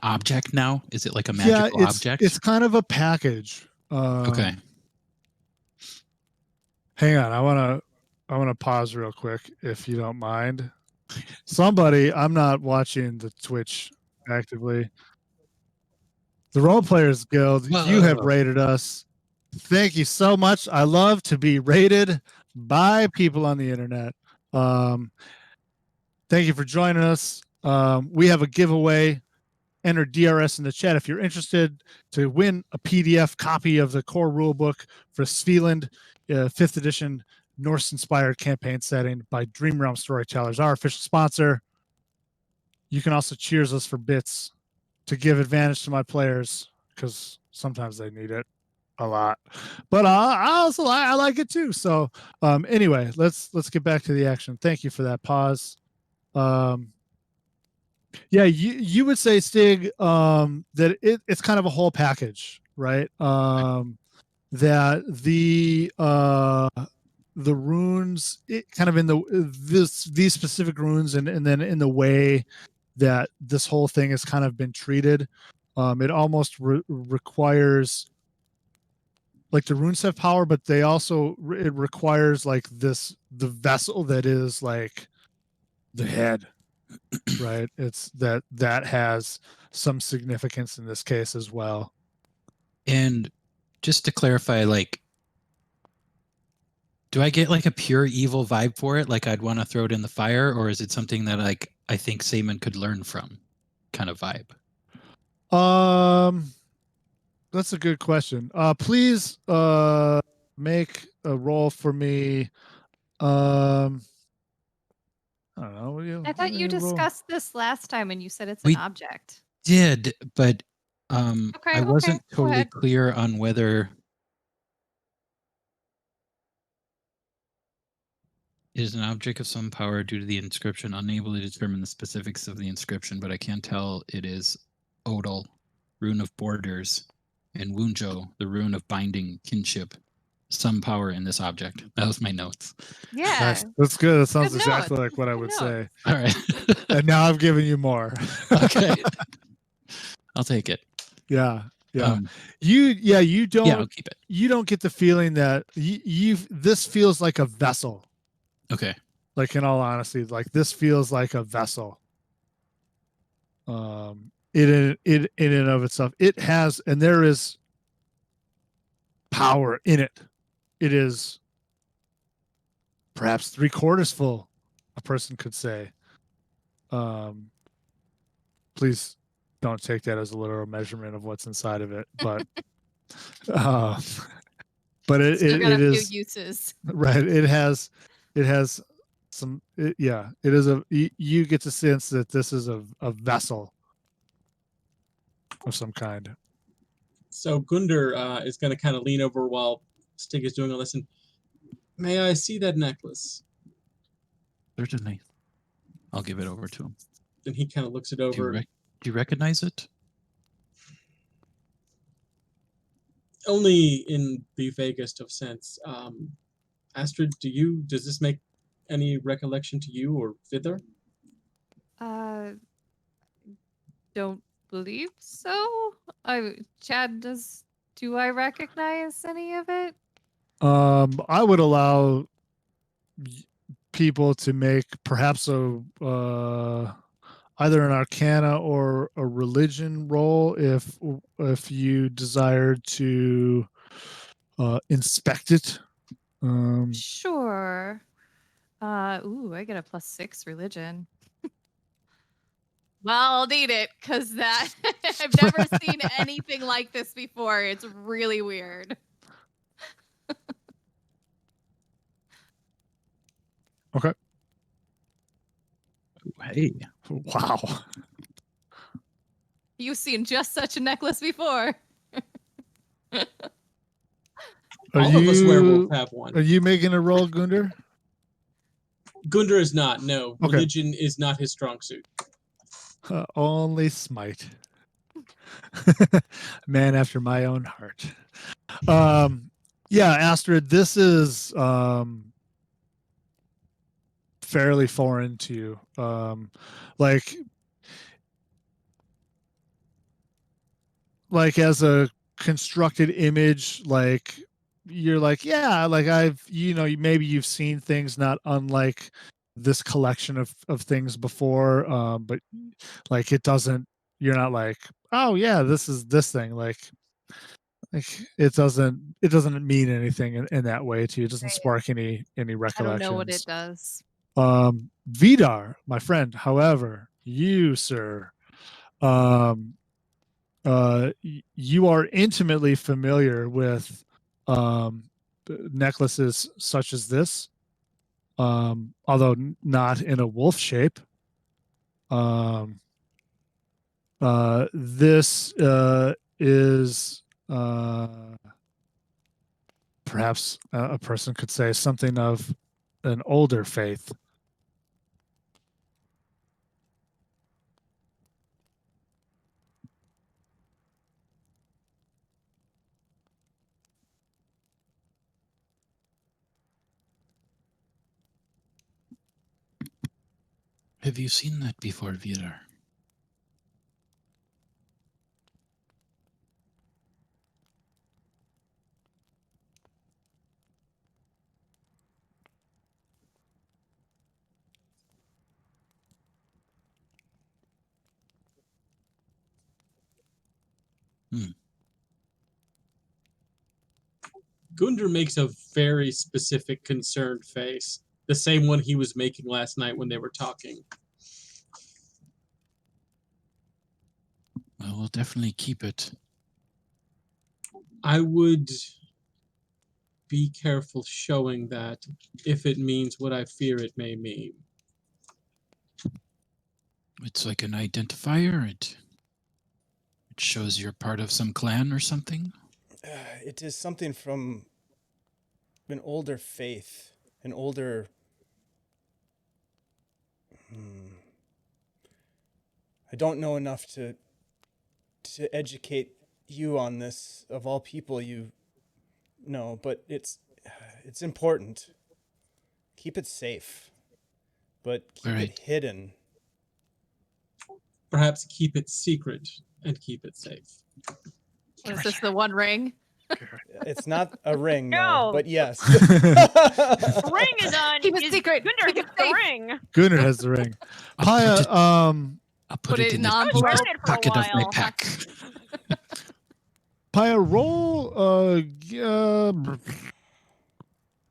object now? Is it like a magical object? It's kind of a package. Okay. Hang on, I want to pause real quick if you don't mind. Somebody, I'm not watching the Twitch actively. The Role Players Guild, you have Whoa. rated us. Thank you so much. I love to be rated by people on the internet. Thank you for joining us. We have a giveaway. Enter DRS in the chat if you're interested to win a PDF copy of the core rulebook for Svilland, 5th edition Norse-inspired campaign setting by Dream Realm Storytellers, our official sponsor. You can also cheers us for bits to give advantage to my players because sometimes they need it a lot. But I like it too. So anyway, let's get back to the action. Thank you for that pause. Yeah, you would say, Stig, that it's kind of a whole package, right? That the runes, kind of in these specific runes, and then in the way that this whole thing has kind of been treated, it almost requires, like, the runes have power, but they also it requires like the vessel that is like the head. Right, it's that has some significance in this case as well. And just to clarify, like, do I get like a pure evil vibe for it? Like I'd want to throw it in the fire, or is it something that, like, I think Saymond could learn from, kind of vibe? That's a good question. Please make a roll for me. I don't know. I thought you discussed this last time and you said it's We an object. did, but Okay, I wasn't go totally ahead. clear on whether it is an object of some power due to the inscription, unable to determine the specifics of the inscription, but I can tell it is Odal, rune of borders, and Wunjo, the rune of binding kinship. Some power in this object. That was my notes. Yeah. Nice. That's good. That sounds Good exactly note. like what I Good would note. say. All right. And now I've given you more. Okay. I'll take it. Yeah. Yeah, You don't I'll keep it. You don't get the feeling that this feels like a vessel. Okay. Like, in all honesty, like, this feels like a vessel. In and of itself, it has, and there is power in it. It is perhaps 3/4 full, a person could say. please don't take that as a literal measurement of what's inside of it, but uh, but it Still got a few is uses. right. It has some. It is a. You get to sense that this is a vessel of some kind. So Gunder is going to kind of lean over while Stig is doing all this, and may I see that necklace? Certainly. I'll give it over to him. Then he kind of looks it Do you, over. do you recognize it? Only in the vaguest of sense. Astrid, does this make any recollection to you or Vither? Don't believe so. Chad, do I recognize any of it? I would allow people to make perhaps a either an arcana or a religion roll if you desire to inspect it. Sure. I get a +6 religion. Well, I'll need it because that I've never seen anything like this before. It's really weird. Okay. Hey. Wow. You've seen just such a necklace before. All of us werewolves have one. Are you making a roll, Gunder? Gunder is not. No, Okay. religion is not his strong suit. Only smite. Man after my own heart. Yeah, Astrid, this is fairly foreign to you. Like as a constructed image, like you're like, yeah, like maybe you've seen things not unlike this collection of things before, but like you're not like, oh yeah, this is this thing, like it doesn't mean anything in that way to you. It doesn't Right. spark any I recollections. don't know what it does. Vidar, my friend, however, you, sir, you are intimately familiar with necklaces such as this, although not in a wolf shape. This is perhaps a person could say something of an older faith. Have you seen that before, Vidar? Gunder makes a very specific concerned face. The same one he was making last night when they were talking. Well, we'll definitely keep it. I would be careful showing that if it means what I fear it may mean. It's like an identifier. It shows you're part of some clan or something. It is something from an older faith, an older. I don't know enough to educate you on this. Of all people, you know, but it's important. Keep it safe, but keep it hidden. Perhaps keep it secret and keep it safe. Is this the one ring? It's not a ring, No. no, but yes. The ring is on. Keep it secret. Gunder Keep it gets the safe. ring. Gunnar has the ring. Paya, I'll Put put it it in in the the I was wearing it for a pocket of my while. pack. Paya, roll.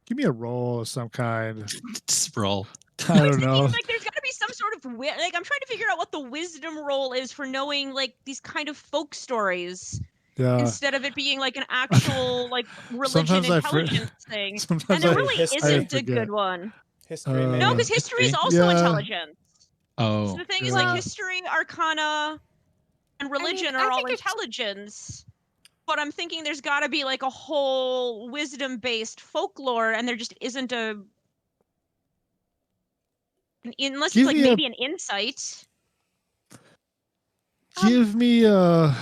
Give me a roll of some kind. Let's roll. I don't know. Like there's got to be some sort of like I'm trying to figure out what the wisdom role is for knowing like these kind of folk stories Yeah. instead of it being like an actual like religion Sometimes I intelligence thing. And sometimes there I really history. isn't a forget. good one. History, Uh, maybe. No, because history is History? also Yeah. intelligence. Oh, So the thing is, yeah. like, history, arcana, and religion I are all think it's- intelligence. But I'm thinking there's got to be like a whole wisdom-based folklore, and there just isn't unless Give it's like me maybe an insight. Give me a.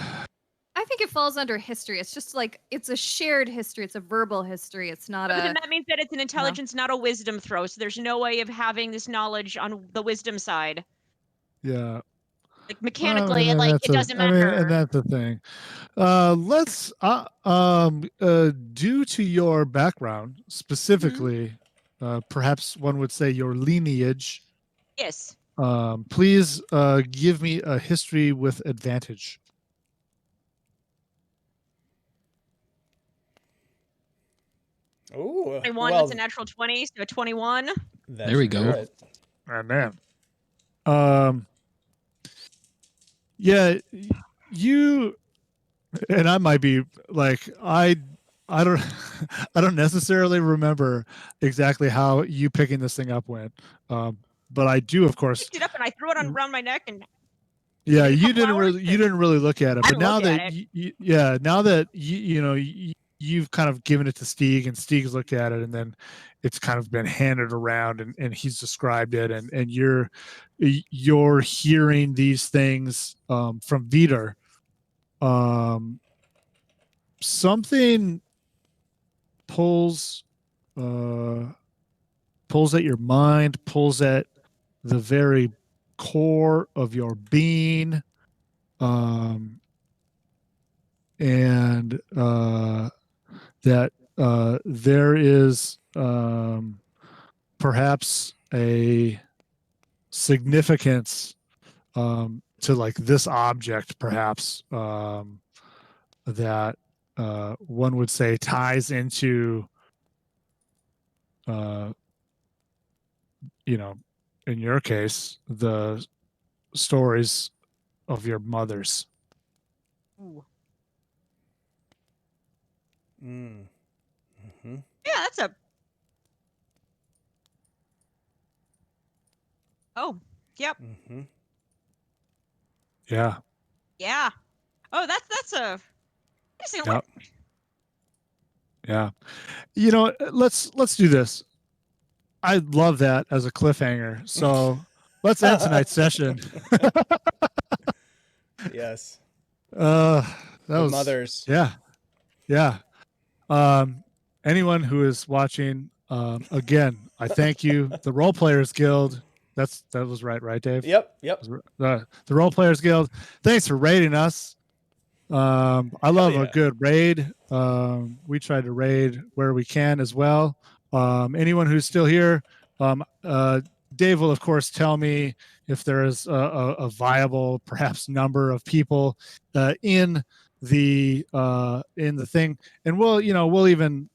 I think it falls under history. It's just like it's a shared history. It's a verbal history. It's not But then a. that means that it's an intelligence, not a wisdom throw. So there's no way of having this knowledge on the wisdom side. Yeah. Like mechanically, and it that's doesn't I mean, matter. and that's the thing. Let's due to your background specifically, perhaps one would say your lineage. Yes. Please give me a history with advantage. Ooh. 21, well, that's a natural 20, so a 21. that There we should do go. it. And man, yeah, you and I might be like I don't I don't necessarily remember exactly how you picking this thing up went, but I do, of I course. picked it up and I threw it around my neck and Yeah, in a you couple didn't hours, really you didn't really look at it, I but now look at that it. now that you've kind of given it to Stieg, and Stieg's looked at it, and then it's kind of been handed around, and he's described it, and you're hearing these things from Vitor. Something pulls at your mind, pulls at the very core of your being, and that there is perhaps a significance to like this object, perhaps that one would say ties into in your case, the stories of your mothers. Ooh. Mm. Mm-hmm. Yeah, that's a. Oh, yep, Mm-hmm. Yeah. yeah. Oh, that's a. Yep. Yeah. Let's do this. I love that as a cliffhanger. So let's end tonight's session. Yes. That The was mothers. Yeah. Yeah. Anyone who is watching, again, I thank you. The Role Players Guild. That was right, Dave? Yep. Yep. The Role Players Guild. Thanks for raiding us. I love a yeah. good raid. We try to raid where we can as well. Anyone who's still here, Dave will of course tell me if there is a viable, perhaps, number of people in the thing, and we'll even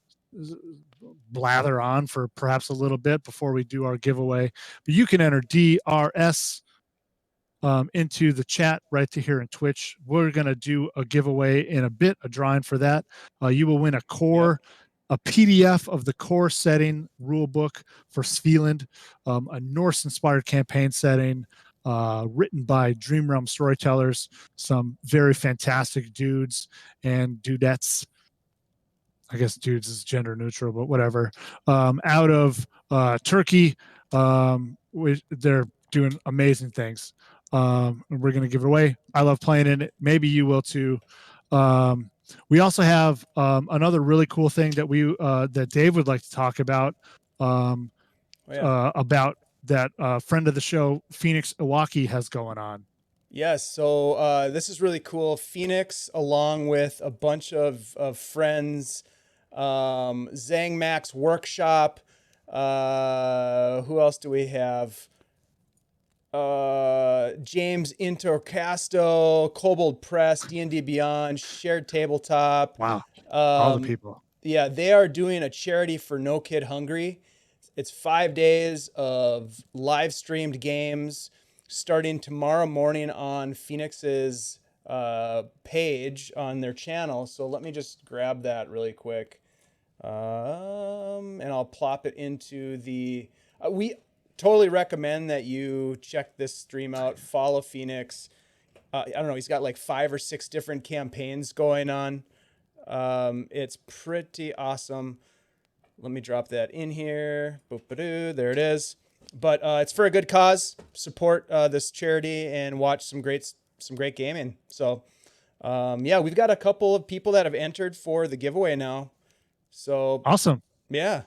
blather on for perhaps a little bit before we do our giveaway. But you can enter DRS into the chat right to here in Twitch. We're going to do a giveaway in a bit, a drawing for that. You will win a PDF of the core setting rule book for Svilland, a Norse-inspired campaign setting written by Dream Realm Storytellers, some very fantastic dudes and dudettes. I guess dudes is gender neutral, but whatever. Out of Turkey, they're doing amazing things. We're going to give it away. I love playing in it. Maybe you will too. We also have another really cool thing that that Dave would like to talk about. About that friend of the show, Phoenix Iwaki, has going on. Yes. So this is really cool. Phoenix, along with a bunch of friends, Zang Max Workshop. Who else do we have? James Intercasto, Kobold Press, D&D Beyond, Shared Tabletop. Wow. All the people. Yeah, they are doing a charity for No Kid Hungry. It's 5 days of live streamed games. starting tomorrow morning on Phoenix's page on their channel. So let me just grab that really quick. And I'll plop it into the... we totally recommend that you check this stream out. Follow Phoenix. I don't know. He's got like 5 or 6 different campaigns going on. It's pretty awesome. Let me drop that in here. Boop-a-doo. There it is. But it's for a good cause. Support this charity and watch some great gaming. So, yeah, we've got a couple of people that have entered for the giveaway now. So Awesome. yeah.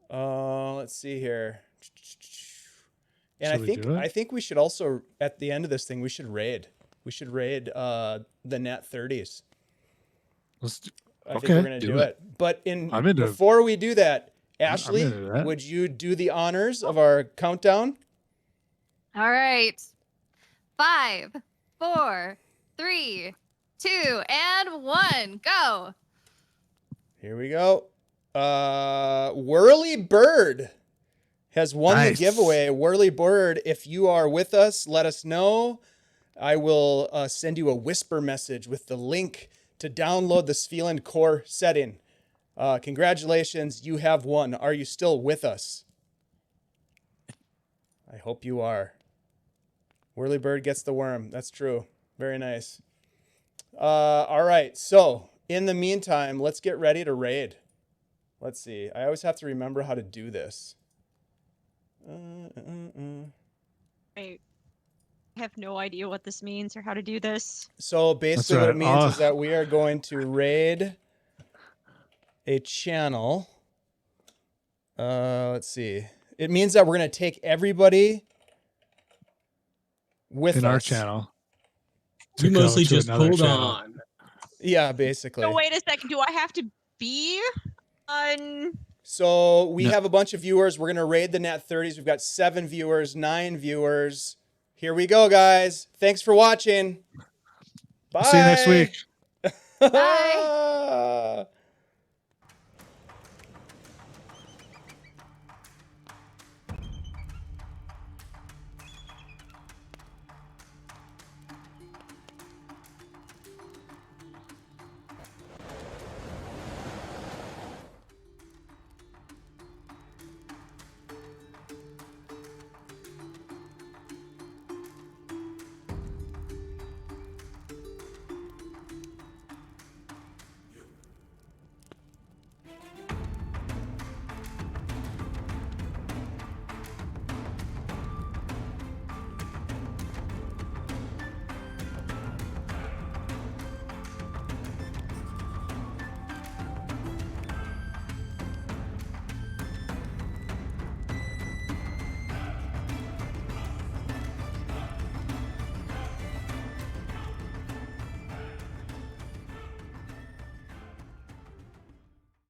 Let's see here. And Should we do it? I think we should also, at the end of this thing, we should raid. We should raid the Nat 30s. I think we're gonna do it. But before we do that, Ashley, would you do the honors of our countdown? All right. 5, 4, 3, 2, and 1. Go. Here we go. Whirly Bird has won the giveaway. Whirly Bird, if you are with us, let us know. I will send you a whisper message with the link to download the Svilland core setting. Congratulations, you have won. Are you still with us? I hope you are. Whirly Bird gets the worm. That's true. Very nice. All right, so in the meantime, let's get ready to raid. Let's see. I always have to remember how to do this. I have no idea what this means or how to do this. So basically what it means is that we are going to raid a channel. Let's see. It means that we're going to take everybody with us. In our channel. You mostly just hold on. Yeah, basically. So wait a second. Do I have to be on? So we have a bunch of viewers. We're going to raid the Nat 30s. We've got 7 viewers, 9 viewers. Here we go, guys. Thanks for watching. Bye. See you next week. Bye.